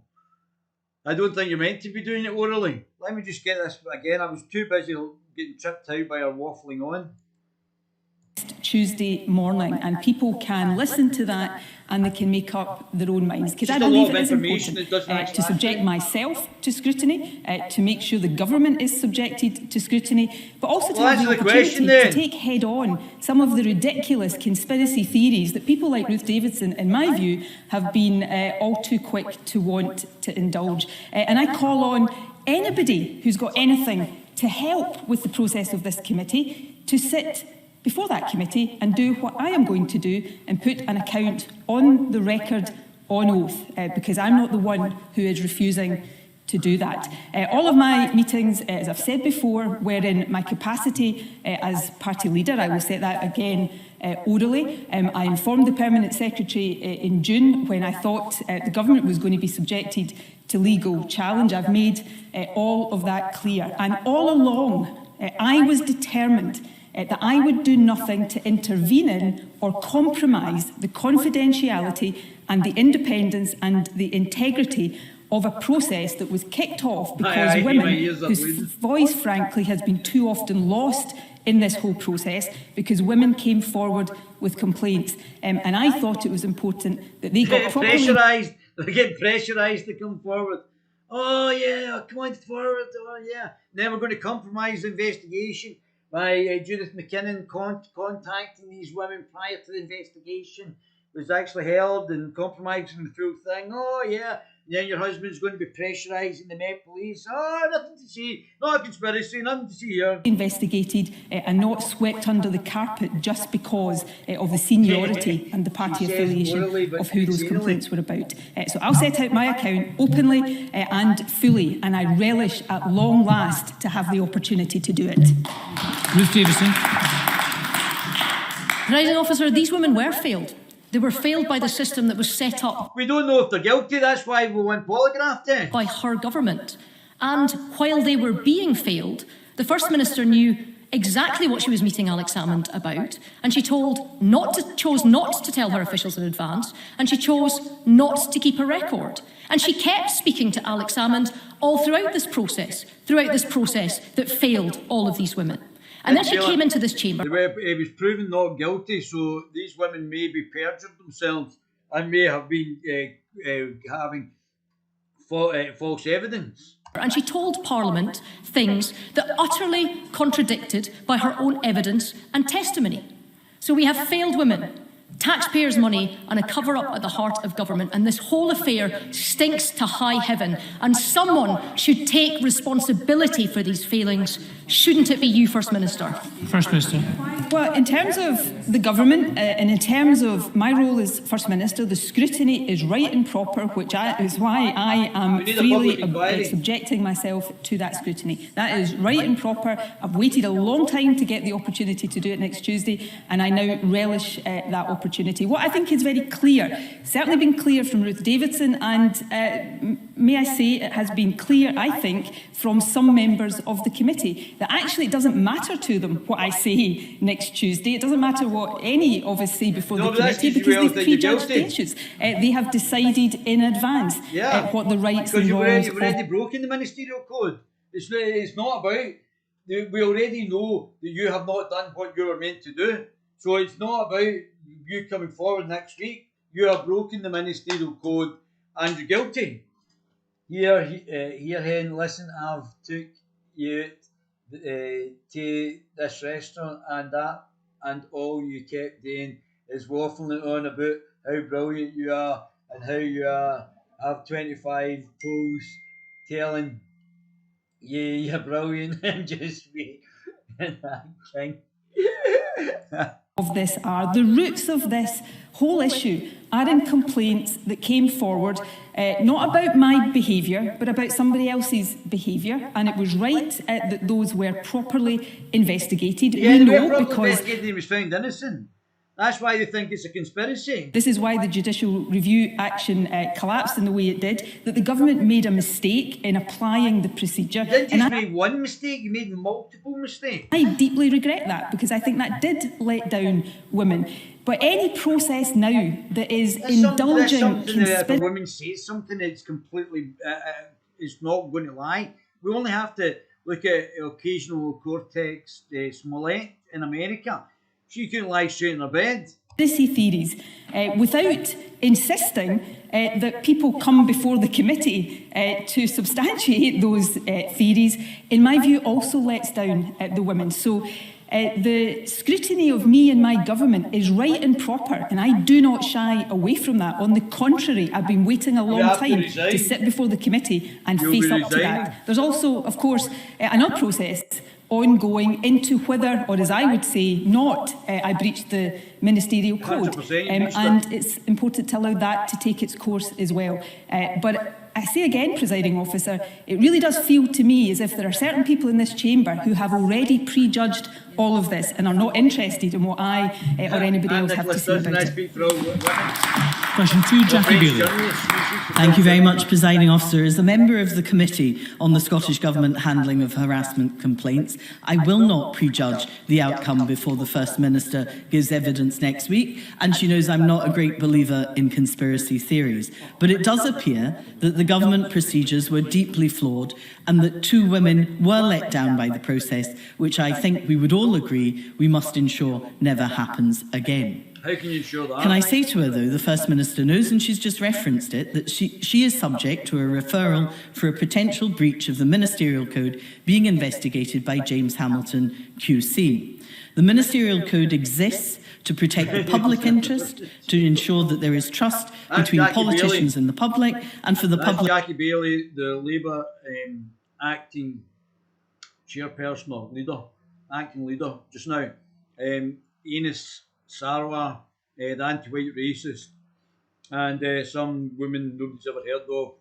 I don't think you're meant to be doing it orally. Let me just get this again. I was too busy getting tripped out by her waffling on. Tuesday morning, and people can listen to that and they can make up their own minds, because I believe it is important to subject myself to scrutiny, to make sure the government is subjected to scrutiny, but also to have the opportunity to take head on some of the ridiculous conspiracy theories that people like Ruth Davidson, in my view, have been all too quick to want to indulge. And I call on anybody who's got anything to help with the process of this committee to sit before that committee and do what I am going to do and put an account on the record on oath, because I'm not the one who is refusing to do that. All of my meetings, as I've said before, were in my capacity as party leader. I will say that again orally. I informed the Permanent Secretary in June when I thought the government was going to be subjected to legal challenge. I've made all of that clear. And all along, I was determined that I would do nothing to intervene in or compromise the confidentiality and the independence and the integrity of a process that was kicked off because women, whose voice, frankly, has been too often lost in this whole process, because women came forward with complaints. And I thought it was important that they got properly... They get pressurised to come forward. Oh, yeah, come on forward. Oh, yeah. Then we're going to compromise the investigation. by Judith McKinnon contacting these women prior to the investigation was actually held and compromising the full thing. Oh, yeah. Then your husband's going to be pressurising the Met Police. Oh, nothing to see. Not a conspiracy, nothing to see here. Investigated and not swept under the carpet just because of the seniority and the party affiliation of who those complaints were about. So I'll set out my account openly and fully, and I relish at long last to have the opportunity to do it. Ruth Davison. Presiding Officer, these women were failed. They were failed by the system that was set up. We don't know if they're guilty, that's why we want polygraph tests. By her government. And while they were being failed, the First Minister knew exactly what she was meeting Alex Salmond about, and she chose not to tell her officials in advance, and she chose not to keep a record. And she kept speaking to Alex Salmond all throughout this process that failed all of these women. And then she came into this chamber. It was proven not guilty, so these women may be perjured themselves and may have been having false evidence. And she told Parliament things that utterly contradicted by her own evidence and testimony. So we have failed women, taxpayers' money and a cover-up at the heart of government, and this whole affair stinks to high heaven, and someone should take responsibility for these failings. Shouldn't it be you, First Minister? First Minister. Well, in terms of the government and in terms of my role as First Minister, the scrutiny is right and proper, which is why I am freely subjecting myself to that scrutiny. That is right and proper. I've waited a long time to get the opportunity to do it next Tuesday, and I now relish that opportunity. What I think is very clear, certainly been clear from Ruth Davidson, and may I say it has been clear, I think, from some members of the committee, that actually it doesn't matter to them what I say next Tuesday. It doesn't matter what any of us say before the committee, because they've prejudged the issues. They have decided in advance what the rights and wrongs. You've already broken the ministerial code. It's not about. We already know that you have not done what you were meant to do. So it's not about you coming forward next week. You have broken the ministerial code and you're guilty. Here, hen, listen, I've took you to this restaurant and that, and all you kept doing is waffling on about how brilliant you are and how you have 25 posts telling you you're brilliant and just wait and that thing. Of this are the roots of this whole issue are in complaints that came forward not about my behaviour but about somebody else's behaviour, and it was right that those were properly investigated. Yeah, we know because he was found innocent. That's why they think it's a conspiracy. This is why the judicial review action collapsed in the way it did, that the government made a mistake in applying the procedure. You didn't just make one mistake, you made multiple mistakes. I deeply regret that, because I think that did let down women. But any process now that is indulging if a woman says something, it's completely, it's not going to lie. We only have to look at occasional Cortex Smollett in America. She couldn't lie straight in her bed. Conspiracy theories, without insisting that people come before the committee to substantiate those theories, in my view, also lets down the women. So the scrutiny of me and my government is right and proper, and I do not shy away from that. On the contrary, I've been waiting a long time to sit before the committee and face up to that. There's also, of course, another process ongoing into whether, or as I would say, not, I breached the ministerial code. And it's important to allow that to take its course as well. But I say again, Presiding Officer, it really does feel to me as if there are certain people in this chamber who have already prejudged all of this and are not interested in what I or anybody else have to say about it. Question 2, Jackie Bailey. Thank you very much, Presiding Officer. As a member of the Committee on the Scottish Government handling of harassment complaints, I will not prejudge the outcome before the First Minister gives evidence next week, and she knows I'm not a great believer in conspiracy theories. But it does appear that the government procedures were deeply flawed and that 2 women were let down by the process, which I think we would all agree we must ensure never happens again. How can you ensure that? Can I say to her, though, the First Minister knows, and she's just referenced it, that she is subject to a referral for a potential breach of the Ministerial Code being investigated by James Hamilton QC. The Ministerial Code exists to protect the public interest, to ensure that there is trust between politicians and the public, and for the public... Jackie Bailey, the Labour acting chairperson or leader, acting leader just now. Enos Sarwar, the anti-white racist, and some women nobody's ever heard of,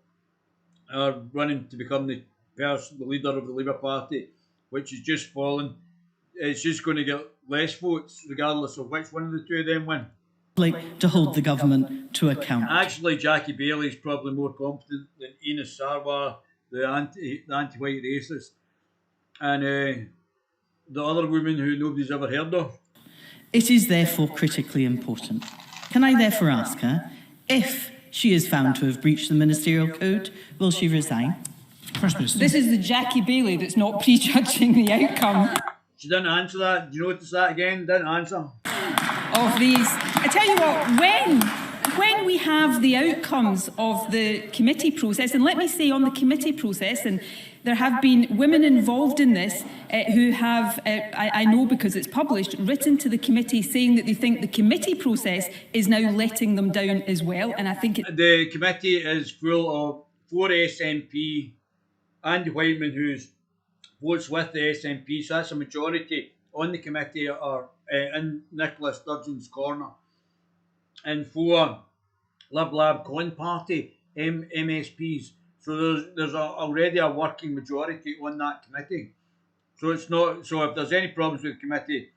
are running to become the leader of the Labour Party, which is just fallen. It's just going to get less votes, regardless of which one of the two of them win. To hold the government to account. Actually, Jackie Bailey is probably more competent than Enos Sarwar, the anti-white racist, and the other woman who nobody's ever heard of. It is therefore critically important. Can I therefore ask her, if she is found to have breached the Ministerial Code, will she resign? First Minister. This is the Jackie Bailey that's not prejudging the outcome. She didn't answer that. Do you notice that again? Didn't answer. Of these. I tell you what, when we have the outcomes of the committee process, and let me say on the committee process, and there have been women involved in this who have, I know because it's published, written to the committee saying that they think the committee process is now letting them down as well. And I think the committee is full of 4 SNP and Whiteman who votes with the SNP, so that's a majority on the committee are in Nicola Sturgeon's corner, and 4 Lib Lab Con Party MSPs. So there's already a working majority on that committee. So it's not. So if there's any problems with the committee,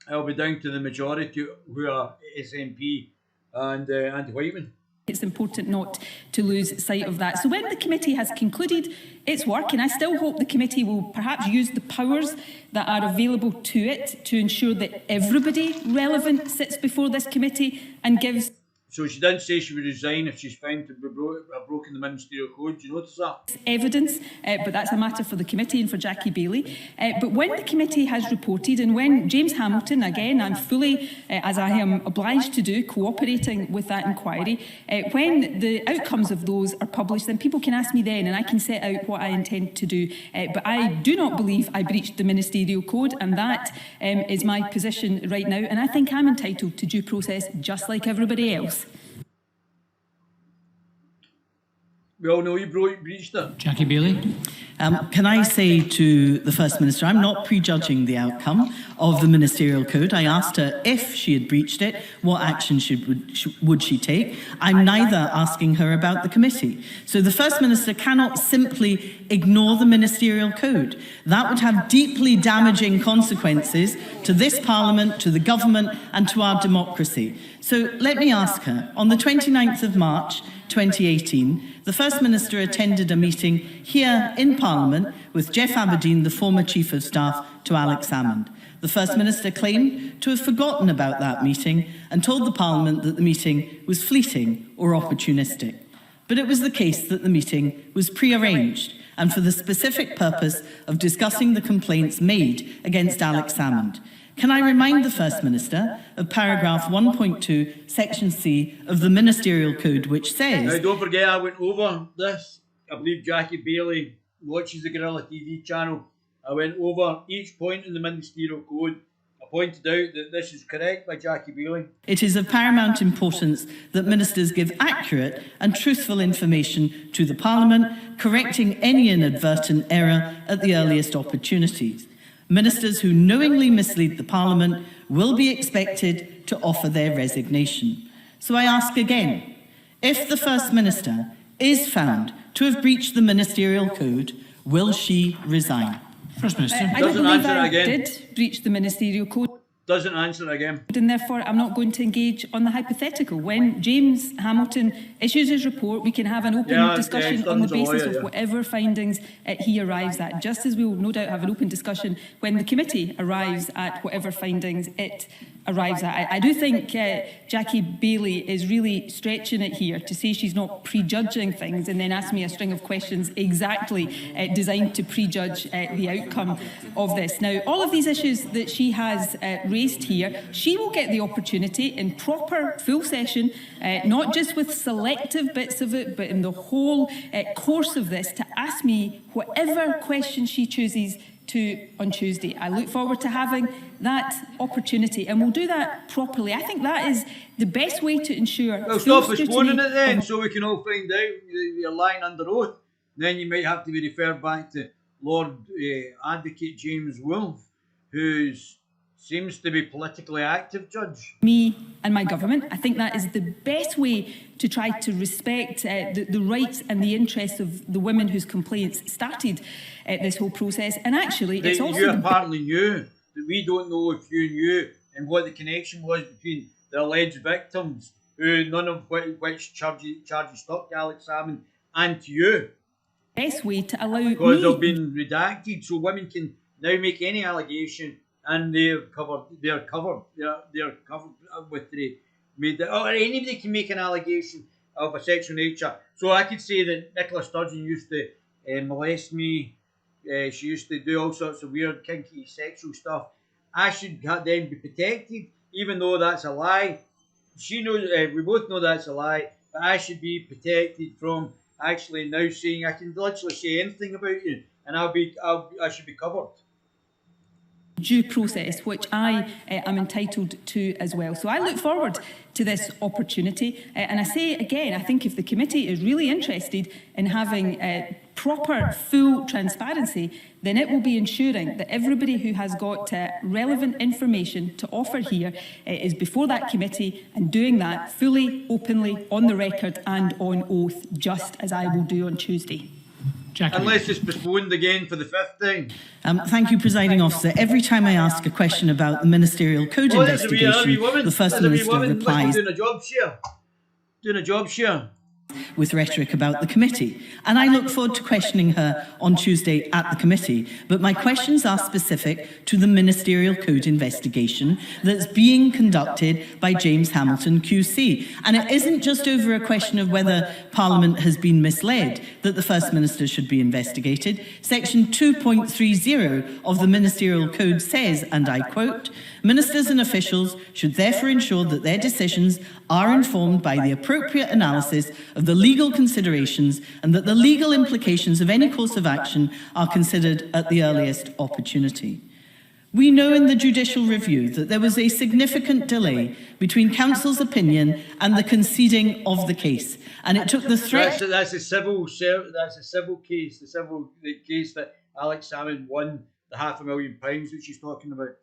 it'll be down to the majority who are SNP and Whiteman. It's important not to lose sight of that. So when the committee has concluded its work, and I still hope the committee will perhaps use the powers that are available to it to ensure that everybody relevant sits before this committee and gives... So she didn't say she would resign if she's found to have broken the Ministerial Code. Do you notice that? Evidence, but that's a matter for the committee and for Jackie Bailey. But when the committee has reported, and when James Hamilton, again, I'm fully, as I am obliged to do, cooperating with that inquiry, when the outcomes of those are published, then people can ask me then, and I can set out what I intend to do. But I do not believe I breached the Ministerial Code, and that is my position right now. And I think I'm entitled to due process just like everybody else. We all know you breached it. Jackie Bailey. Can I say to the First Minister, I'm not prejudging the outcome of the Ministerial Code. I asked her if she had breached it, what action would she take. I'm neither asking her about the committee. So the First Minister cannot simply ignore the Ministerial Code. That would have deeply damaging consequences to this Parliament, to the government and to our democracy. So let me ask her, on the 29th of March 2018, the First Minister attended a meeting here in Parliament with Jeff Aberdeen, the former Chief of Staff to Alex Salmond. The First Minister claimed to have forgotten about that meeting and told the Parliament that the meeting was fleeting or opportunistic. But it was the case that the meeting was pre-arranged and for the specific purpose of discussing the complaints made against Alex Salmond. Can I remind the First Minister of paragraph 1.2, section C of the Ministerial Code, which says... Now, don't forget I went over this. I believe Jackie Bailey watches the Guerilla TV channel. I went over each point in the Ministerial Code. I pointed out that this is correct by Jackie Bailey. It is of paramount importance that ministers give accurate and truthful information to the Parliament, correcting any inadvertent error at the earliest opportunities. Ministers who knowingly mislead the Parliament will be expected to offer their resignation. So I ask again, if the First Minister is found to have breached the Ministerial Code, will she resign? First Minister. I don't believe I did breach the Ministerial Code. Doesn't answer again. And therefore, I'm not going to engage on the hypothetical. When James Hamilton issues his report, we can have an open discussion on the basis of whatever findings he arrives at, just as we will no doubt have an open discussion when the committee arrives at whatever findings it arrives at. I do think Jackie Bailey is really stretching it here to say she's not prejudging things and then ask me a string of questions exactly designed to prejudge the outcome of this. Now, all of these issues that she has raised here, she will get the opportunity in proper full session, not just with selective bits of it, but in the whole course of this, to ask me whatever question she chooses to on Tuesday. I look forward to having that opportunity, and we'll do that properly. I think that is the best way to ensure. Well, stop postponing it then, so we can all find out you're lying under oath. Then you might have to be referred back to Lord Advocate James Wolfe, who seems to be politically active, Judge. Me and my government. I think that is the best way to try to respect the rights and the interests of the women whose complaints started this whole process. And actually, it's also... You apparently knew that we don't know if you knew and what the connection was between the alleged victims, who none of which charges stuck to Alex Salmond, and to you. Best way to allow because they've been redacted, so women can now make any allegation, and they're covered with or anybody can make an allegation of a sexual nature. So I could say that Nicola Sturgeon used to molest me. She used to do all sorts of weird, kinky, sexual stuff. I should then be protected, even though that's a lie. She knows. We both know that's a lie, but I should be protected from actually now saying I can literally say anything about you, and I should be covered. Due process, which I am entitled to as well. So I look forward to this opportunity. And I say again, I think if the committee is really interested in having proper, full transparency, then it will be ensuring that everybody who has got relevant information to offer here is before that committee, and doing that fully, openly, on the record and on oath, just as I will do on Tuesday. Jackie. Unless it's postponed again for the fifth time. Thank you, Presiding Officer. Every time I ask a question about the ministerial code investigation, the First Minister replies... Doing a job share. With rhetoric about the committee. And I look forward to questioning her on Tuesday at the committee. But my questions are specific to the ministerial code investigation that's being conducted by James Hamilton QC. And it isn't just over a question of whether Parliament has been misled that the First Minister should be investigated. Section 2.30 of the ministerial code says, and I quote, "Ministers and officials should therefore ensure that their decisions are informed by the appropriate analysis of the legal considerations and that the legal implications of any course of action are considered at the earliest opportunity." We know in the judicial review that there was a significant delay between Council's opinion and the conceding of the case, and it took the threat... That's a civil case, the case that Alex Salmond won the £500,000 that she's talking about.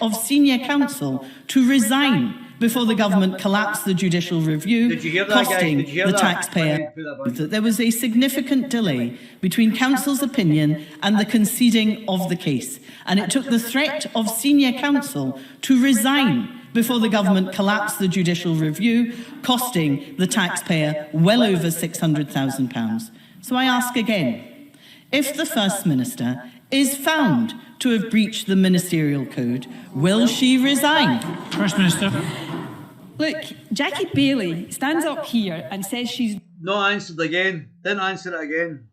...of senior counsel to resign before the government collapsed the judicial review, costing the taxpayer that there was a significant delay between council's opinion and the conceding of the case. And it took the threat of senior counsel to resign before the government collapsed the judicial review, costing the taxpayer well over £600,000. So I ask again, if the First Minister is found to have breached the ministerial code, will she resign? First Minister. Look, Jackie Baillie stands up here and says she's... Not answered again. Didn't answer it again.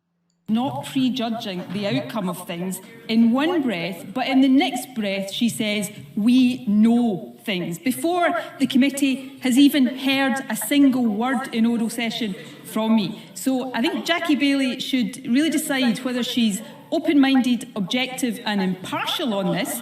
Not prejudging the outcome of things in one breath, but in the next breath she says, we know things, before the committee has even heard a single word in oral session from me. So I think Jackie Baillie should really decide whether she's open-minded, objective and impartial on this,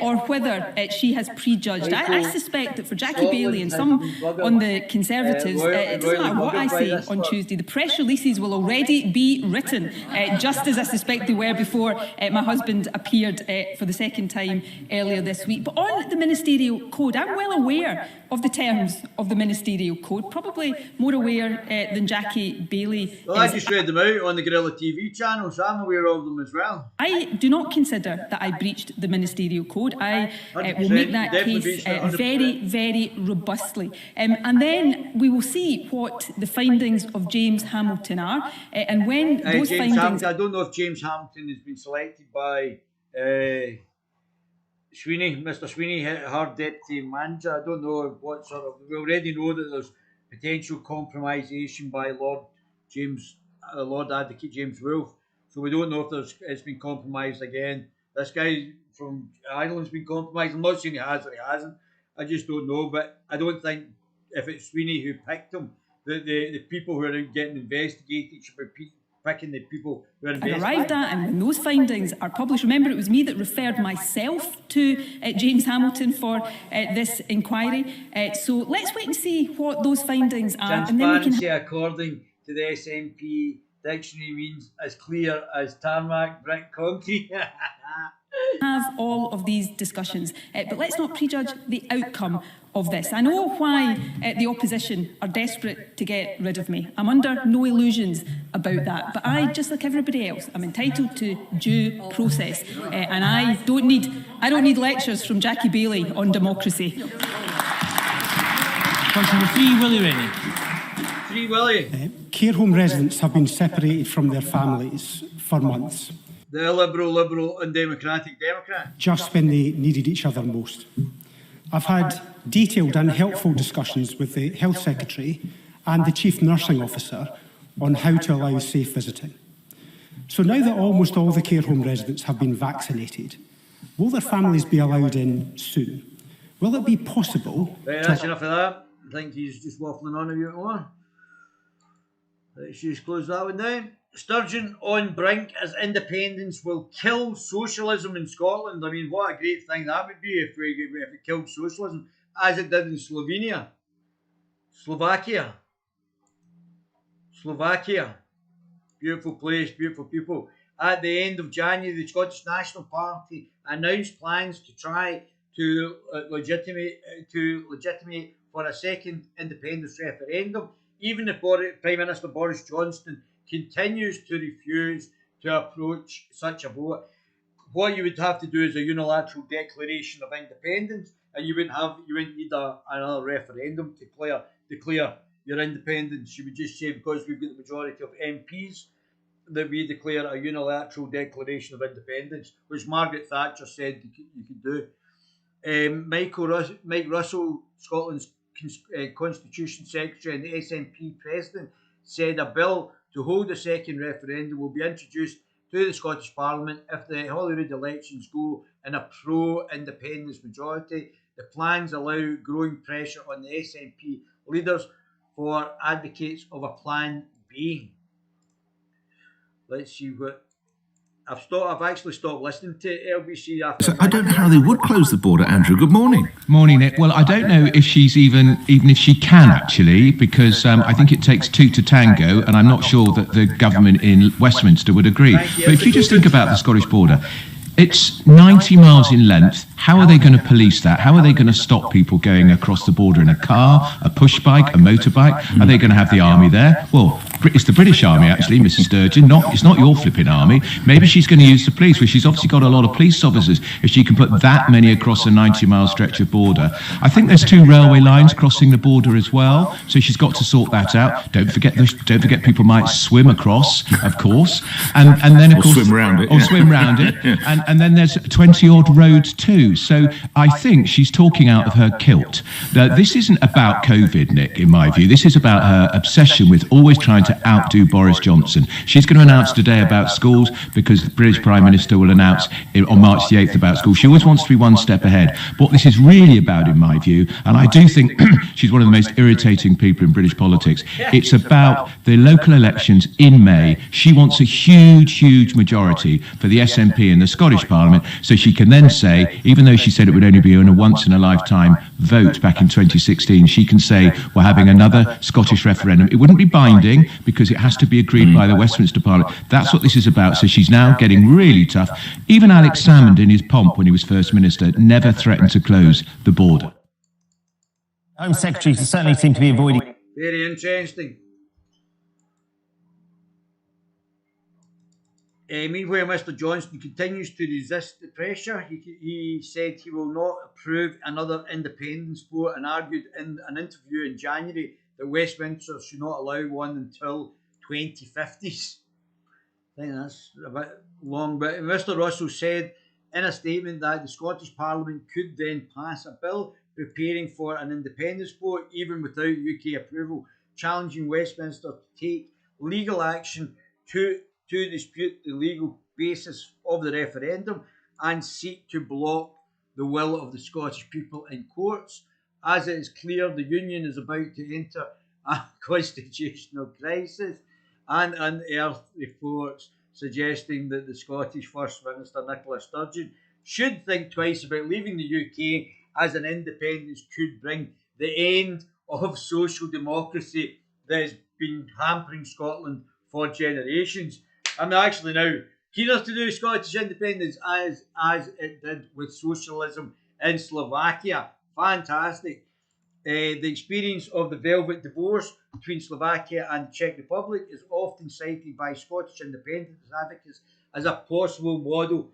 or whether she has prejudged. I suspect that for Jackie Baillie and some on the Conservatives, it doesn't matter what I say on Tuesday, the press releases will already be written, just as I suspect they were before my husband appeared for the second time earlier this week. But on the ministerial code, I'm well aware of the terms of the ministerial code, probably more aware than Jackie Baillie. Well, I just read them out on the Guerilla TV channel, so I'm aware of them as well. I do not consider that I breached the ministerial code. I will make that case very, very robustly. And then we will see what the findings of James Hamilton are. And when those findings... I don't know if James Hamilton has been selected by Mr Sweeney, her deputy manager. I don't know what sort of... We already know that there's potential compromisation by Lord Advocate James Wolfe. So we don't know if it's been compromised again. This guy from Ireland's been compromised. I'm not saying he has or he hasn't. I just don't know. But I don't think if it's Sweeney who picked him, the people who are getting investigated should be picking the people who are investigated. Arrived at, and when those findings are published, remember it was me that referred myself to James Hamilton for this inquiry. So let's wait and see what those findings are. Transparency, and then we can according to the SNP dictionary, means as clear as tarmac, brick, concrete. have all of these discussions. But let's not prejudge the outcome of this. I know why the opposition are desperate to get rid of me. I'm under no illusions about that. But I, just like everybody else, I'm entitled to due process. And I don't need lectures from Jackie Bailey on democracy. Question 3, Willie Rennie. 3, Willie. Care home residents have been separated from their families for months. The liberal, undemocratic Democrat. Just when they needed each other most. I've had detailed and helpful discussions with the Health Secretary and the Chief Nursing Officer on how to allow safe visiting. So now that almost all the care home residents have been vaccinated, will their families be allowed in soon? Will it be possible? Right, that's enough of that. I think he's just waffling on a bit more. Let's just close that one down. Sturgeon on brink as independence will kill socialism in Scotland. I mean, what a great thing that would be if it killed socialism, as it did in Slovakia. Beautiful place, beautiful people. At the end of January, the Scottish National Party announced plans to try to legitimate for a second independence referendum, even if Prime Minister Boris Johnson continues to refuse to approach such a vote. What you would have to do is a unilateral declaration of independence, and you wouldn't need another referendum to declare your independence. You would just say, because we've got the majority of MPs, that we declare a unilateral declaration of independence, which Margaret Thatcher said you could do. Mike Russell, Scotland's Constitution Secretary and the SNP President, said a bill to hold a second referendum will be introduced to the Scottish Parliament if the Holyrood elections go in a pro-independence majority. The plans allow growing pressure on the SNP leaders for advocates of a Plan B. Let's see what... I've actually stopped listening to LBC after... So I don't know how they would close the border, Andrew. Good morning. Morning, Nick. Well, I don't know if she's even if she can, actually, because I think it takes two to tango, and I'm not sure that the government in Westminster would agree. But if you just think about the Scottish border, it's 90 miles in length. How are they going to police that? How are they going to stop people going across the border in a car, a push bike, a motorbike? Are they going to have the army there? Well, it's the British Army, actually, Mrs. Sturgeon. It's not your flipping army. Maybe she's going to use the police, where she's obviously got a lot of police officers. If she can put that many across a 90-mile stretch of border. I think there's 2 railway lines crossing the border as well, so she's got to sort that out. Don't forget people might swim across, of course, and then of course swim round it. Or swim round it, and then there's 20-odd roads too. So I think she's talking out of her kilt. Now, this isn't about COVID, Nick, in my view. This is about her obsession with always trying to outdo Boris Johnson. She's going to announce today about schools, because the British Prime Minister will announce on March the 8th about schools. She always wants to be one step ahead. What this is really about, in my view, and I do think she's one of the most irritating people in British politics, it's about the local elections in May. She wants a huge majority for the SNP in the Scottish Parliament, so she can then say, even though she said it would only be on a once-in-a-lifetime vote back in 2016, she can say, we're having another Scottish referendum. It wouldn't be binding, because it has to be agreed by the Westminster Parliament. That's what this is about. So she's now getting really tough. Even Alex Salmond, in his pomp when he was First Minister, never threatened to close the border. Home Secretaries certainly seem to be avoiding... Very interesting. Meanwhile, Mr Johnson continues to resist the pressure. He said he will not approve another independence vote, and argued in an interview in January that Westminster should not allow one until 2050s. I think that's a bit long, but Mr Russell said in a statement that the Scottish Parliament could then pass a bill preparing for an independence vote, even without UK approval, challenging Westminster to take legal action to dispute the legal basis of the referendum. and seek to block the will of the Scottish people in courts. As it is clear, the Union is about to enter a constitutional crisis, and unearthed reports suggesting that the Scottish First Minister Nicola Sturgeon should think twice about leaving the UK, as an independence could bring the end of social democracy that has been hampering Scotland for generations. I'm actually now keener to do Scottish independence as it did with socialism in Slovakia. Fantastic. The experience of the Velvet Divorce between Slovakia and the Czech Republic is often cited by Scottish independence advocates as a possible model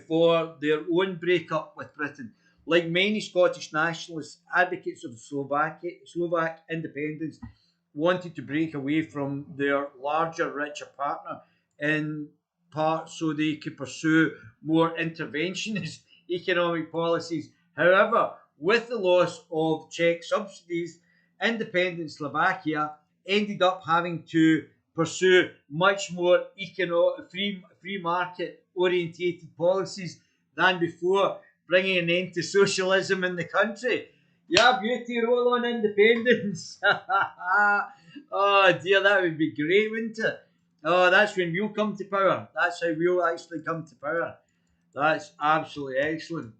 for their own breakup with Britain. Like many Scottish nationalists, advocates of Slovak independence wanted to break away from their larger, richer partner, in part so they could pursue more interventionist economic policies. However, with the loss of Czech subsidies, independent Slovakia ended up having to pursue much more free market orientated policies than before, bringing an end to socialism in the country. Yeah, beauty, roll on independence. Oh dear, that would be great, wouldn't it? Oh, that's when we'll come to power. That's how we'll actually come to power. That's absolutely excellent.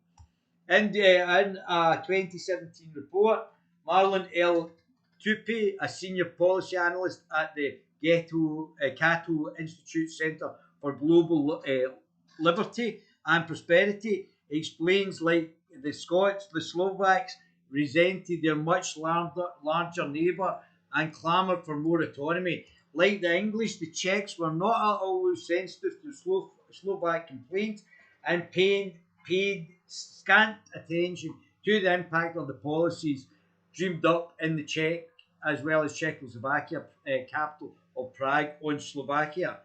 In a 2017 report, Marlon L. Tupi, a senior policy analyst at the Cato Institute Centre for Global Liberty and Prosperity, explains like the Scots, the Slovaks resented their much larger neighbour and clamoured for more autonomy. Like the English, the Czechs were not always sensitive to Slovak complaints and paid scant attention to the impact of the policies dreamed up in the Czech as well as Czechoslovakia, capital of Prague, on Slovakia.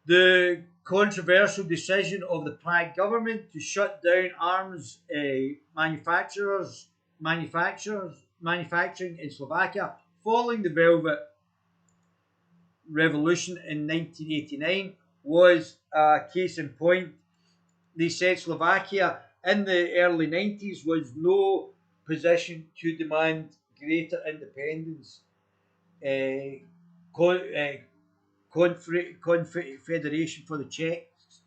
The controversial decision of the Prague government to shut down arms manufacturing in Slovakia following the Velvet Revolution in 1989 was a case in point. They said Slovakia in the early 90s was no position to demand greater independence. Confederation for the Czechs.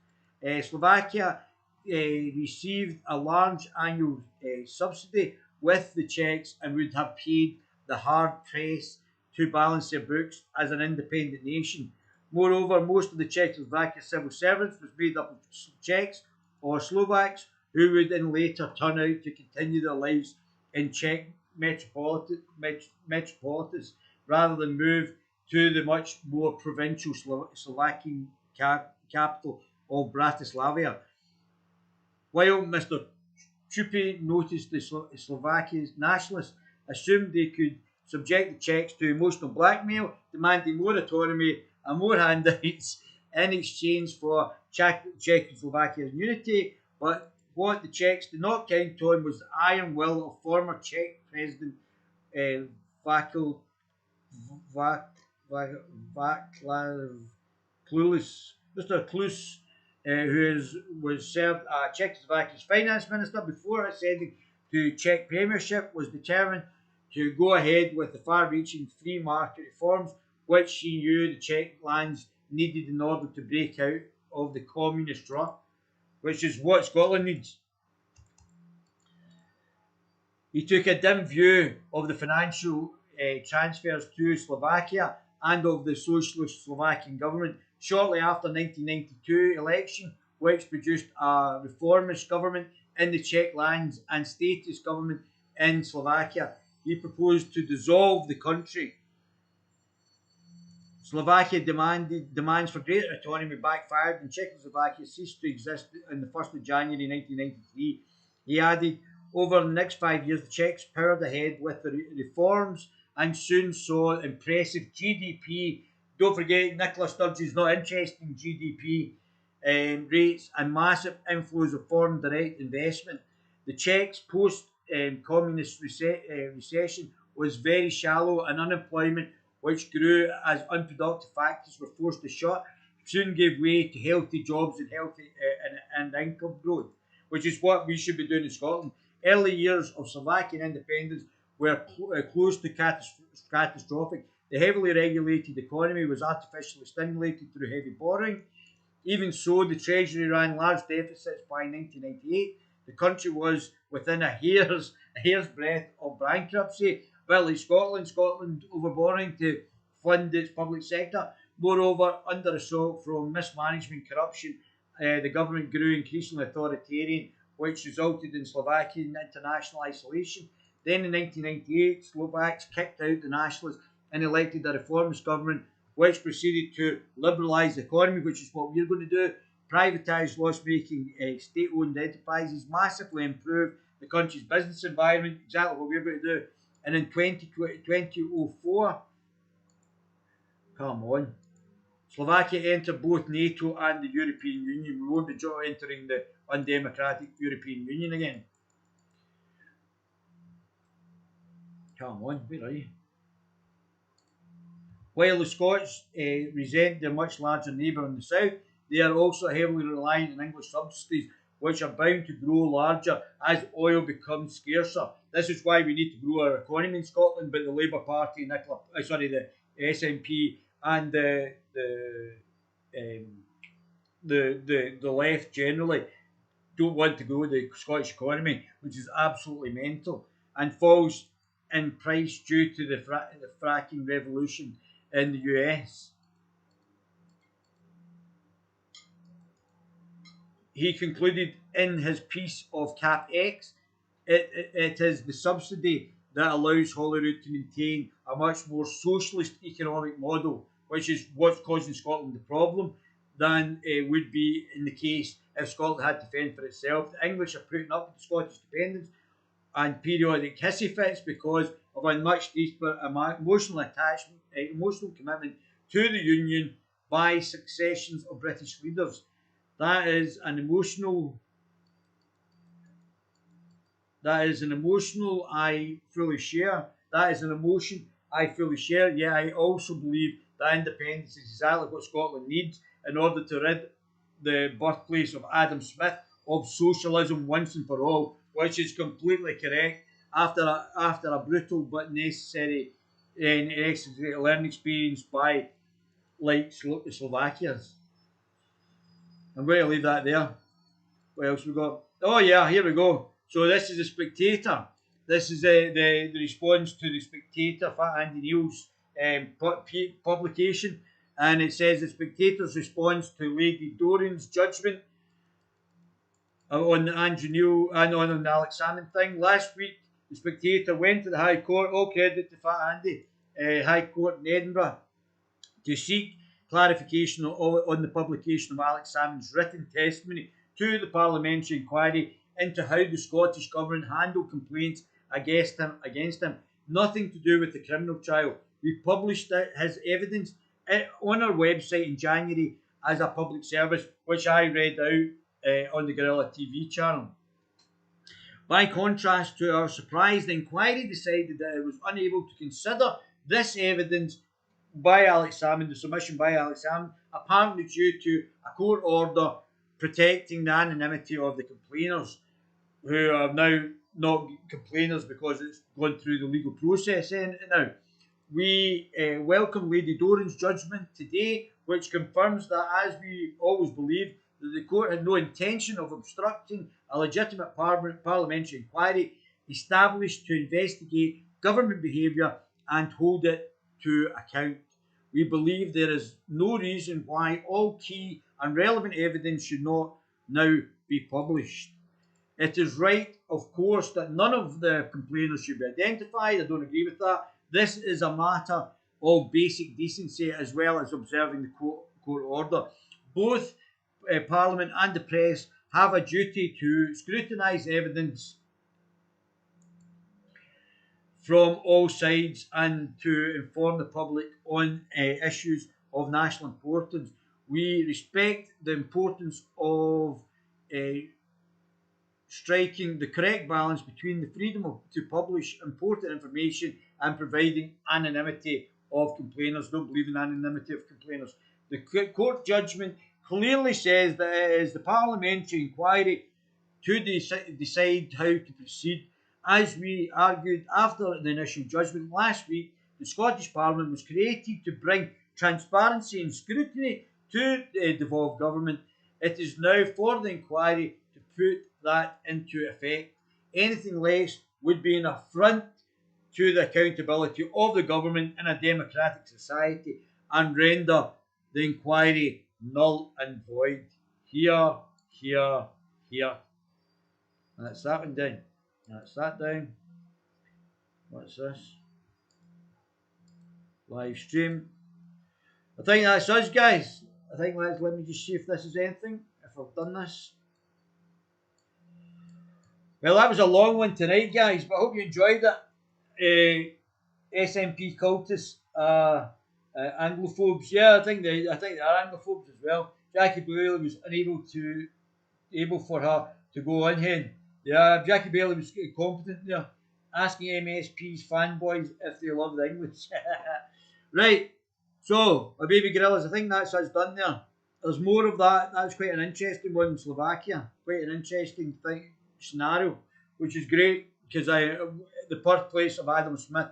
Slovakia received a large annual subsidy with the Czechs and would have paid the hard price to balance their books as an independent nation. Moreover, most of the Czechoslovakia civil servants was made up of Czechs or Slovaks who would in later turn out to continue their lives in Czech metropolises rather than move to the much more provincial Slovakian capital of Bratislava. While Mr. Chupi noticed the Slovakian nationalists assumed they could subject the Czechs to emotional blackmail, demanding more autonomy and more handouts in exchange for Czechoslovakia's unity, but what the Czechs did not count on was the iron will of former Czech President Václav Klaus, Mr. Klaus, who was served as Czechoslovakia's finance minister before ascending to Czech premiership, was determined to go ahead with the far-reaching free market reforms which he knew the Czech lands needed in order to break out of the communist rut, which is what Scotland needs. He took a dim view of the financial transfers to Slovakia and of the socialist Slovakian government shortly after the 1992 election, which produced a reformist government in the Czech lands and statist government in Slovakia. He proposed to dissolve the country. Slovakia demands for greater autonomy backfired and Czechoslovakia ceased to exist on the 1st of January 1993. He added, over the next 5 years, the Czechs powered ahead with the reforms and soon saw impressive GDP. Don't forget, Nicola Sturgeon's not interested in GDP rates and massive inflows of foreign direct investment. The Czechs' post-communist recession was very shallow and unemployment, which grew as unproductive factories were forced to shut, soon gave way to healthy jobs and healthy and income growth, which is what we should be doing in Scotland. Early years of Slovakian independence were close to catastrophic. The heavily regulated economy was artificially stimulated through heavy borrowing. Even so, the Treasury ran large deficits by 1998. The country was within a hair's breadth of bankruptcy. Well, like Scotland overborrowing to fund its public sector. Moreover, under assault from mismanagement, corruption, the government grew increasingly authoritarian, which resulted in Slovakian international isolation. Then in 1998, Slovaks kicked out the nationalists and elected a reformist government, which proceeded to liberalise the economy, which is what we're going to do, privatise loss-making state-owned enterprises, massively improve the country's business environment, exactly what we're going to do. And in 2004, come on, Slovakia entered both NATO and the European Union. We won't be entering the undemocratic European Union again. Come on, where are you? While the Scots resent their much larger neighbour in the south, they are also heavily reliant on English subsidies, which are bound to grow larger as oil becomes scarcer. This is why we need to grow our economy in Scotland, but the Labour Party, the SNP and the left generally don't want to grow the Scottish economy, which is absolutely mental and falls in price due to the fracking revolution in the US. He concluded in his piece of Cap X, it is the subsidy that allows Holyrood to maintain a much more socialist economic model, which is what's causing Scotland the problem, than would be in the case if Scotland had to fend for itself. The English are putting up with the Scottish dependence and periodic hissy fits because of a much deeper emotional attachment, emotional commitment to the Union by successions of British leaders. That is an emotional I fully share. That is an emotion I fully share. Yet I also believe that independence is exactly what Scotland needs in order to rid the birthplace of Adam Smith of socialism once and for all, which is completely correct after a brutal but necessary learning experience by like Slovakia's. I'm going to leave that there. What else we got? Oh yeah, here we go. So this is the Spectator. This is the response to the Spectator, Fat Andy Neil's publication, and it says the Spectator's response to Lady Dorian's judgment on the Andrew Neil and on the Alex Salmond thing. Last week, the Spectator went to the High Court, all credit to Fat Andy, High Court in Edinburgh, to seek clarification on the publication of Alex Salmond's written testimony to the parliamentary inquiry into how the Scottish Government handled complaints against him. Nothing to do with the criminal trial. We published his evidence on our website in January as a public service, which I read out on the Guerilla TV channel. By contrast, to our surprise, the inquiry decided that it was unable to consider this evidence by Alex Salmond, the submission by Alex Salmond, apparently due to a court order protecting the anonymity of the complainers, who are now not complainers because it's gone through the legal process now. We welcome Lady Dorian's judgment today, which confirms that, as we always believed, that the court had no intention of obstructing a legitimate parliamentary inquiry established to investigate government behaviour and hold it to account. We believe there is no reason why all key and relevant evidence should not now be published. It is right, of course, that none of the complainants should be identified. I don't agree with that. This is a matter of basic decency as well as observing the court order. Both Parliament and the press have a duty to scrutinise evidence from all sides and to inform the public on issues of national importance. We respect the importance of striking the correct balance between the freedom to publish important information and providing anonymity of complainers. Don't believe in anonymity of complainers. The court judgment clearly says that it is the parliamentary inquiry to decide how to proceed. As we argued after the initial judgment last week, the Scottish Parliament was created to bring transparency and scrutiny to the devolved government. It is now for the inquiry to put that into effect. Anything less would be an affront to the accountability of the government in a democratic society and render the inquiry null and void. Here, here, here. That's that one down. That's that down. What's this? Live stream. I think that's us, guys. I think let me just see if this is anything. If I've done this. Well, that was a long one tonight, guys, but I hope you enjoyed it. SNP cultists, Anglophobes. Yeah, I think they are Anglophobes as well. Jackie Bailey was able for her to go on here. Yeah, Jackie Bailey was competent there, asking MSP's fanboys if they love the English. Right, so my baby gorillas, I think that's us done there. There's more of that. That's quite an interesting one in Slovakia. Quite an interesting scenario, which is great because the birthplace of Adam Smith.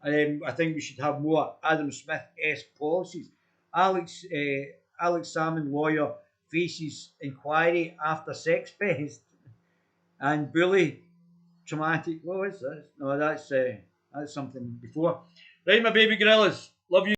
I think we should have more Adam Smith-esque policies. Alex Salmond, lawyer, faces inquiry after sex fest. And bully, traumatic. What is this? No, that's something before. Right, my baby gorillas. Love you.